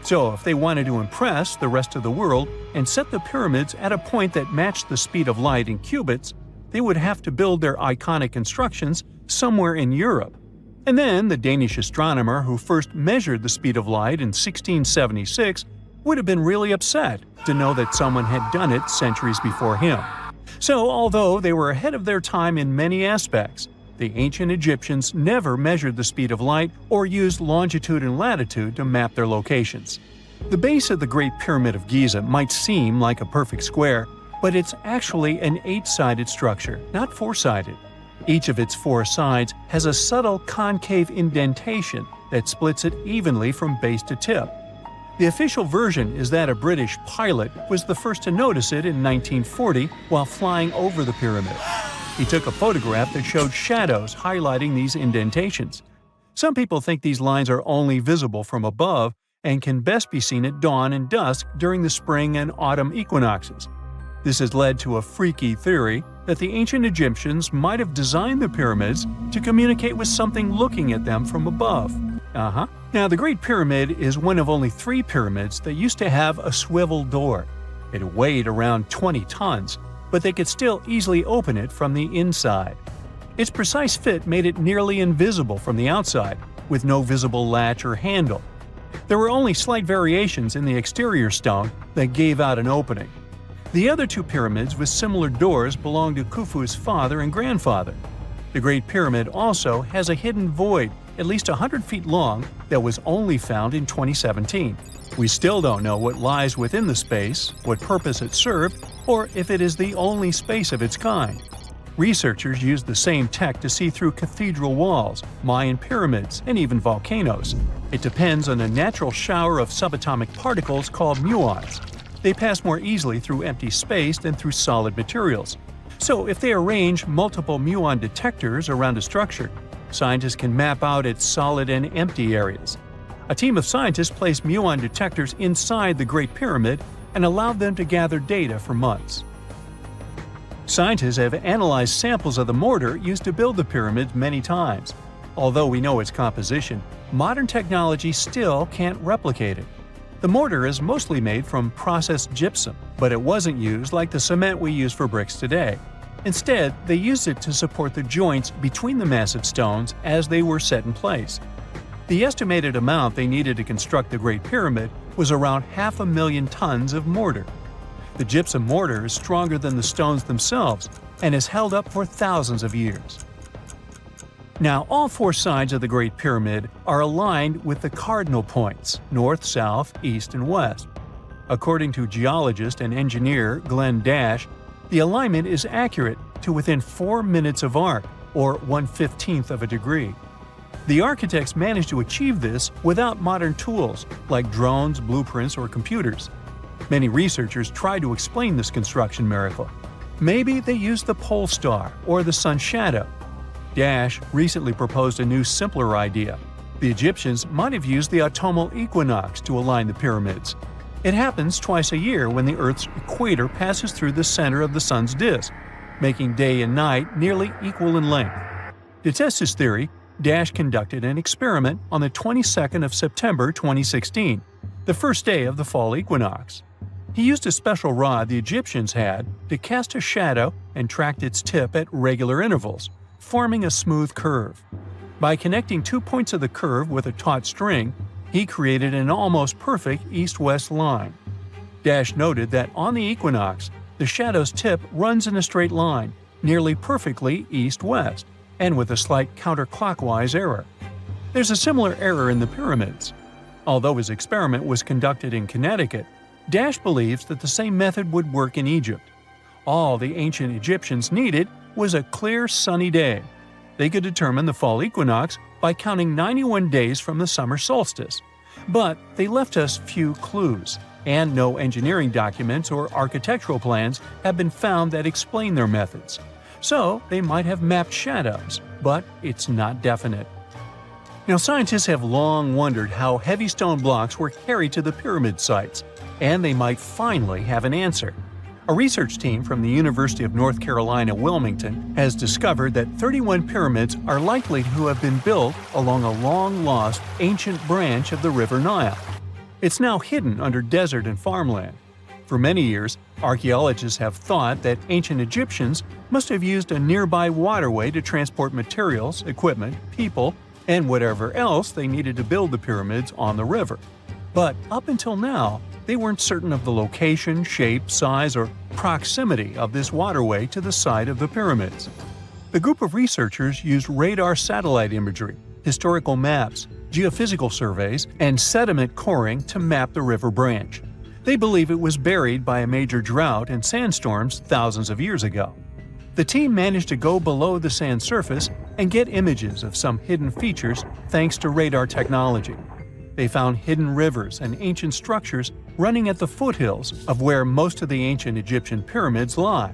So if they wanted to impress the rest of the world and set the pyramids at a point that matched the speed of light in cubits, they would have to build their iconic constructions somewhere in Europe. And then the Danish astronomer who first measured the speed of light in 1676 would have been really upset to know that someone had done it centuries before him. So although they were ahead of their time in many aspects, the ancient Egyptians never measured the speed of light or used longitude and latitude to map their locations. The base of the Great Pyramid of Giza might seem like a perfect square, but it's actually an 8-sided structure, not 4-sided. Each of its 4 sides has a subtle concave indentation that splits it evenly from base to tip. The official version is that a British pilot was the first to notice it in 1940 while flying over the pyramid. He took a photograph that showed shadows highlighting these indentations. Some people think these lines are only visible from above and can best be seen at dawn and dusk during the spring and autumn equinoxes. This has led to a freaky theory that the ancient Egyptians might have designed the pyramids to communicate with something looking at them from above. Now, the Great Pyramid is one of only 3 pyramids that used to have a swivel door. It weighed around 20 tons, but they could still easily open it from the inside. Its precise fit made it nearly invisible from the outside, with no visible latch or handle. There were only slight variations in the exterior stone that gave out an opening. The other 2 pyramids with similar doors belonged to Khufu's father and grandfather. The Great Pyramid also has a hidden void at least 100 feet long that was only found in 2017. We still don't know what lies within the space, what purpose it served, or if it is the only space of its kind. Researchers used the same tech to see through cathedral walls, Mayan pyramids, and even volcanoes. It depends on a natural shower of subatomic particles called muons. They pass more easily through empty space than through solid materials. So if they arrange multiple muon detectors around a structure, scientists can map out its solid and empty areas. A team of scientists placed muon detectors inside the Great Pyramid and allowed them to gather data for months. Scientists have analyzed samples of the mortar used to build the pyramids many times. Although we know its composition, modern technology still can't replicate it. The mortar is mostly made from processed gypsum, but it wasn't used like the cement we use for bricks today. Instead, they used it to support the joints between the massive stones as they were set in place. The estimated amount they needed to construct the Great Pyramid was around 500,000 tons of mortar. The gypsum mortar is stronger than the stones themselves and has held up for thousands of years. Now, all four sides of the Great Pyramid are aligned with the cardinal points – north, south, east, and west. According to geologist and engineer Glenn Dash, the alignment is accurate to within 4 minutes of arc, or 1/15th of a degree. The architects managed to achieve this without modern tools like drones, blueprints, or computers. Many researchers try to explain this construction miracle. Maybe they used the pole star or the sun's shadow. Dash recently proposed a new, simpler idea. The Egyptians might have used the autumnal equinox to align the pyramids. It happens twice a year when the Earth's equator passes through the center of the sun's disk, making day and night nearly equal in length. To test his theory, Dash conducted an experiment on the 22nd of September 2016, the first day of the fall equinox. He used a special rod the Egyptians had to cast a shadow and tracked its tip at regular intervals, forming a smooth curve. By connecting 2 points of the curve with a taut string, he created an almost perfect east-west line. Dash noted that on the equinox, the shadow's tip runs in a straight line, nearly perfectly east-west, and with a slight counterclockwise error. There's a similar error in the pyramids. Although his experiment was conducted in Connecticut, Dash believes that the same method would work in Egypt. All the ancient Egyptians needed was a clear, sunny day. They could determine the fall equinox by counting 91 days from the summer solstice. But they left us few clues, and no engineering documents or architectural plans have been found that explain their methods. So they might have mapped shadows, but it's not definite. Now, scientists have long wondered how heavy stone blocks were carried to the pyramid sites, and they might finally have an answer. A research team from the University of North Carolina, Wilmington, has discovered that 31 pyramids are likely to have been built along a long-lost ancient branch of the River Nile. It's now hidden under desert and farmland. For many years, archaeologists have thought that ancient Egyptians must have used a nearby waterway to transport materials, equipment, people, and whatever else they needed to build the pyramids on the river. But up until now, they weren't certain of the location, shape, size, or proximity of this waterway to the site of the pyramids. The group of researchers used radar satellite imagery, historical maps, geophysical surveys, and sediment coring to map the river branch. They believe it was buried by a major drought and sandstorms thousands of years ago. The team managed to go below the sand surface and get images of some hidden features thanks to radar technology. They found hidden rivers and ancient structures running at the foothills of where most of the ancient Egyptian pyramids lie.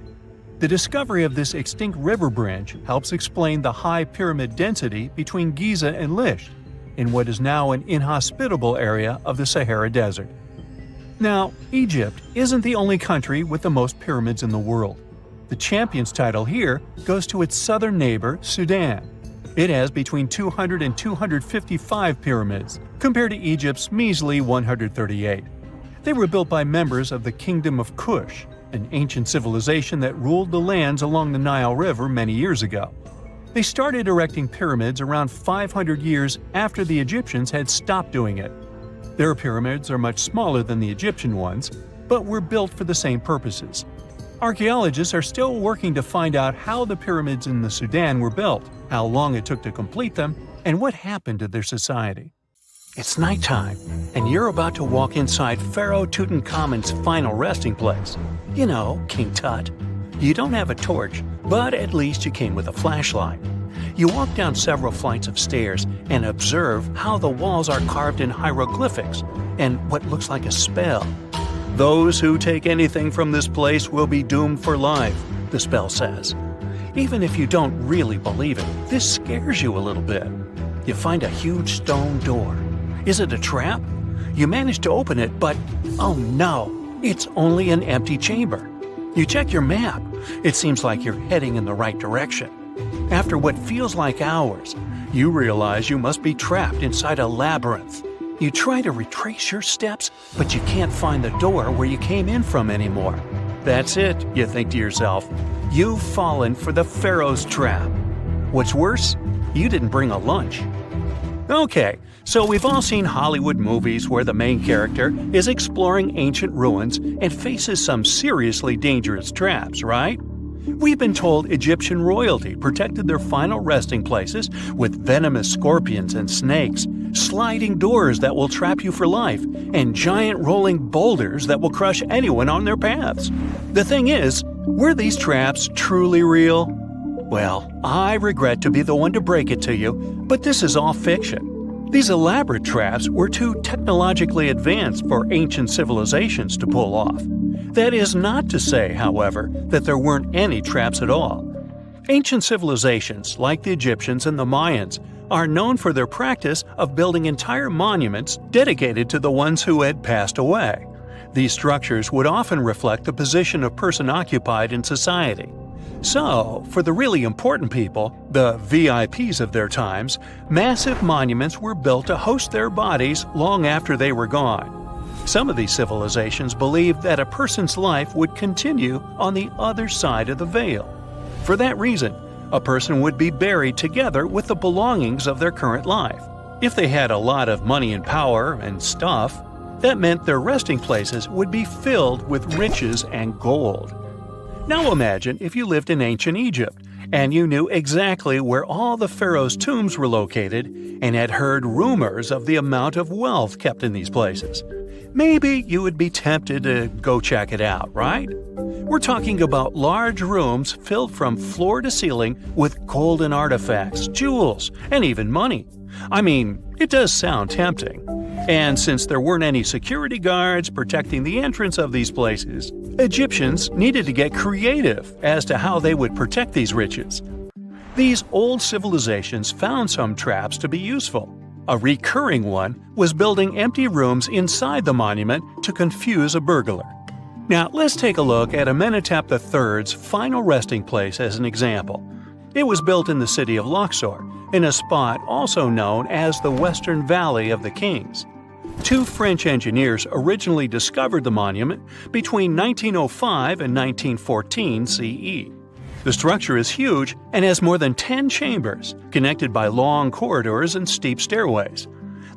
The discovery of this extinct river branch helps explain the high pyramid density between Giza and Lisht, in what is now an inhospitable area of the Sahara Desert. Now, Egypt isn't the only country with the most pyramids in the world. The champion's title here goes to its southern neighbor, Sudan. It has between 200 and 255 pyramids, compared to Egypt's measly 138. They were built by members of the Kingdom of Kush, an ancient civilization that ruled the lands along the Nile River many years ago. They started erecting pyramids around 500 years after the Egyptians had stopped doing it. Their pyramids are much smaller than the Egyptian ones, but were built for the same purposes. Archaeologists are still working to find out how the pyramids in the Sudan were built, how long it took to complete them, and what happened to their society. It's nighttime, and you're about to walk inside Pharaoh Tutankhamun's final resting place. You know, King Tut. You don't have a torch, But at least you came with a flashlight. You walk down several flights of stairs and observe how the walls are carved in hieroglyphics and what looks like a spell. Those who take anything from this place will be doomed for life, the spell says. Even if you don't really believe it, this scares you a little bit. You find a huge stone door. Is it a trap? You manage to open it, but oh no, it's only an empty chamber. You check your map. It seems like you're heading in the right direction. After what feels like hours, you realize you must be trapped inside a labyrinth. You try to retrace your steps, but you can't find the door where you came in from anymore. That's it, you think to yourself. You've fallen for the Pharaoh's trap. What's worse, you didn't bring a lunch. Okay, so we've all seen Hollywood movies where the main character is exploring ancient ruins and faces some seriously dangerous traps, right? We've been told Egyptian royalty protected their final resting places with venomous scorpions and snakes, sliding doors that will trap you for life, and giant rolling boulders that will crush anyone on their paths. The thing is, were these traps truly real? Well, I regret to be the one to break it to you, but this is all fiction. These elaborate traps were too technologically advanced for ancient civilizations to pull off. That is not to say, however, that there weren't any traps at all. Ancient civilizations, like the Egyptians and the Mayans, are known for their practice of building entire monuments dedicated to the ones who had passed away. These structures would often reflect the position of person occupied in society. So, for the really important people, the VIPs of their times, massive monuments were built to host their bodies long after they were gone. Some of these civilizations believed that a person's life would continue on the other side of the veil. For that reason, a person would be buried together with the belongings of their current life. If they had a lot of money and power and stuff, that meant their resting places would be filled with riches and gold. Now imagine if you lived in ancient Egypt and you knew exactly where all the pharaohs' tombs were located and had heard rumors of the amount of wealth kept in these places. Maybe you would be tempted to go check it out, right? We're talking about large rooms filled from floor to ceiling with golden artifacts, jewels, and even money. I mean, it does sound tempting. And since there weren't any security guards protecting the entrance of these places, Egyptians needed to get creative as to how they would protect these riches. These old civilizations found some traps to be useful. A recurring one was building empty rooms inside the monument to confuse a burglar. Now, let's take a look at Amenhotep III's final resting place as an example. It was built in the city of Luxor, in a spot also known as the Western Valley of the Kings. Two French engineers originally discovered the monument between 1905 and 1914 CE. The structure is huge and has more than 10 chambers, connected by long corridors and steep stairways.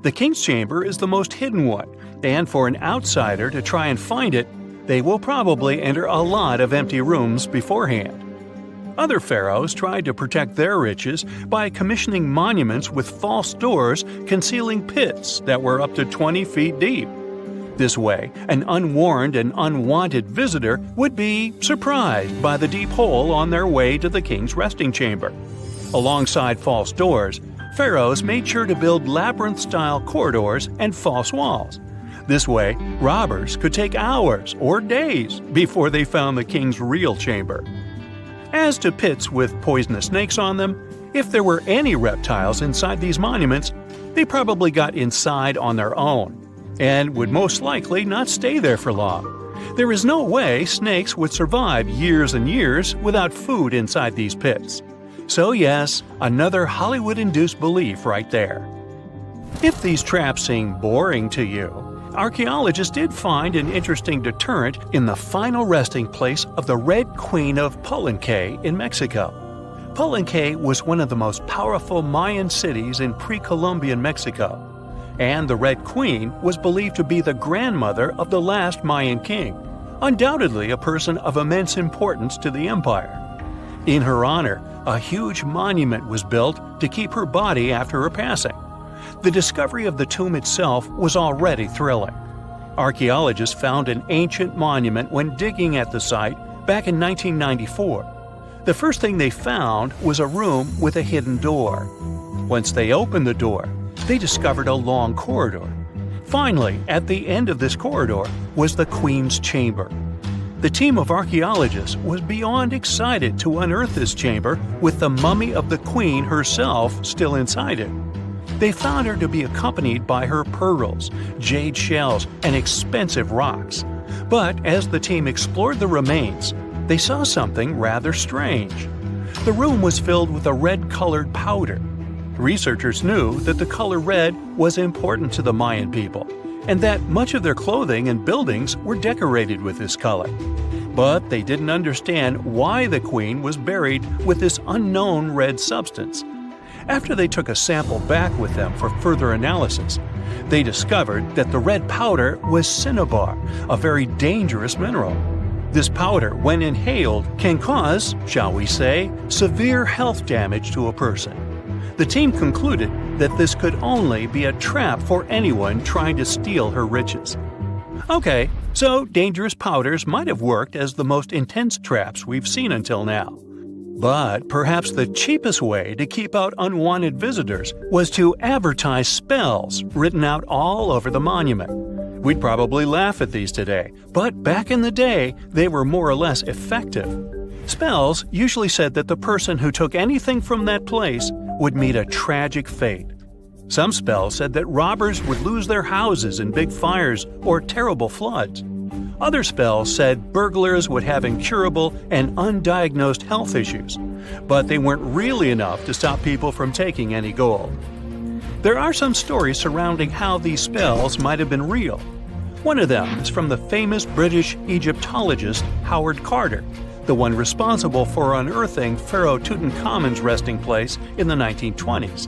The King's Chamber is the most hidden one, and for an outsider to try and find it, they will probably enter a lot of empty rooms beforehand. Other pharaohs tried to protect their riches by commissioning monuments with false doors concealing pits that were up to 20 feet deep. This way, an unwarned and unwanted visitor would be surprised by the deep hole on their way to the king's resting chamber. Alongside false doors, pharaohs made sure to build labyrinth-style corridors and false walls. This way, robbers could take hours or days before they found the king's real chamber. As to pits with poisonous snakes on them, if there were any reptiles inside these monuments, they probably got inside on their own and would most likely not stay there for long. There is no way snakes would survive years and years without food inside these pits. So yes, another Hollywood-induced belief right there. If these traps seem boring to you, archaeologists did find an interesting deterrent in the final resting place of the Red Queen of Palenque in Mexico. Palenque was one of the most powerful Mayan cities in pre-Columbian Mexico, and the Red Queen was believed to be the grandmother of the last Mayan king, undoubtedly a person of immense importance to the empire. In her honor, a huge monument was built to keep her body after her passing. The discovery of the tomb itself was already thrilling. Archaeologists found an ancient monument when digging at the site back in 1994. The first thing they found was a room with a hidden door. Once they opened the door, they discovered a long corridor. Finally, at the end of this corridor was the Queen's Chamber. The team of archaeologists was beyond excited to unearth this chamber with the mummy of the Queen herself still inside it. They found her to be accompanied by her pearls, jade shells, and expensive rocks. But as the team explored the remains, they saw something rather strange. The room was filled with a red-colored powder. Researchers knew that the color red was important to the Mayan people, and that much of their clothing and buildings were decorated with this color. But they didn't understand why the queen was buried with this unknown red substance. After they took a sample back with them for further analysis, they discovered that the red powder was cinnabar, a very dangerous mineral. This powder, when inhaled, can cause, shall we say, severe health damage to a person. The team concluded that this could only be a trap for anyone trying to steal her riches. Okay, so dangerous powders might have worked as the most intense traps we've seen until now. But perhaps the cheapest way to keep out unwanted visitors was to advertise spells written out all over the monument. We'd probably laugh at these today, but back in the day, they were more or less effective. Spells usually said that the person who took anything from that place would meet a tragic fate. Some spells said that robbers would lose their houses in big fires or terrible floods. Other spells said burglars would have incurable and undiagnosed health issues, but they weren't really enough to stop people from taking any gold. There are some stories surrounding how these spells might have been real. One of them is from the famous British Egyptologist Howard Carter, the one responsible for unearthing Pharaoh Tutankhamun's resting place in the 1920s.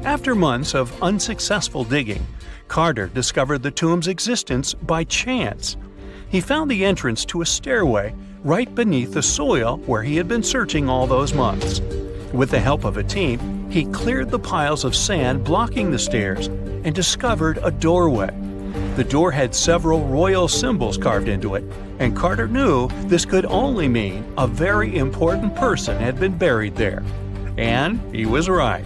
After months of unsuccessful digging, Carter discovered the tomb's existence by chance. He found the entrance to a stairway right beneath the soil where he had been searching all those months. With the help of a team, he cleared the piles of sand blocking the stairs and discovered a doorway. The door had several royal symbols carved into it, and Carter knew this could only mean a very important person had been buried there. And he was right.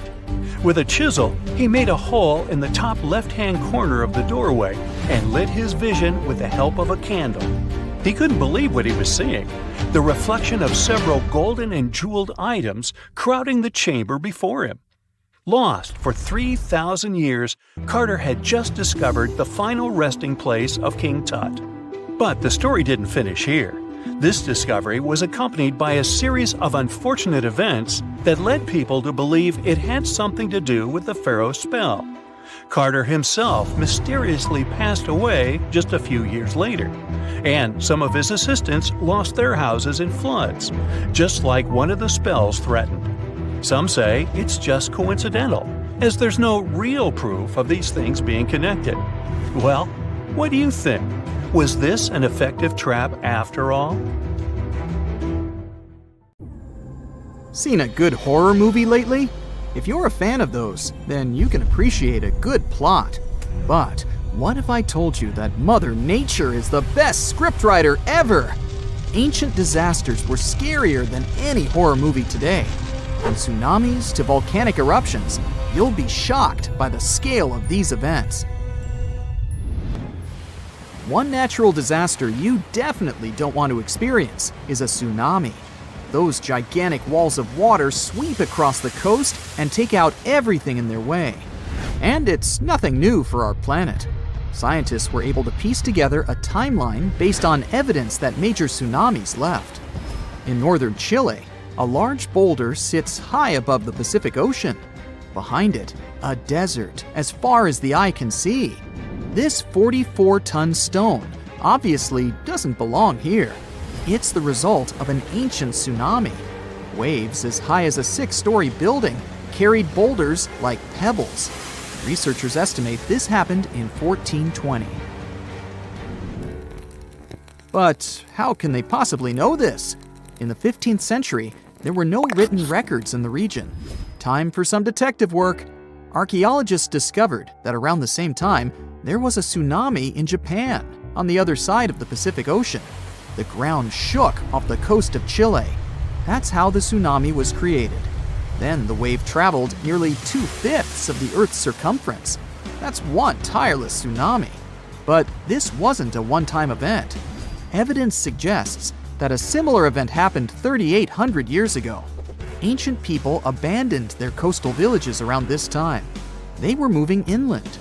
With a chisel, he made a hole in the top left-hand corner of the doorway and lit his vision with the help of a candle. He couldn't believe what he was seeing, the reflection of several golden and jeweled items crowding the chamber before him. Lost for 3,000 years, Carter had just discovered the final resting place of King Tut. But the story didn't finish here. This discovery was accompanied by a series of unfortunate events that led people to believe it had something to do with the pharaoh's spell. Carter himself mysteriously passed away just a few years later, and some of his assistants lost their houses in floods, just like one of the spells threatened. Some say it's just coincidental, as there's no real proof of these things being connected. Well, what do you think? Was this an effective trap after all? Seen a good horror movie lately? If you're a fan of those, then you can appreciate a good plot. But what if I told you that Mother Nature is the best scriptwriter ever? Ancient disasters were scarier than any horror movie today. From tsunamis to volcanic eruptions, you'll be shocked by the scale of these events. One natural disaster you definitely don't want to experience is a tsunami. Those gigantic walls of water sweep across the coast and take out everything in their way. And it's nothing new for our planet. Scientists were able to piece together a timeline based on evidence that major tsunamis left. In northern Chile, a large boulder sits high above the Pacific Ocean. Behind it, a desert as far as the eye can see. This 44-ton stone obviously doesn't belong here. It's the result of an ancient tsunami. Waves as high as a 6-story building carried boulders like pebbles. Researchers estimate this happened in 1420. But how can they possibly know this? In the 15th century, there were no written records in the region. Time for some detective work. Archaeologists discovered that around the same time, there was a tsunami in Japan, on the other side of the Pacific Ocean. The ground shook off the coast of Chile. That's how the tsunami was created. Then the wave traveled nearly 2/5 of the Earth's circumference. That's one tireless tsunami. But this wasn't a one-time event. Evidence suggests that a similar event happened 3,800 years ago. Ancient people abandoned their coastal villages around this time. They were moving inland.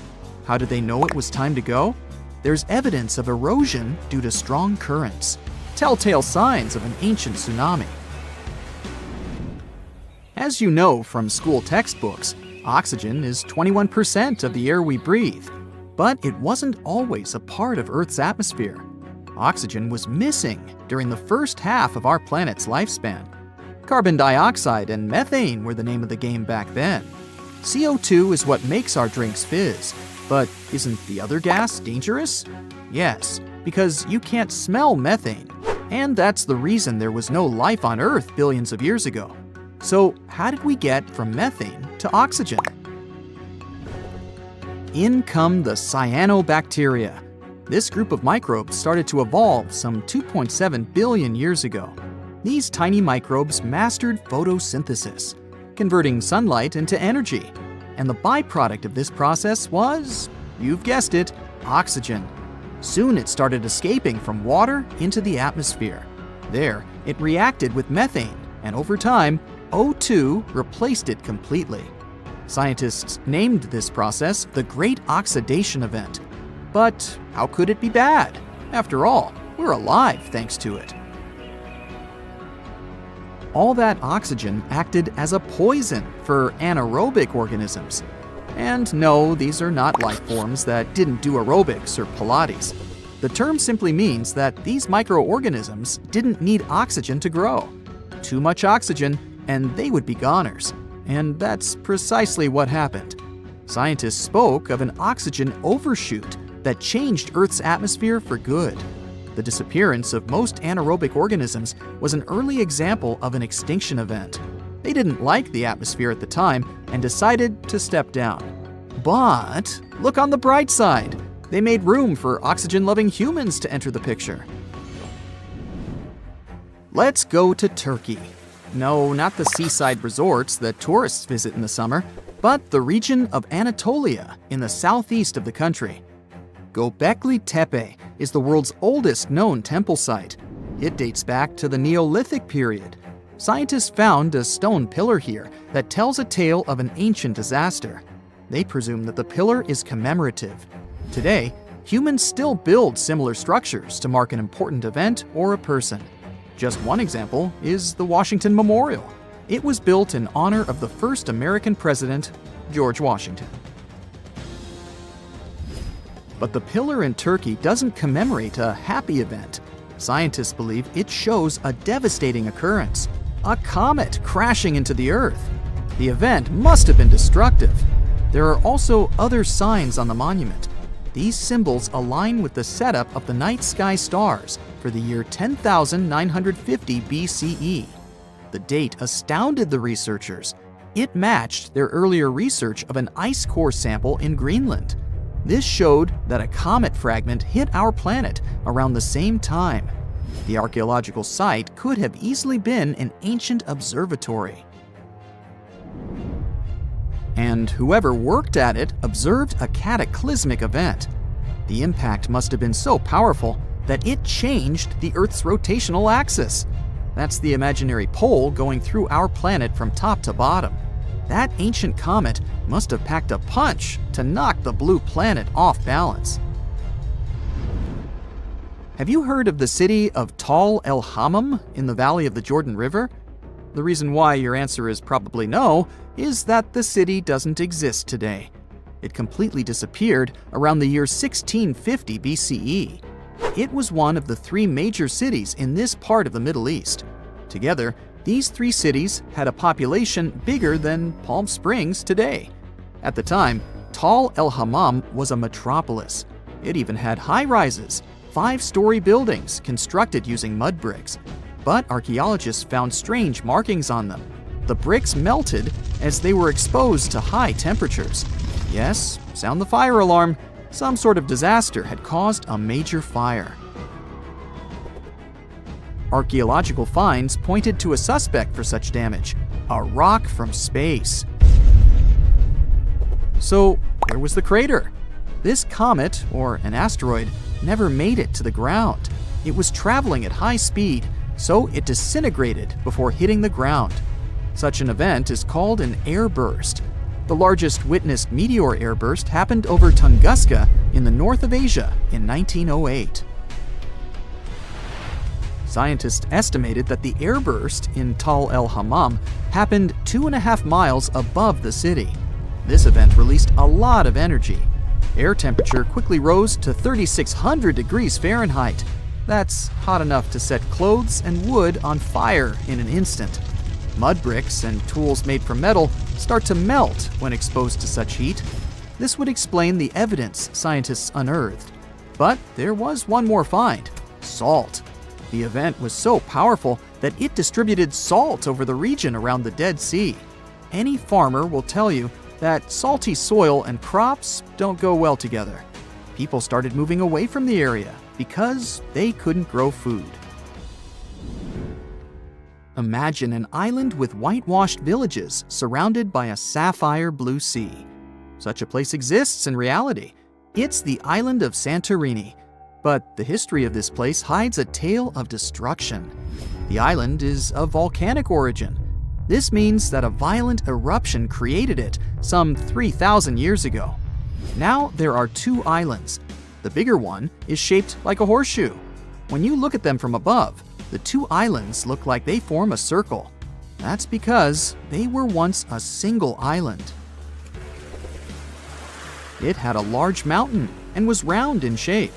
How did they know it was time to go? There's evidence of erosion due to strong currents, telltale signs of an ancient tsunami. As you know from school textbooks, oxygen is 21% of the air we breathe. But it wasn't always a part of Earth's atmosphere. Oxygen was missing during the first half of our planet's lifespan. Carbon dioxide and methane were the name of the game back then. CO2 is what makes our drinks fizz. But isn't the other gas dangerous? Yes, because you can't smell methane. And that's the reason there was no life on Earth billions of years ago. So how did we get from methane to oxygen? In come the cyanobacteria. This group of microbes started to evolve some 2.7 billion years ago. These tiny microbes mastered photosynthesis, converting sunlight into energy. And the byproduct of this process was, you've guessed it, oxygen. Soon it started escaping from water into the atmosphere. There, it reacted with methane, and over time, O2 replaced it completely. Scientists named this process the Great Oxidation Event. But how could it be bad? After all, we're alive thanks to it. All that oxygen acted as a poison for anaerobic organisms. And no, these are not life forms that didn't do aerobics or Pilates. The term simply means that these microorganisms didn't need oxygen to grow. Too much oxygen, and they would be goners. And that's precisely what happened. Scientists spoke of an oxygen overshoot that changed Earth's atmosphere for good. The disappearance of most anaerobic organisms was an early example of an extinction event. They didn't like the atmosphere at the time and decided to step down. But look on the bright side. They made room for oxygen-loving humans to enter the picture. Let's go to Turkey. No, not the seaside resorts that tourists visit in the summer, but the region of Anatolia in the southeast of the country. Göbekli Tepe is the world's oldest known temple site. It dates back to the Neolithic period. Scientists found a stone pillar here that tells a tale of an ancient disaster. They presume that the pillar is commemorative. Today, humans still build similar structures to mark an important event or a person. Just one example is the Washington Memorial. It was built in honor of the first American president, George Washington. But the pillar in Turkey doesn't commemorate a happy event. Scientists believe it shows a devastating occurrence, a comet crashing into the Earth. The event must have been destructive. There are also other signs on the monument. These symbols align with the setup of the night sky stars for the year 10,950 BCE. The date astounded the researchers. It matched their earlier research of an ice core sample in Greenland. This showed that a comet fragment hit our planet around the same time. The archaeological site could have easily been an ancient observatory. And whoever worked at it observed a cataclysmic event. The impact must have been so powerful that it changed the Earth's rotational axis. That's the imaginary pole going through our planet from top to bottom. That ancient comet must have packed a punch to knock the blue planet off balance. Have you heard of the city of Tal El Hammam in the valley of the Jordan River? The reason why your answer is probably no is that the city doesn't exist today. It completely disappeared around the year 1650 BCE. It was one of the three major cities in this part of the Middle East. Together, these three cities had a population bigger than Palm Springs today. At the time, Tal El Hammam was a metropolis. It even had high-rises, 5-story buildings constructed using mud bricks. But archaeologists found strange markings on them. The bricks melted as they were exposed to high temperatures. Yes, sound the fire alarm. Some sort of disaster had caused a major fire. Archaeological finds pointed to a suspect for such damage: a rock from space. So, where was the crater? This comet, or an asteroid, never made it to the ground. It was traveling at high speed, so it disintegrated before hitting the ground. Such an event is called an airburst. The largest witnessed meteor airburst happened over Tunguska in the north of Asia in 1908. Scientists estimated that the airburst in Tal el Hammam happened 2.5 miles above the city. This event released a lot of energy. Air temperature quickly rose to 3,600 degrees Fahrenheit. That's hot enough to set clothes and wood on fire in an instant. Mud bricks and tools made from metal start to melt when exposed to such heat. This would explain the evidence scientists unearthed. But there was one more find: salt. The event was so powerful that it distributed salt over the region around the Dead Sea. Any farmer will tell you that salty soil and crops don't go well together. People started moving away from the area because they couldn't grow food. Imagine an island with whitewashed villages surrounded by a sapphire blue sea. Such a place exists in reality. It's the island of Santorini. But the history of this place hides a tale of destruction. The island is of volcanic origin. This means that a violent eruption created it some 3,000 years ago. Now there are 2 islands. The bigger one is shaped like a horseshoe. When you look at them from above, the 2 islands look like they form a circle. That's because they were once a single island. It had a large mountain and was round in shape.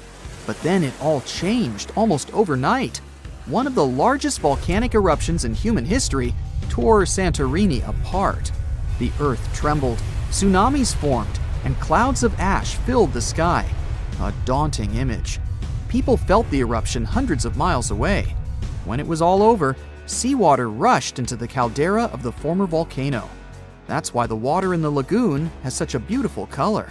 But then it all changed almost overnight. One of the largest volcanic eruptions in human history tore Santorini apart. The earth trembled, tsunamis formed, and clouds of ash filled the sky. A daunting image. People felt the eruption hundreds of miles away. When it was all over, seawater rushed into the caldera of the former volcano. That's why the water in the lagoon has such a beautiful color.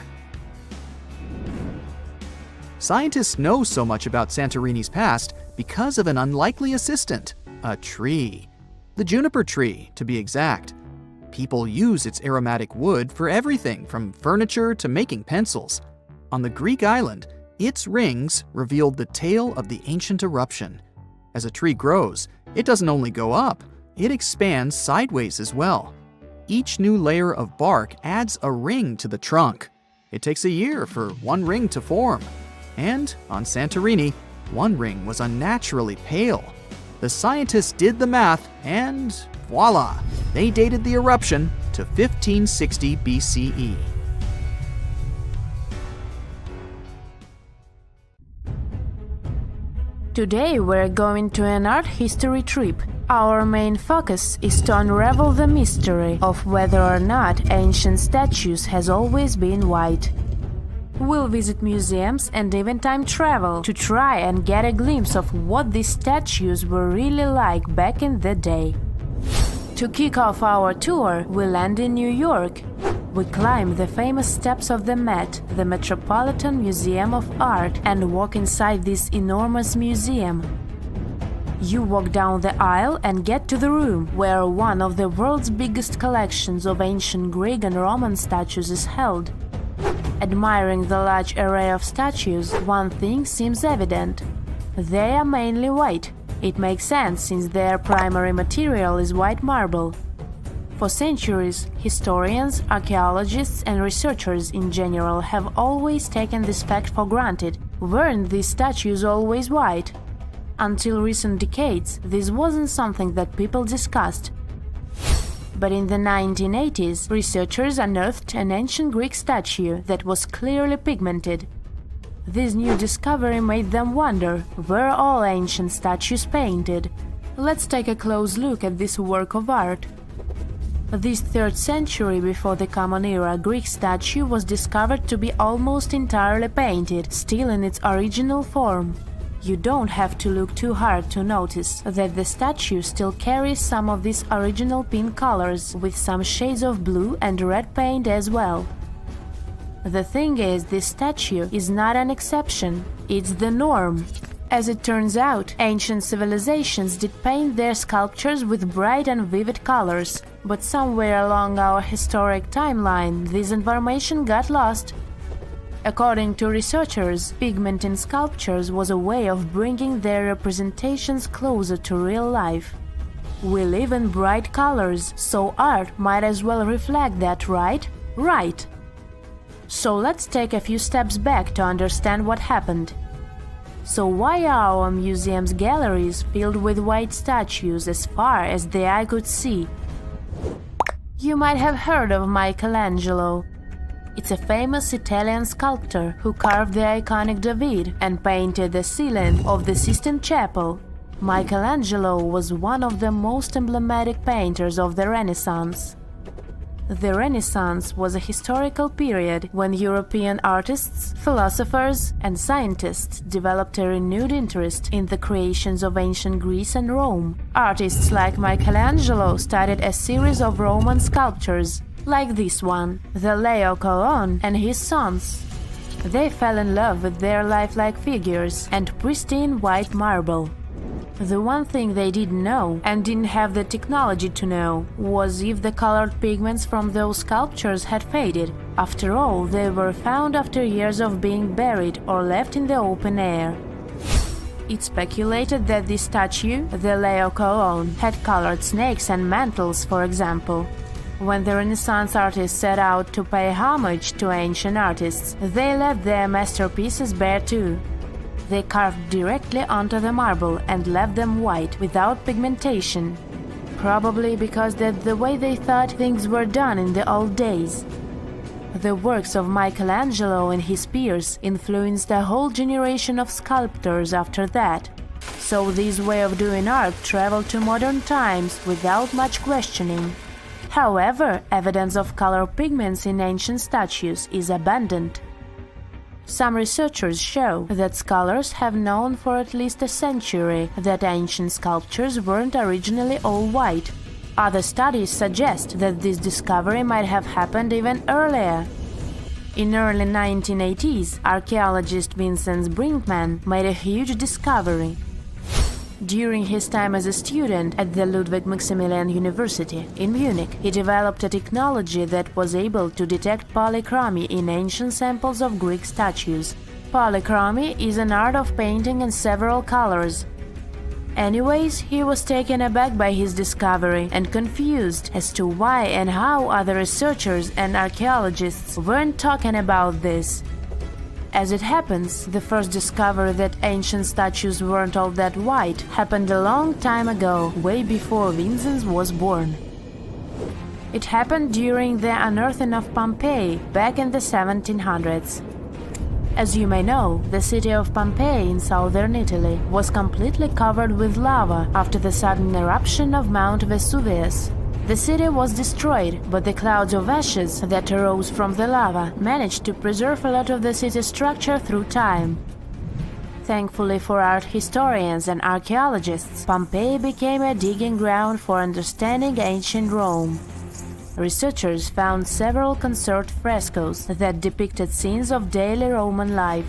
Scientists know so much about Santorini's past because of an unlikely assistant: a tree. The juniper tree, to be exact. People use its aromatic wood for everything from furniture to making pencils. On the Greek island, its rings revealed the tale of the ancient eruption. As a tree grows, it doesn't only go up, it expands sideways as well. Each new layer of bark adds a ring to the trunk. It takes a year for one ring to form. And on Santorini, one ring was unnaturally pale. The scientists did the math and voila, they dated the eruption to 1560 BCE. Today we're going to an art history trip. Our main focus is to unravel the mystery of whether or not ancient statues has always been white. We'll visit museums and even time travel to try and get a glimpse of what these statues were really like back in the day. To kick off our tour, we land in New York. We climb the famous steps of the Met, the Metropolitan Museum of Art, and walk inside this enormous museum. You walk down the aisle and get to the room where one of the world's biggest collections of ancient Greek and Roman statues is held. Admiring the large array of statues, one thing seems evident. They are mainly white. It makes sense since their primary material is white marble. For centuries, historians, archaeologists, and researchers in general have always taken this fact for granted. Weren't these statues always white? Until recent decades, this wasn't something that people discussed. But in the 1980s, researchers unearthed an ancient Greek statue that was clearly pigmented. This new discovery made them wonder, were all ancient statues painted? Let's take a close look at this work of art. This 3rd century before the Common Era Greek statue was discovered to be almost entirely painted, still in its original form. You don't have to look too hard to notice that the statue still carries some of these original pink colors, with some shades of blue and red paint as well. The thing is, this statue is not an exception, it's the norm. As it turns out, ancient civilizations did paint their sculptures with bright and vivid colors, but somewhere along our historic timeline, this information got lost. According to researchers, pigment in sculptures was a way of bringing their representations closer to real life. We live in bright colors, so art might as well reflect that, right? Right! So let's take a few steps back to understand what happened. So why are our museum's galleries filled with white statues as far as the eye could see? You might have heard of Michelangelo. It's a famous Italian sculptor who carved the iconic David and painted the ceiling of the Sistine Chapel. Michelangelo was one of the most emblematic painters of the Renaissance. The Renaissance was a historical period when European artists, philosophers, and scientists developed a renewed interest in the creations of ancient Greece and Rome. Artists like Michelangelo studied a series of Roman sculptures, like this one, the Leo Colon and his sons. They fell in love with their lifelike figures and pristine white marble. The one thing they didn't know, and didn't have the technology to know, was if the colored pigments from those sculptures had faded. After all, they were found after years of being buried or left in the open air. It's speculated that this statue, the Leo Colon, had colored snakes and mantles, for example. When the Renaissance artists set out to pay homage to ancient artists, they left their masterpieces bare too. They carved directly onto the marble and left them white, without pigmentation. Probably because that's the way they thought things were done in the old days. The works of Michelangelo and his peers influenced a whole generation of sculptors after that. So this way of doing art traveled to modern times without much questioning. However, evidence of color pigments in ancient statues is abundant. Some researchers show that scholars have known for at least a century that ancient sculptures weren't originally all white. Other studies suggest that this discovery might have happened even earlier. In early 1980s, archaeologist Vincent Brinkmann made a huge discovery. During his time as a student at the Ludwig Maximilian University in Munich, he developed a technology that was able to detect polychromy in ancient samples of Greek statues. Polychromy is an art of painting in several colors. Anyways, he was taken aback by his discovery and confused as to why and how other researchers and archaeologists weren't talking about this. As it happens, the first discovery that ancient statues weren't all that white happened a long time ago, way before Vincent was born. It happened during the unearthing of Pompeii back in the 1700s. As you may know, the city of Pompeii in southern Italy was completely covered with lava after the sudden eruption of Mount Vesuvius. The city was destroyed, but the clouds of ashes that arose from the lava managed to preserve a lot of the city's structure through time. Thankfully for art historians and archaeologists, Pompeii became a digging ground for understanding ancient Rome. Researchers found several conserved frescoes that depicted scenes of daily Roman life.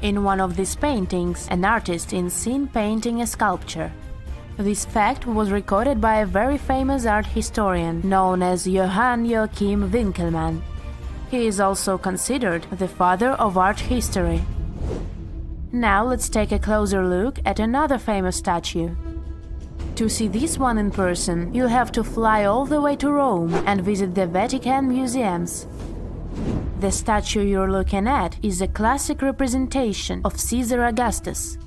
In one of these paintings, an artist is seen painting a sculpture. This fact was recorded by a very famous art historian known as Johann Joachim Winckelmann. He is also considered the father of art history. Now let's take a closer look at another famous statue. To see this one in person, you'll have to fly all the way to Rome and visit the Vatican museums. The statue you're looking at is a classic representation of Caesar Augustus.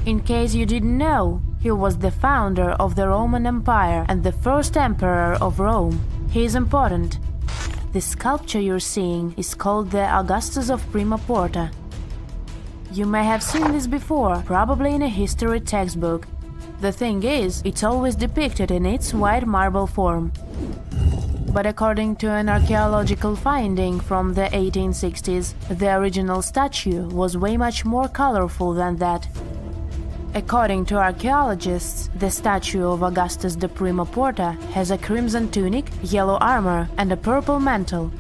In case you didn't know, he was the founder of the Roman Empire and the first emperor of Rome. He is important. The sculpture you're seeing is called the Augustus of Prima Porta. You may have seen this before, probably in a history textbook. The thing is, it's always depicted in its white marble form. But according to an archaeological finding from the 1860s, the original statue was way much more colorful than that. According to archaeologists, the statue of Augustus de Prima Porta has a crimson tunic, yellow armor, and a purple mantle.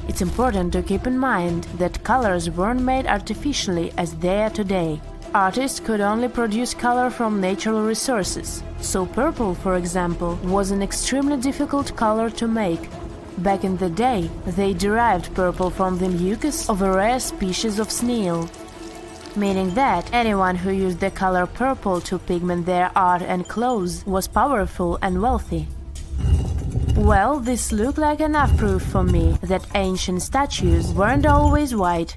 It's important to keep in mind that colors weren't made artificially as they are today. artists could only produce color from natural resources. So purple, for example, was an extremely difficult color to make. Back in the day, they derived purple from the mucus of a rare species of snail, meaning that anyone who used the color purple to pigment their art and clothes was powerful and wealthy. Well, this looked like enough proof for me that ancient statues weren't always white.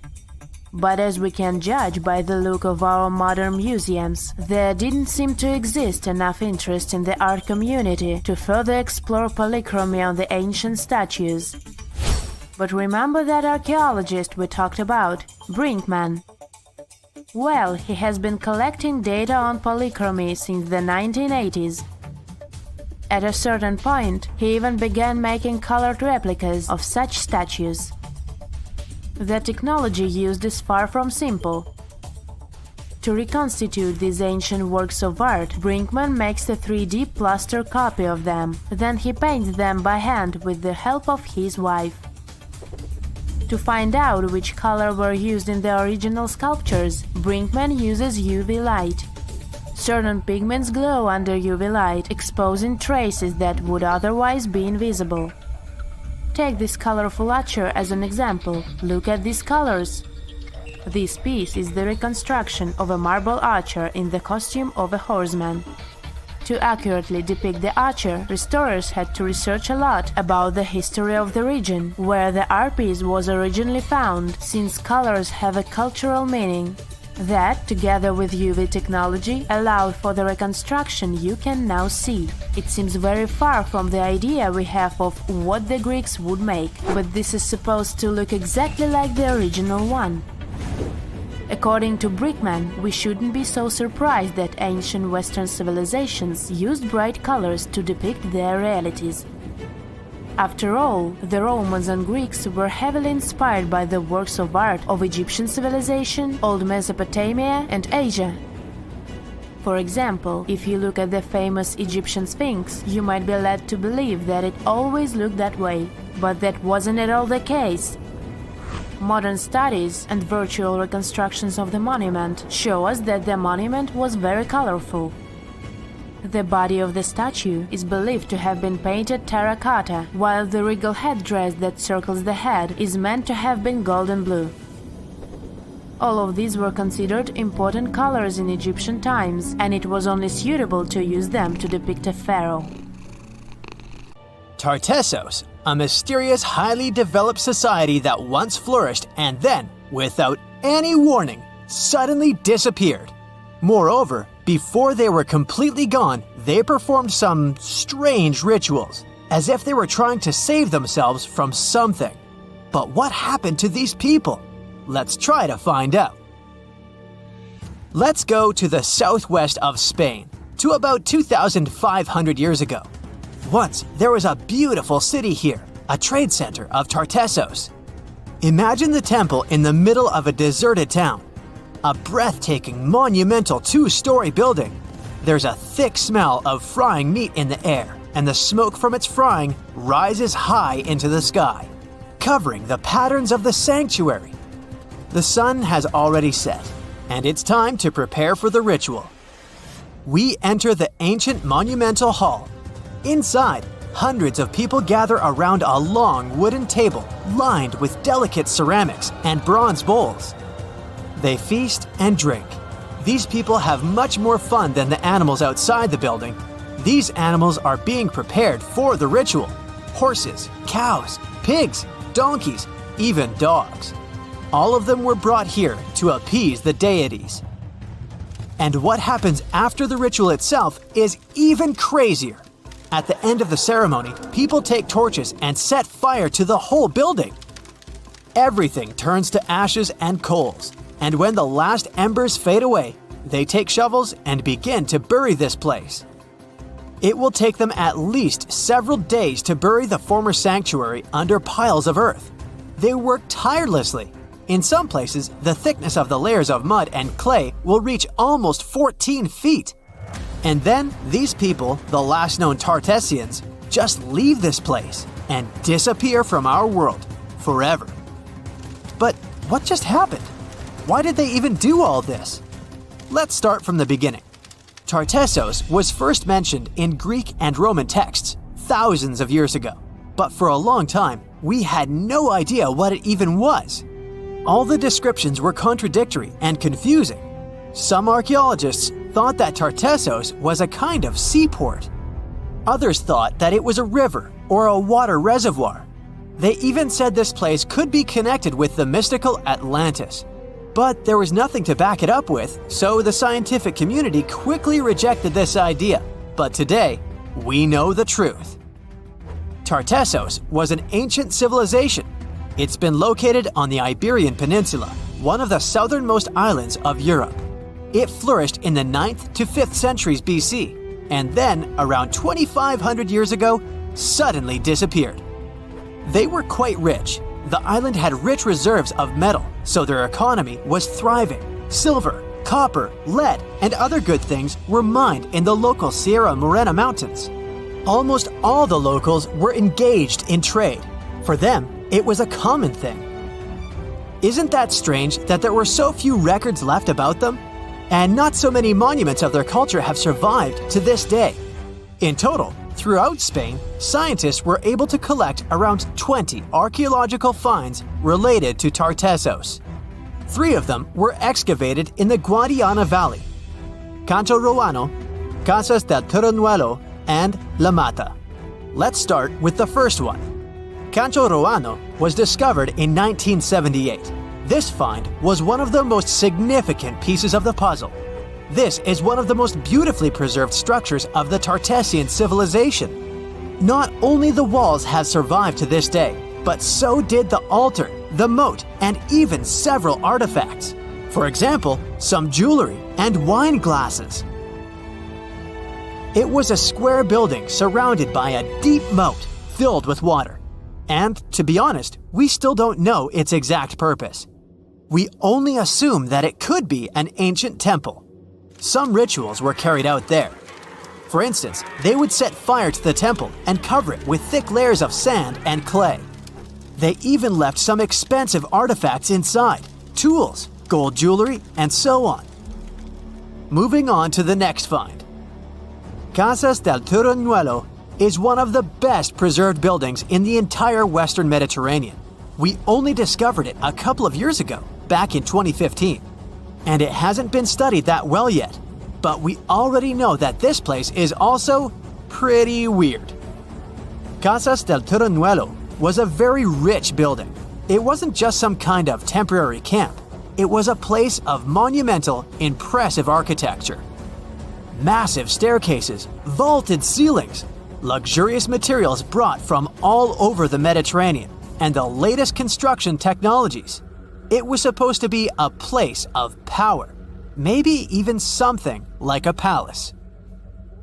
But as we can judge by the look of our modern museums, there didn't seem to exist enough interest in the art community to further explore polychromy on the ancient statues. But remember that archaeologist we talked about, Brinkman? Well, he has been collecting data on polychromy since the 1980s. At a certain point, he even began making colored replicas of such statues. The technology used is far from simple. To reconstitute these ancient works of art, Brinkman makes a 3D plaster copy of them. Then he paints them by hand with the help of his wife. To find out which color were used in the original sculptures, Brinkman uses UV light. Certain pigments glow under UV light, exposing traces that would otherwise be invisible. Take this colorful archer as an example. Look at these colors. This piece is the reconstruction of a marble archer in the costume of a horseman. To accurately depict the archer, restorers had to research a lot about the history of the region where the art piece was originally found, since colors have a cultural meaning. That, together with UV technology, allowed for the reconstruction you can now see. It seems very far from the idea we have of what the Greeks would make, but this is supposed to look exactly like the original one. According to Brinkman, we shouldn't be so surprised that ancient Western civilizations used bright colors to depict their realities. After all, the Romans and Greeks were heavily inspired by the works of art of Egyptian civilization, Old Mesopotamia, and Asia. For example, if you look at the famous Egyptian Sphinx, you might be led to believe that it always looked that way, but that wasn't at all the case. Modern studies and virtual reconstructions of the monument show us that the monument was very colorful. The body of the statue is believed to have been painted terracotta, while the regal headdress that circles the head is meant to have been golden blue. All of these were considered important colors in Egyptian times, and it was only suitable to use them to depict a pharaoh. Tartessos, a mysterious, highly developed society that once flourished and then, without any warning, suddenly disappeared. Moreover, before they were completely gone, they performed some strange rituals, as if they were trying to save themselves from something. But what happened to these people? Let's try to find out. Let's go to the southwest of Spain, to about 2,500 years ago. Once, there was a beautiful city here, a trade center of Tartessos. Imagine the temple in the middle of a deserted town. A breathtaking, monumental two-story building. There's a thick smell of frying meat in the air, and the smoke from its frying rises high into the sky, covering the patterns of the sanctuary. The sun has already set, and it's time to prepare for the ritual. We enter the ancient monumental hall. Inside, hundreds of people gather around a long wooden table lined with delicate ceramics and bronze bowls. They feast and drink. These people have much more fun than the animals outside the building. These animals are being prepared for the ritual. Horses, cows, pigs, donkeys, even dogs. All of them were brought here to appease the deities. And what happens after the ritual itself is even crazier. At the end of the ceremony, people take torches and set fire to the whole building. Everything turns to ashes and coals. And when the last embers fade away, they take shovels and begin to bury this place. It will take them at least several days to bury the former sanctuary under piles of earth. They work tirelessly. In some places, the thickness of the layers of mud and clay will reach almost 14 feet. And then these people, the last known Tartessians, just leave this place and disappear from our world forever. But what just happened? Why did they even do all this? Let's start from the beginning. Tartessos was first mentioned in Greek and Roman texts thousands of years ago, but for a long time, we had no idea what it even was. All the descriptions were contradictory and confusing. Some archaeologists thought that Tartessos was a kind of seaport. Others thought that it was a river or a water reservoir. They even said this place could be connected with the mystical Atlantis. But there was nothing to back it up with, so the scientific community quickly rejected this idea. But today, we know the truth. Tartessos was an ancient civilization. It's been located on the Iberian Peninsula, one of the southernmost islands of Europe. It flourished in the 9th to 5th centuries BC, and then, around 2,500 years ago, suddenly disappeared. They were quite rich. The island had rich reserves of metal, so their economy was thriving. Silver, copper, lead, and other good things were mined in the local Sierra Morena Mountains. Almost all the locals were engaged in trade. For them, it was a common thing. Isn't that strange that there were so few records left about them? And not so many monuments of their culture have survived to this day. In total, throughout Spain, scientists were able to collect around 20 archaeological finds related to Tartessos. 3 of them were excavated in the Guadiana Valley: Cancho Ruano, Casas del Turrunuelo, and La Mata. Let's start with the first one. Cancho Ruano was discovered in 1978. This find was one of the most significant pieces of the puzzle. This is one of the most beautifully preserved structures of the Tartessian civilization. Not only the walls have survived to this day, but so did the altar, the moat, and even several artifacts. For example, some jewelry and wine glasses. It was a square building surrounded by a deep moat filled with water. And, to be honest, we still don't know its exact purpose. We only assume that it could be an ancient temple. Some rituals were carried out there. For instance, they would set fire to the temple and cover it with thick layers of sand and clay. They even left some expensive artifacts inside, tools, gold jewelry, and so on. Moving on to the next find. Casas del Turrunuelo is one of the best preserved buildings in the entire Western Mediterranean. We only discovered it a couple of years ago, back in 2015. And it hasn't been studied that well yet. But we already know that this place is also pretty weird. Casas del Turrunuelo was a very rich building. It wasn't just some kind of temporary camp. It was a place of monumental, impressive architecture. Massive staircases, vaulted ceilings, luxurious materials brought from all over the Mediterranean, and the latest construction technologies. It was supposed to be a place of power, maybe even something like a palace.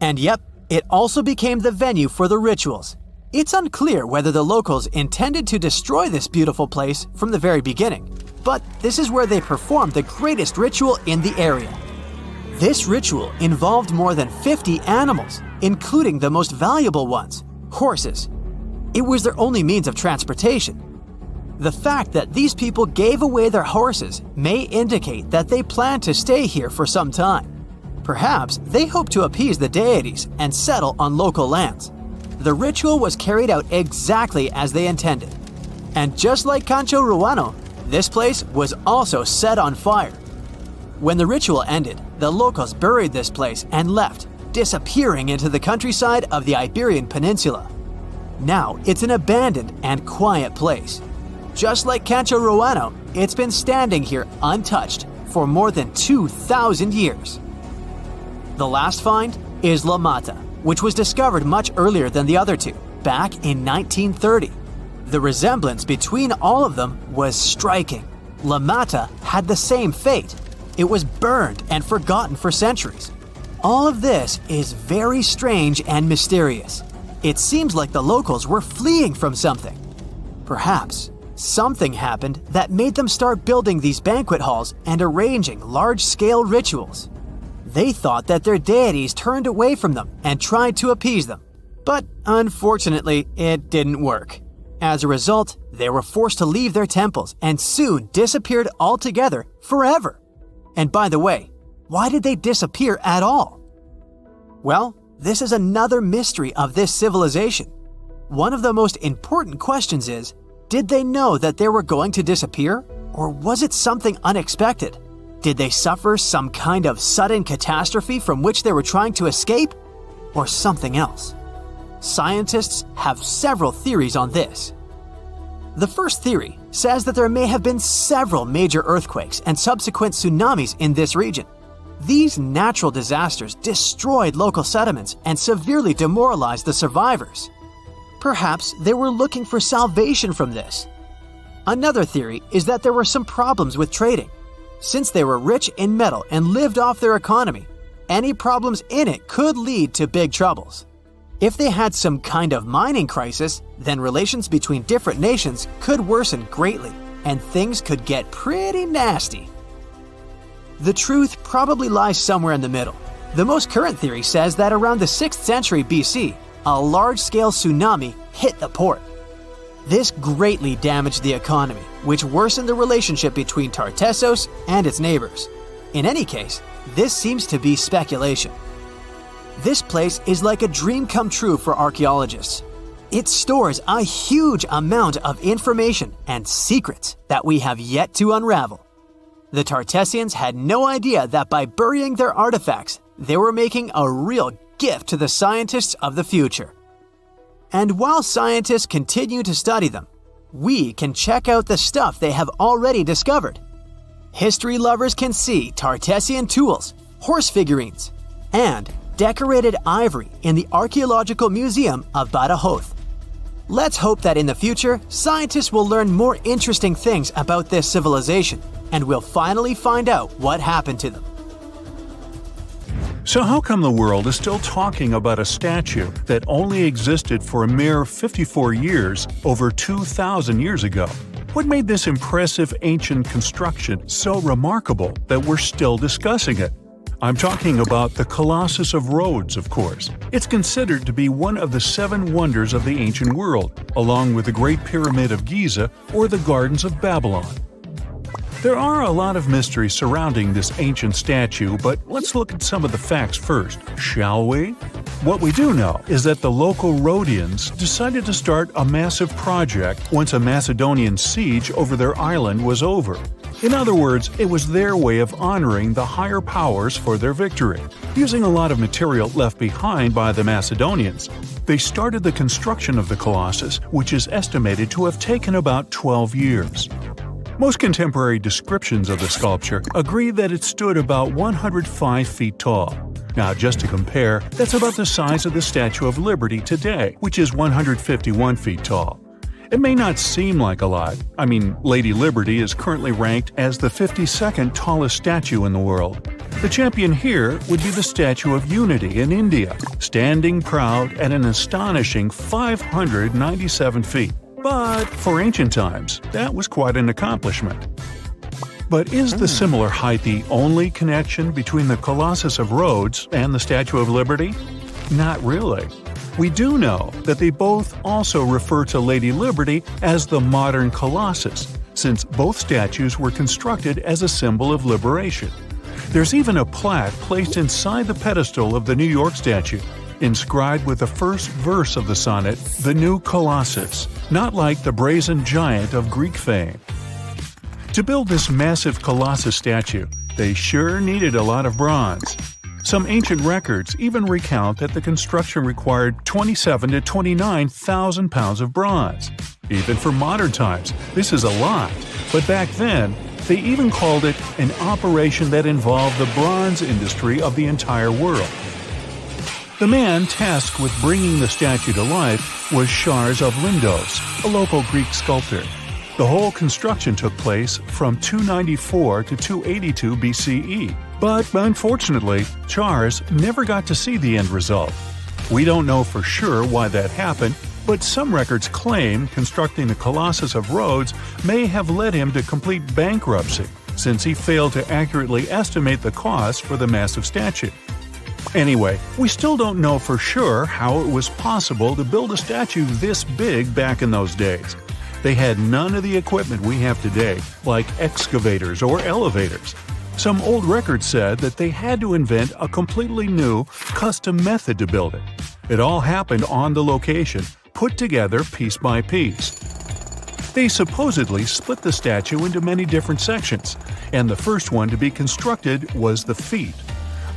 And yep, it also became the venue for the rituals. It's unclear whether the locals intended to destroy this beautiful place from the very beginning, but this is where they performed the greatest ritual in the area. This ritual involved more than 50 animals, including the most valuable ones, horses. It was their only means of transportation. The fact that these people gave away their horses may indicate that they plan to stay here for some time. Perhaps they hope to appease the deities and settle on local lands. The ritual was carried out exactly as they intended. And just like Cancho Ruano, this place was also set on fire. When the ritual ended, the locals buried this place and left, disappearing into the countryside of the Iberian Peninsula. Now it's an abandoned and quiet place. Just like Cancho Ruano, it's been standing here untouched for more than 2,000 years. The last find is La Mata, which was discovered much earlier than the other two, back in 1930. The resemblance between all of them was striking. La Mata had the same fate. It was burned and forgotten for centuries. All of this is very strange and mysterious. It seems like the locals were fleeing from something. Perhaps something happened that made them start building these banquet halls and arranging large-scale rituals. They thought that their deities turned away from them and tried to appease them. But unfortunately, it didn't work. As a result, they were forced to leave their temples and soon disappeared altogether forever. And by the way, Why did they disappear at all? Well, this is another mystery of this civilization. One of the most important questions is, did they know that they were going to disappear? Or was it something unexpected? Did they suffer some kind of sudden catastrophe from which they were trying to escape? Or something else? Scientists have several theories on this. The first theory says that there may have been several major earthquakes and subsequent tsunamis in this region. These natural disasters destroyed local settlements and severely demoralized the survivors. Perhaps they were looking for salvation from this. Another theory is that there were some problems with trading. Since they were rich in metal and lived off their economy, any problems in it could lead to big troubles. If they had some kind of mining crisis, then relations between different nations could worsen greatly, and things could get pretty nasty. The truth probably lies somewhere in the middle. The most current theory says that around the 6th century BC, a large-scale tsunami hit the port. This greatly damaged the economy, which worsened the relationship between Tartessos and its neighbors. In any case, this seems to be speculation. This place is like a dream come true for archaeologists. It stores a huge amount of information and secrets that we have yet to unravel. The Tartessians had no idea that by burying their artifacts, they were making a real gift to the scientists of the future. And while scientists continue to study them, we can check out the stuff they have already discovered. History lovers can see Tartessian tools, horse figurines, and decorated ivory in the Archaeological Museum of Badajoz. Let's hope that in the future, scientists will learn more interesting things about this civilization, and we'll finally find out what happened to them. So how come the world is still talking about a statue that only existed for a mere 54 years over 2,000 years ago? What made this impressive ancient construction so remarkable that we're still discussing it? I'm talking about the Colossus of Rhodes, of course. It's considered to be one of the 7 wonders of the ancient world, along with the Great Pyramid of Giza or the Gardens of Babylon. There are a lot of mysteries surrounding this ancient statue, but let's look at some of the facts first, shall we? What we do know is that the local Rhodians decided to start a massive project once a Macedonian siege over their island was over. In other words, it was their way of honoring the higher powers for their victory. Using a lot of material left behind by the Macedonians, they started the construction of the Colossus, which is estimated to have taken about 12 years. Most contemporary descriptions of the sculpture agree that it stood about 105 feet tall. Now, just to compare, that's about the size of the Statue of Liberty today, which is 151 feet tall. It may not seem like a lot. I mean, Lady Liberty is currently ranked as the 52nd tallest statue in the world. The champion here would be the Statue of Unity in India, standing proud at an astonishing 597 feet. But for ancient times, that was quite an accomplishment. But is the similar height the only connection between the Colossus of Rhodes and the Statue of Liberty? Not really. We do know that they both also refer to Lady Liberty as the modern Colossus, since both statues were constructed as a symbol of liberation. There's even a plaque placed inside the pedestal of the New York statue, inscribed with the first verse of the sonnet, "The New Colossus," not like the brazen giant of Greek fame. To build this massive Colossus statue, they sure needed a lot of bronze. Some ancient records even recount that the construction required 27 to 29,000 pounds of bronze. Even for modern times, this is a lot, but back then, they even called it an operation that involved the bronze industry of the entire world. The man tasked with bringing the statue to life was Charles of Lindos, a local Greek sculptor. The whole construction took place from 294 to 282 BCE. But unfortunately, Charles never got to see the end result. We don't know for sure why that happened, but some records claim constructing the Colossus of Rhodes may have led him to complete bankruptcy, since he failed to accurately estimate the cost for the massive statue. Anyway, we still don't know for sure how it was possible to build a statue this big back in those days. They had none of the equipment we have today, like excavators or elevators. Some old records said that they had to invent a completely new, custom method to build it. It all happened on the location, put together piece by piece. They supposedly split the statue into many different sections, and the first one to be constructed was the feet.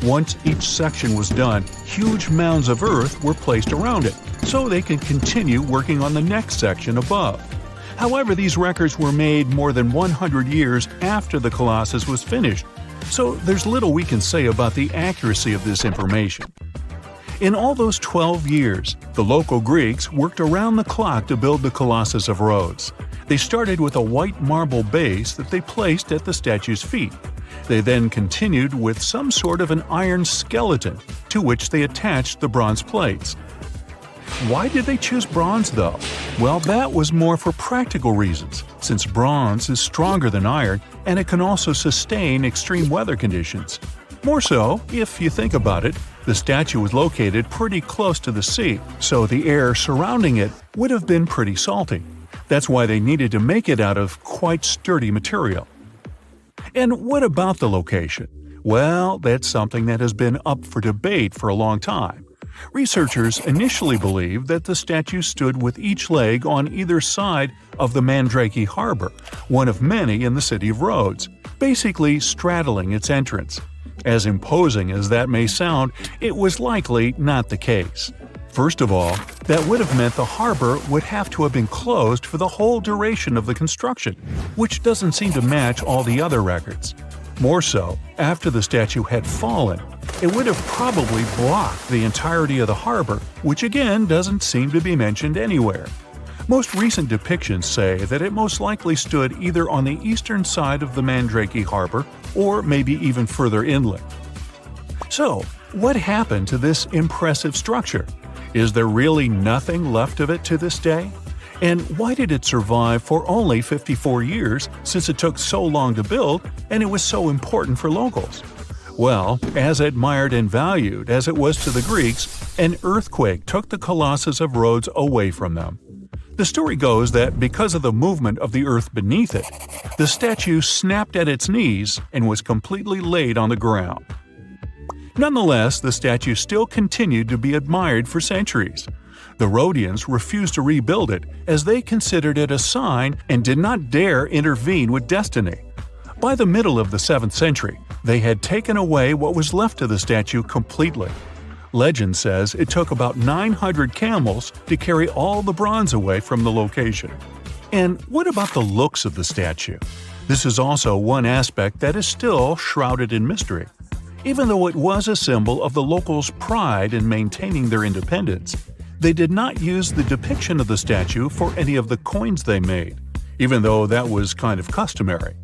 Once each section was done, huge mounds of earth were placed around it, so they could continue working on the next section above. However, these records were made more than 100 years after the Colossus was finished, so there's little we can say about the accuracy of this information. In all those 12 years, the local Greeks worked around the clock to build the Colossus of Rhodes. They started with a white marble base that they placed at the statue's feet. They then continued with some sort of an iron skeleton, to which they attached the bronze plates. Why did they choose bronze, though? Well, that was more for practical reasons, since bronze is stronger than iron and it can also sustain extreme weather conditions. More so, if you think about it, the statue was located pretty close to the sea, so the air surrounding it would have been pretty salty. That's why they needed to make it out of quite sturdy material. And what about the location? Well, that's something that has been up for debate for a long time. Researchers initially believed that the statue stood with each leg on either side of the Mandrake Harbor, one of many in the city of Rhodes, basically straddling its entrance. As imposing as that may sound, it was likely not the case. First of all, that would have meant the harbor would have to have been closed for the whole duration of the construction, which doesn't seem to match all the other records. More so, after the statue had fallen, it would have probably blocked the entirety of the harbor, which again doesn't seem to be mentioned anywhere. Most recent depictions say that it most likely stood either on the eastern side of the Mandrake Harbor or maybe even further inland. So, what happened to this impressive structure? Is there really nothing left of it to this day? And why did it survive for only 54 years, since it took so long to build and it was so important for locals? Well, as admired and valued as it was to the Greeks, an earthquake took the Colossus of Rhodes away from them. The story goes that because of the movement of the earth beneath it, the statue snapped at its knees and was completely laid on the ground. Nonetheless, the statue still continued to be admired for centuries. The Rhodians refused to rebuild it as they considered it a sign and did not dare intervene with destiny. By the middle of the 7th century, they had taken away what was left of the statue completely. Legend says it took about 900 camels to carry all the bronze away from the location. And what about the looks of the statue? This is also one aspect that is still shrouded in mystery. Even though it was a symbol of the locals' pride in maintaining their independence, they did not use the depiction of the statue for any of the coins they made, even though that was kind of customary.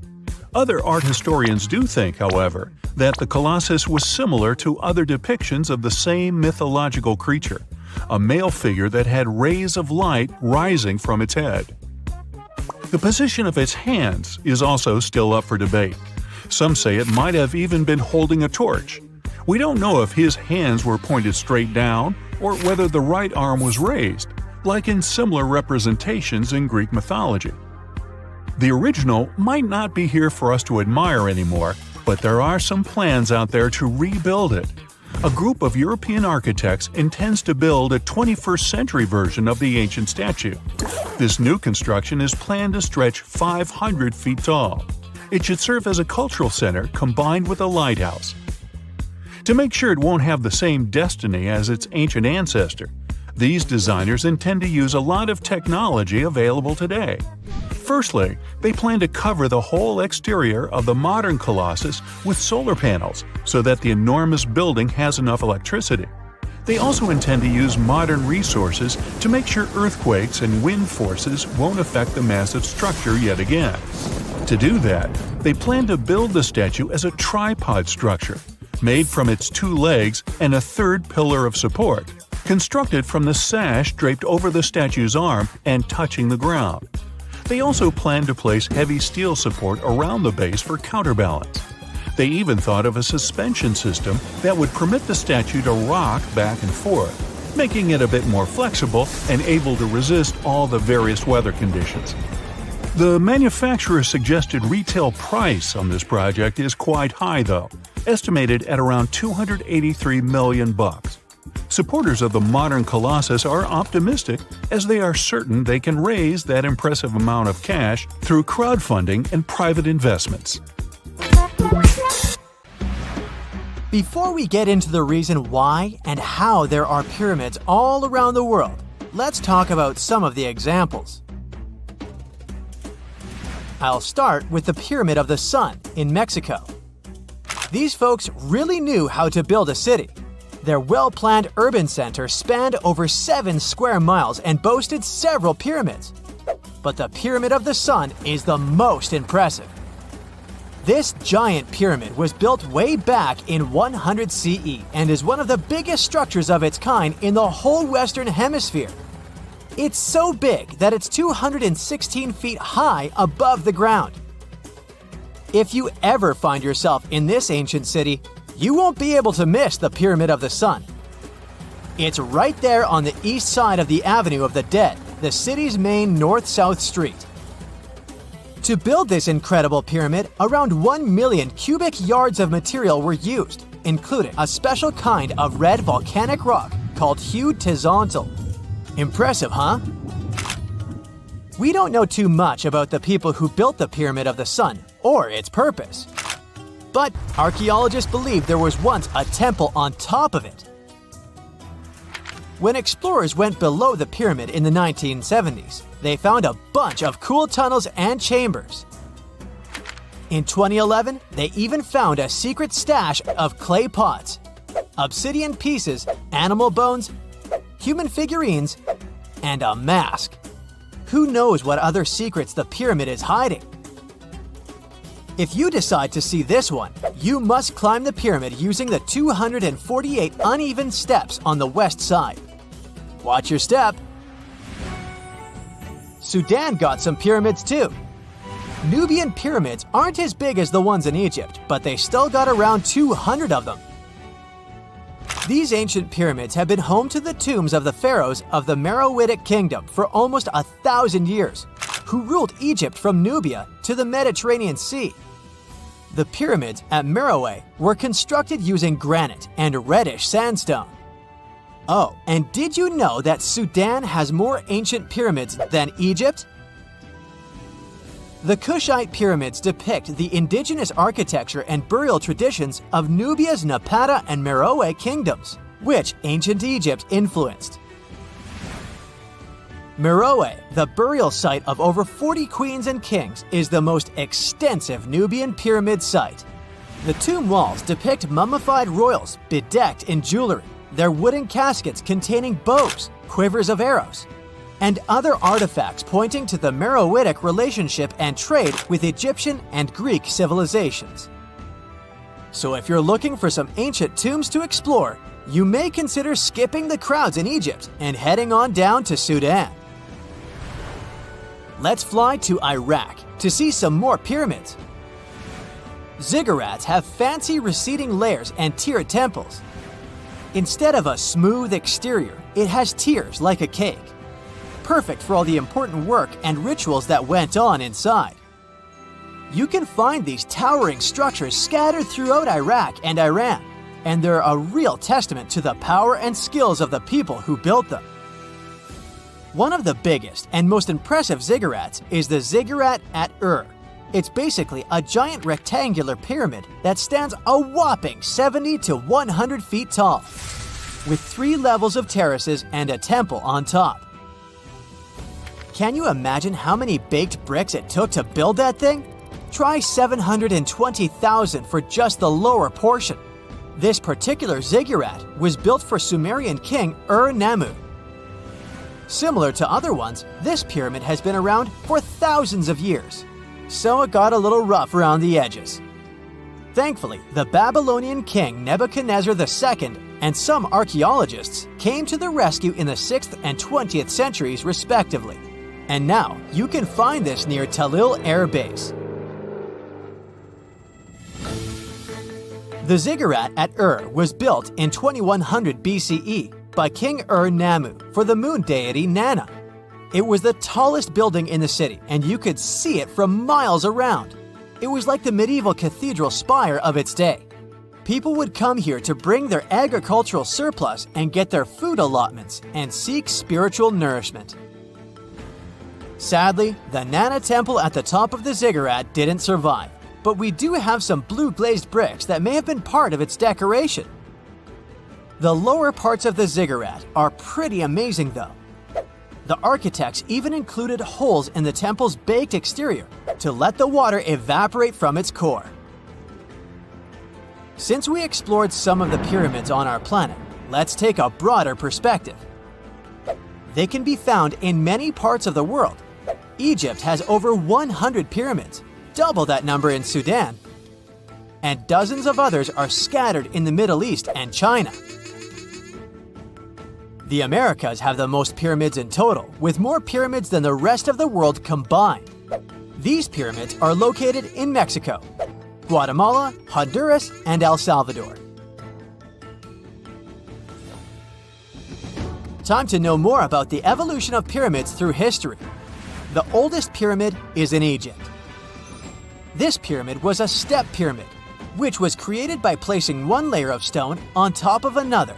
Other art historians do think, however, that the Colossus was similar to other depictions of the same mythological creature, a male figure that had rays of light rising from its head. The position of its hands is also still up for debate. Some say it might have even been holding a torch. We don't know if his hands were pointed straight down or whether the right arm was raised, like in similar representations in Greek mythology. The original might not be here for us to admire anymore, but there are some plans out there to rebuild it. A group of European architects intends to build a 21st century version of the ancient statue. This new construction is planned to stretch 500 feet tall. It should serve as a cultural center combined with a lighthouse. To make sure it won't have the same destiny as its ancient ancestor, these designers intend to use a lot of technology available today. Firstly, they plan to cover the whole exterior of the modern Colossus with solar panels so that the enormous building has enough electricity. They also intend to use modern resources to make sure earthquakes and wind forces won't affect the massive structure yet again. To do that, they plan to build the statue as a tripod structure, made from its 2 legs and a third pillar of support, constructed from the sash draped over the statue's arm and touching the ground. They also plan to place heavy steel support around the base for counterbalance. They even thought of a suspension system that would permit the statue to rock back and forth, making it a bit more flexible and able to resist all the various weather conditions. The manufacturer's suggested retail price on this project is quite high though, estimated at around $283 million. Supporters of the modern colossus are optimistic as they are certain they can raise that impressive amount of cash through crowdfunding and private investments. Before we get into the reason why and how there are pyramids all around the world, let's talk about some of the examples. I'll start with the Pyramid of the Sun in Mexico. These folks really knew how to build a city. Their well-planned urban center spanned over 7 square miles and boasted several pyramids. But the Pyramid of the Sun is the most impressive. This giant pyramid was built way back in 100 CE and is one of the biggest structures of its kind in the whole Western Hemisphere. It's so big that it's 216 feet high above the ground. If you ever find yourself in this ancient city, you won't be able to miss the Pyramid of the Sun. It's right there on the east side of the Avenue of the Dead, the city's main north-south street. To build this incredible pyramid, around 1 million cubic yards of material were used, including a special kind of red volcanic rock called hued tezontle. Impressive, huh? We don't know too much about the people who built the Pyramid of the Sun or its purpose. But archaeologists believe there was once a temple on top of it. When explorers went below the pyramid in the 1970s, they found a bunch of cool tunnels and chambers. In 2011, they even found a secret stash of clay pots, obsidian pieces, animal bones, human figurines, and a mask. Who knows what other secrets the pyramid is hiding? If you decide to see this one, you must climb the pyramid using the 248 uneven steps on the west side. Watch your step. Sudan got some pyramids too. Nubian pyramids aren't as big as the ones in Egypt, but they still got around 200 of them. These ancient pyramids have been home to the tombs of the pharaohs of the Meroitic Kingdom for almost 1,000 years, who ruled Egypt from Nubia to the Mediterranean Sea. The pyramids at Meroe were constructed using granite and reddish sandstone. Oh, and did you know that Sudan has more ancient pyramids than Egypt? The Kushite pyramids depict the indigenous architecture and burial traditions of Nubia's Napata and Meroe kingdoms, which ancient Egypt influenced. Meroe, the burial site of over 40 queens and kings, is the most extensive Nubian pyramid site. The tomb walls depict mummified royals bedecked in jewelry, their wooden caskets containing bows, quivers of arrows, and other artifacts pointing to the Meroitic relationship and trade with Egyptian and Greek civilizations. So if you're looking for some ancient tombs to explore, you may consider skipping the crowds in Egypt and heading on down to Sudan. Let's fly to Iraq to see some more pyramids. Ziggurats have fancy receding layers and tiered temples. Instead of a smooth exterior, it has tiers like a cake. Perfect for all the important work and rituals that went on inside. You can find these towering structures scattered throughout Iraq and Iran, and they're a real testament to the power and skills of the people who built them. One of the biggest and most impressive ziggurats is the ziggurat at Ur. It's basically a giant rectangular pyramid that stands a whopping 70 to 100 feet tall, with 3 levels of terraces and a temple on top. Can you imagine how many baked bricks it took to build that thing? Try 720,000 for just the lower portion. This particular ziggurat was built for Sumerian king Ur-Nammu. Similar to other ones, this pyramid has been around for thousands of years, so it got a little rough around the edges. Thankfully, the Babylonian king Nebuchadnezzar II and some archaeologists came to the rescue in the 6th and 20th centuries respectively. And now, you can find this near Talil Air Base. The ziggurat at Ur was built in 2100 BCE by King Ur-Nammu for the moon deity Nana. It was the tallest building in the city, and you could see it from miles around. It was like the medieval cathedral spire of its day. People would come here to bring their agricultural surplus and get their food allotments and seek spiritual nourishment. Sadly, the Nana Temple at the top of the ziggurat didn't survive, but we do have some blue glazed bricks that may have been part of its decoration. The lower parts of the ziggurat are pretty amazing though. The architects even included holes in the temple's baked exterior to let the water evaporate from its core. Since we explored some of the pyramids on our planet, let's take a broader perspective. They can be found in many parts of the world. Egypt has over 100 pyramids, double that number in Sudan, and dozens of others are scattered in the Middle East and China. The Americas have the most pyramids in total, with more pyramids than the rest of the world combined. These pyramids are located in Mexico, Guatemala, Honduras, and El Salvador. Time to know more about the evolution of pyramids through history. The oldest pyramid is in Egypt. This pyramid was a step pyramid, which was created by placing one layer of stone on top of another.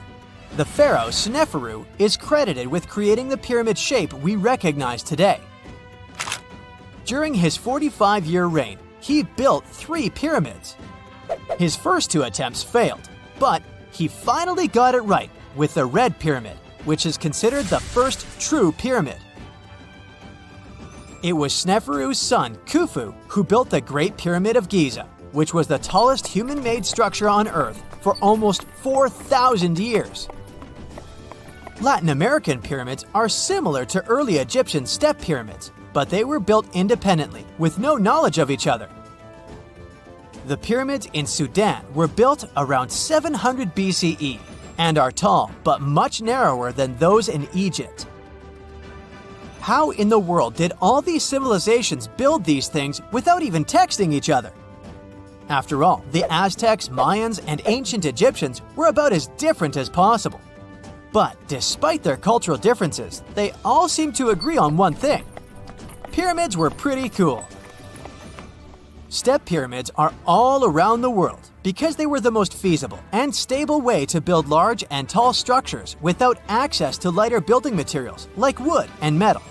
The pharaoh Sneferu is credited with creating the pyramid shape we recognize today. During his 45-year reign, he built 3 pyramids. His first 2 attempts failed, but he finally got it right with the Red Pyramid, which is considered the first true pyramid. It was Sneferu's son, Khufu, who built the Great Pyramid of Giza, which was the tallest human-made structure on Earth for almost 4,000 years. Latin American pyramids are similar to early Egyptian step pyramids, but they were built independently, with no knowledge of each other. The pyramids in Sudan were built around 700 BCE and are tall, but much narrower than those in Egypt. How in the world did all these civilizations build these things without even texting each other? After all, the Aztecs, Mayans, and ancient Egyptians were about as different as possible. But despite their cultural differences, they all seem to agree on one thing. Pyramids were pretty cool. Step pyramids are all around the world because they were the most feasible and stable way to build large and tall structures without access to lighter building materials like wood and metal.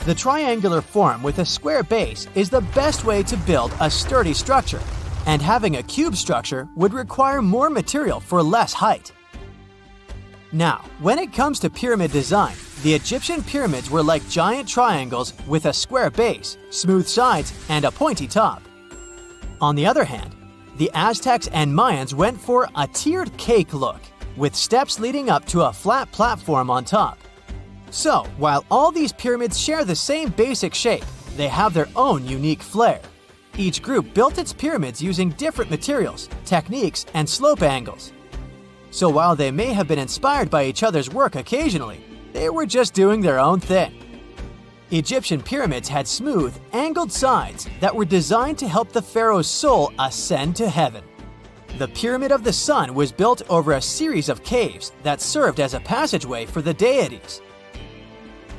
The triangular form with a square base is the best way to build a sturdy structure, and having a cube structure would require more material for less height. Now, when it comes to pyramid design, the Egyptian pyramids were like giant triangles with a square base, smooth sides, and a pointy top. On the other hand, the Aztecs and Mayans went for a tiered cake look, with steps leading up to a flat platform on top. So, while all these pyramids share the same basic shape, they have their own unique flair. Each group built its pyramids using different materials, techniques, and slope angles. So while they may have been inspired by each other's work occasionally, they were just doing their own thing. Egyptian pyramids had smooth, angled sides that were designed to help the pharaoh's soul ascend to heaven. The Pyramid of the Sun was built over a series of caves that served as a passageway for the deities.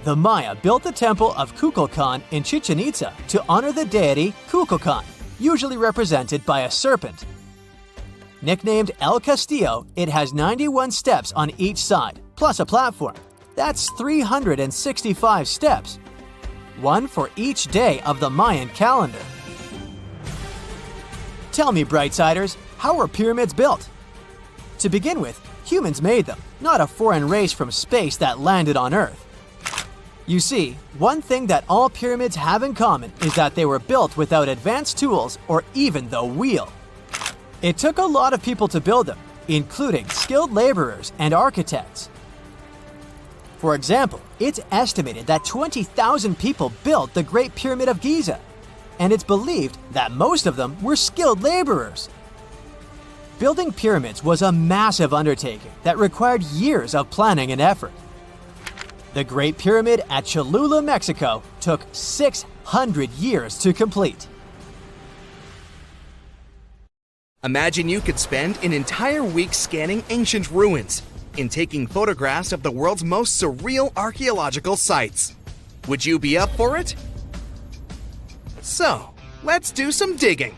The Maya built the temple of Kukulkan in Chichen Itza to honor the deity Kukulkan, usually represented by a serpent. Nicknamed El Castillo, it has 91 steps on each side, plus a platform. That's 365 steps, one for each day of the Mayan calendar. Tell me, Brightsiders, how were pyramids built? To begin with, humans made them, not a foreign race from space that landed on Earth. You see, one thing that all pyramids have in common is that they were built without advanced tools or even the wheel. It took a lot of people to build them, including skilled laborers and architects. For example, it's estimated that 20,000 people built the Great Pyramid of Giza, and it's believed that most of them were skilled laborers. Building pyramids was a massive undertaking that required years of planning and effort. The Great Pyramid at Cholula, Mexico, took 600 years to complete. Imagine you could spend an entire week scanning ancient ruins. in taking photographs of the world's most surreal archaeological sites. Would you be up for it? So, let's do some digging.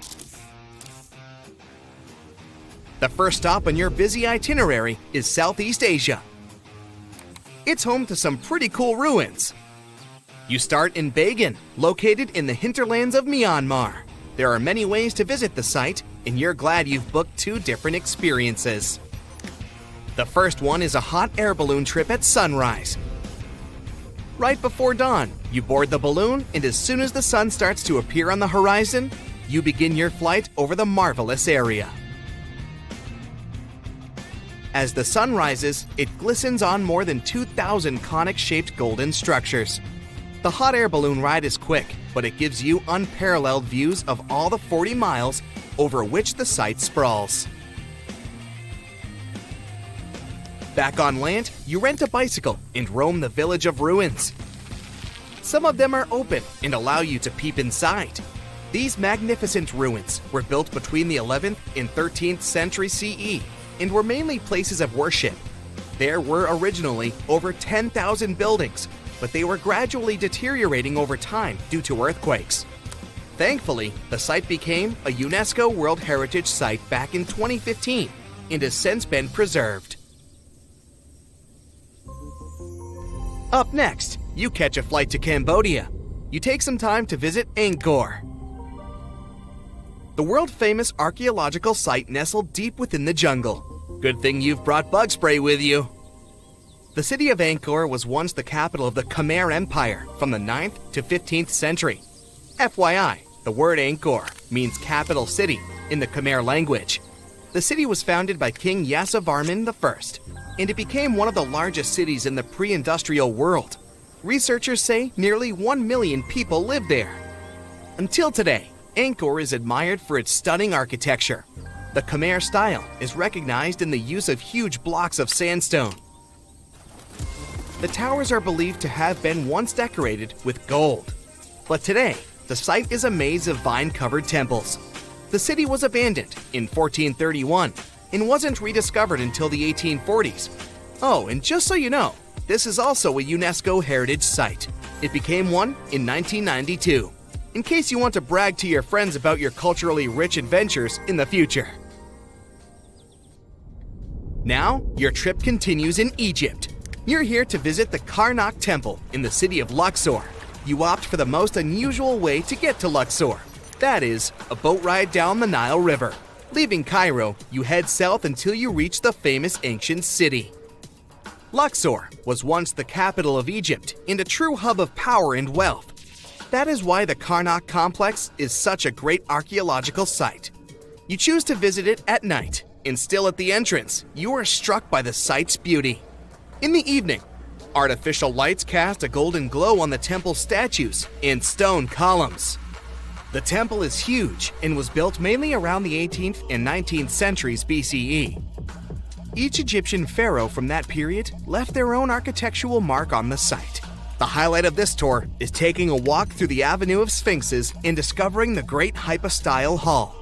The first stop on your busy itinerary is Southeast Asia. It's home to some pretty cool ruins. You start in Bagan, located in the hinterlands of Myanmar. There are many ways to visit the site, and you're glad you've booked 2 different experiences. The first one is a hot air balloon trip at sunrise. Right before dawn, you board the balloon, and as soon as the sun starts to appear on the horizon, you begin your flight over the marvelous area. As the sun rises, it glistens on more than 2,000 conic-shaped golden structures. The hot air balloon ride is quick, but it gives you unparalleled views of all the 40 miles over which the site sprawls. Back on land, you rent a bicycle and roam the village of ruins. Some of them are open and allow you to peep inside. These magnificent ruins were built between the 11th and 13th century CE and were mainly places of worship. There were originally over 10,000 buildings, but they were gradually deteriorating over time due to earthquakes. Thankfully, the site became a UNESCO World Heritage Site back in 2015 and has since been preserved. Up next, you catch a flight to Cambodia. You take some time to visit Angkor. The world-famous archaeological site nestled deep within the jungle. Good thing you've brought bug spray with you. The city of Angkor was once the capital of the Khmer Empire from the 9th to 15th century. FYI, the word Angkor means capital city in the Khmer language. The city was founded by King Yasovarman I, and it became one of the largest cities in the pre-industrial world. Researchers say nearly 1 million people live there. Until today, Angkor is admired for its stunning architecture. The Khmer style is recognized in the use of huge blocks of sandstone. The towers are believed to have been once decorated with gold. But today, the site is a maze of vine-covered temples. The city was abandoned in 1431 and wasn't rediscovered until the 1840s. Oh, and just so you know, this is also a UNESCO Heritage Site. It became one in 1992. In case you want to brag to your friends about your culturally rich adventures in the future. Now, your trip continues in Egypt. You're here to visit the Karnak Temple in the city of Luxor. You opt for the most unusual way to get to Luxor. That is, a boat ride down the Nile River. Leaving Cairo, you head south until you reach the famous ancient city. Luxor was once the capital of Egypt and a true hub of power and wealth. That is why the Karnak complex is such a great archaeological site. You choose to visit it at night, and still at the entrance, you are struck by the site's beauty. In the evening, artificial lights cast a golden glow on the temple statues and stone columns. The temple is huge and was built mainly around the 18th and 19th centuries BCE. Each Egyptian pharaoh from that period left their own architectural mark on the site. The highlight of this tour is taking a walk through the Avenue of Sphinxes and discovering the Great Hypostyle Hall.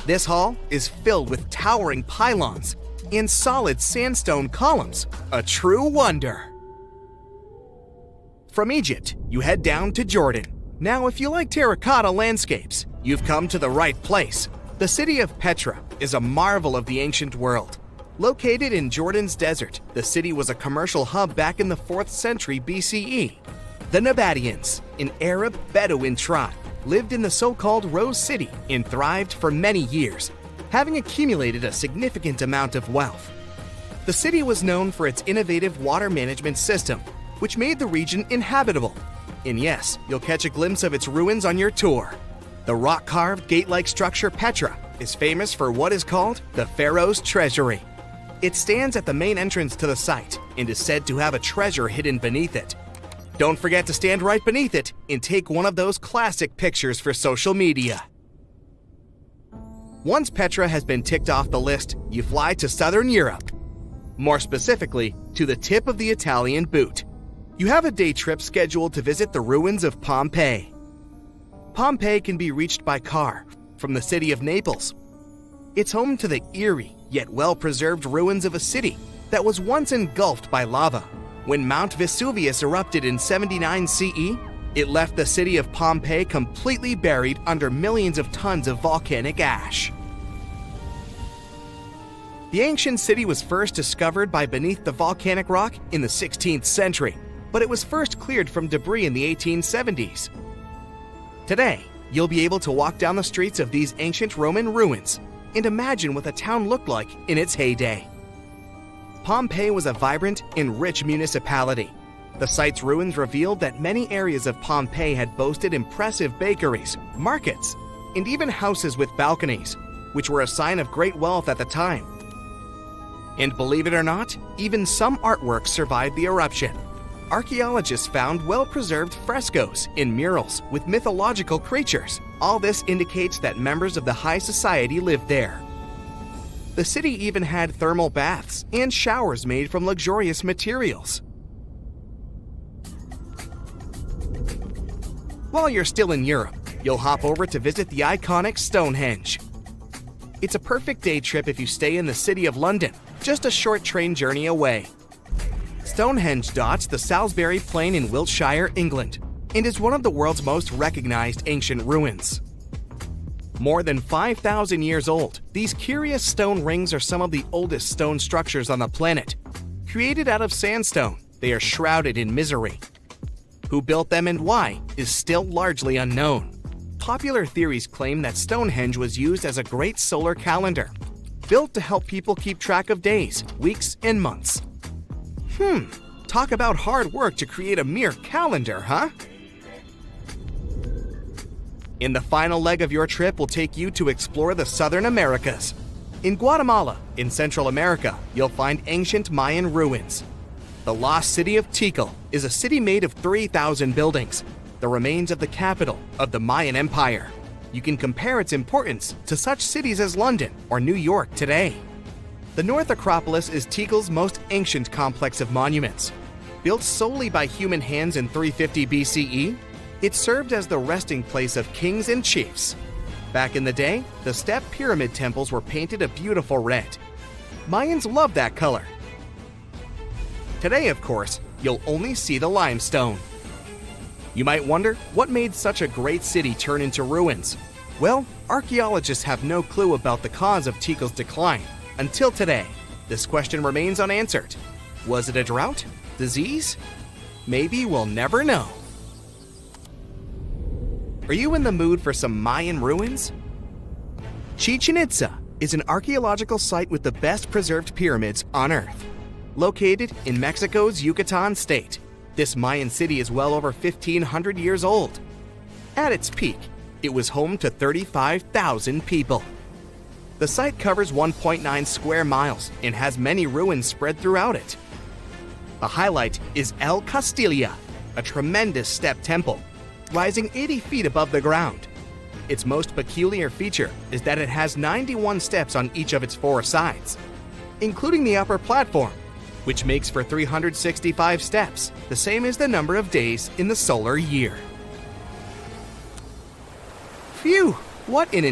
This hall is filled with towering pylons and solid sandstone columns, a true wonder. From Egypt, you head down to Jordan. Now, if you like terracotta landscapes, you've come to the right place. The city of Petra is a marvel of the ancient world. Located in Jordan's desert, the city was a commercial hub back in the 4th century BCE. The Nabateans, an Arab Bedouin tribe, lived in the so-called Rose City and thrived for many years, having accumulated a significant amount of wealth. The city was known for its innovative water management system, which made the region inhabitable. And yes, you'll catch a glimpse of its ruins on your tour. The rock-carved gate-like structure Petra is famous for what is called the Pharaoh's Treasury. It stands at the main entrance to the site and is said to have a treasure hidden beneath it. Don't forget to stand right beneath it and take one of those classic pictures for social media. Once Petra has been ticked off the list, you fly to southern Europe. More specifically, to the tip of the Italian boot. You have a day trip scheduled to visit the ruins of Pompeii. Pompeii can be reached by car from the city of Naples. It's home to the eerie yet well-preserved ruins of a city that was once engulfed by lava. When Mount Vesuvius erupted in 79 CE, it left the city of Pompeii completely buried under millions of tons of volcanic ash. The ancient city was first discovered by beneath the volcanic rock in the 16th century, but it was first cleared from debris in the 1870s. Today, you'll be able to walk down the streets of these ancient Roman ruins and imagine what the town looked like in its heyday. Pompeii was a vibrant and rich municipality. The site's ruins revealed that many areas of Pompeii had boasted impressive bakeries, markets, and even houses with balconies, which were a sign of great wealth at the time. And believe it or not, even some artworks survived the eruption. Archaeologists found well-preserved frescoes and murals with mythological creatures. All this indicates that members of the high society lived there. The city even had thermal baths and showers made from luxurious materials. While you're still in Europe, you'll hop over to visit the iconic Stonehenge. It's a perfect day trip if you stay in the city of London, just a short train journey away. Stonehenge dots the Salisbury Plain in Wiltshire, England, and is one of the world's most recognized ancient ruins. More than 5,000 years old, these curious stone rings are some of the oldest stone structures on the planet. Created out of sandstone, they are shrouded in misery. Who built them and why is still largely unknown. Popular theories claim that Stonehenge was used as a great solar calendar, built to help people keep track of days, weeks, and months. Talk about hard work to create a mere calendar, huh? In the final leg of your trip, we'll take you to explore the Southern Americas. In Guatemala, in Central America, you'll find ancient Mayan ruins. The lost city of Tikal is a city made of 3,000 buildings, the remains of the capital of the Mayan Empire. You can compare its importance to such cities as London or New York today. The North Acropolis is Tikal's most ancient complex of monuments. Built solely by human hands in 350 BCE, it served as the resting place of kings and chiefs. Back in the day, the step pyramid temples were painted a beautiful red. Mayans loved that color. Today, of course, you'll only see the limestone. You might wonder what made such a great city turn into ruins. Well, archaeologists have no clue about the cause of Tikal's decline. Until today, this question remains unanswered. Was it a drought? Disease? Maybe we'll never know. Are you in the mood for some Mayan ruins? Chichen Itza is an archaeological site with the best preserved pyramids on Earth. Located in Mexico's Yucatan state, this Mayan city is well over 1,500 years old. At its peak, it was home to 35,000 people. The site covers 1.9 square miles and has many ruins spread throughout it. The highlight is El Castilla, a tremendous step temple, rising 80 feet above the ground. Its most peculiar feature is that it has 91 steps on each of its 4 sides, including the upper platform, which makes for 365 steps, the same as the number of days in the solar year. Phew, what an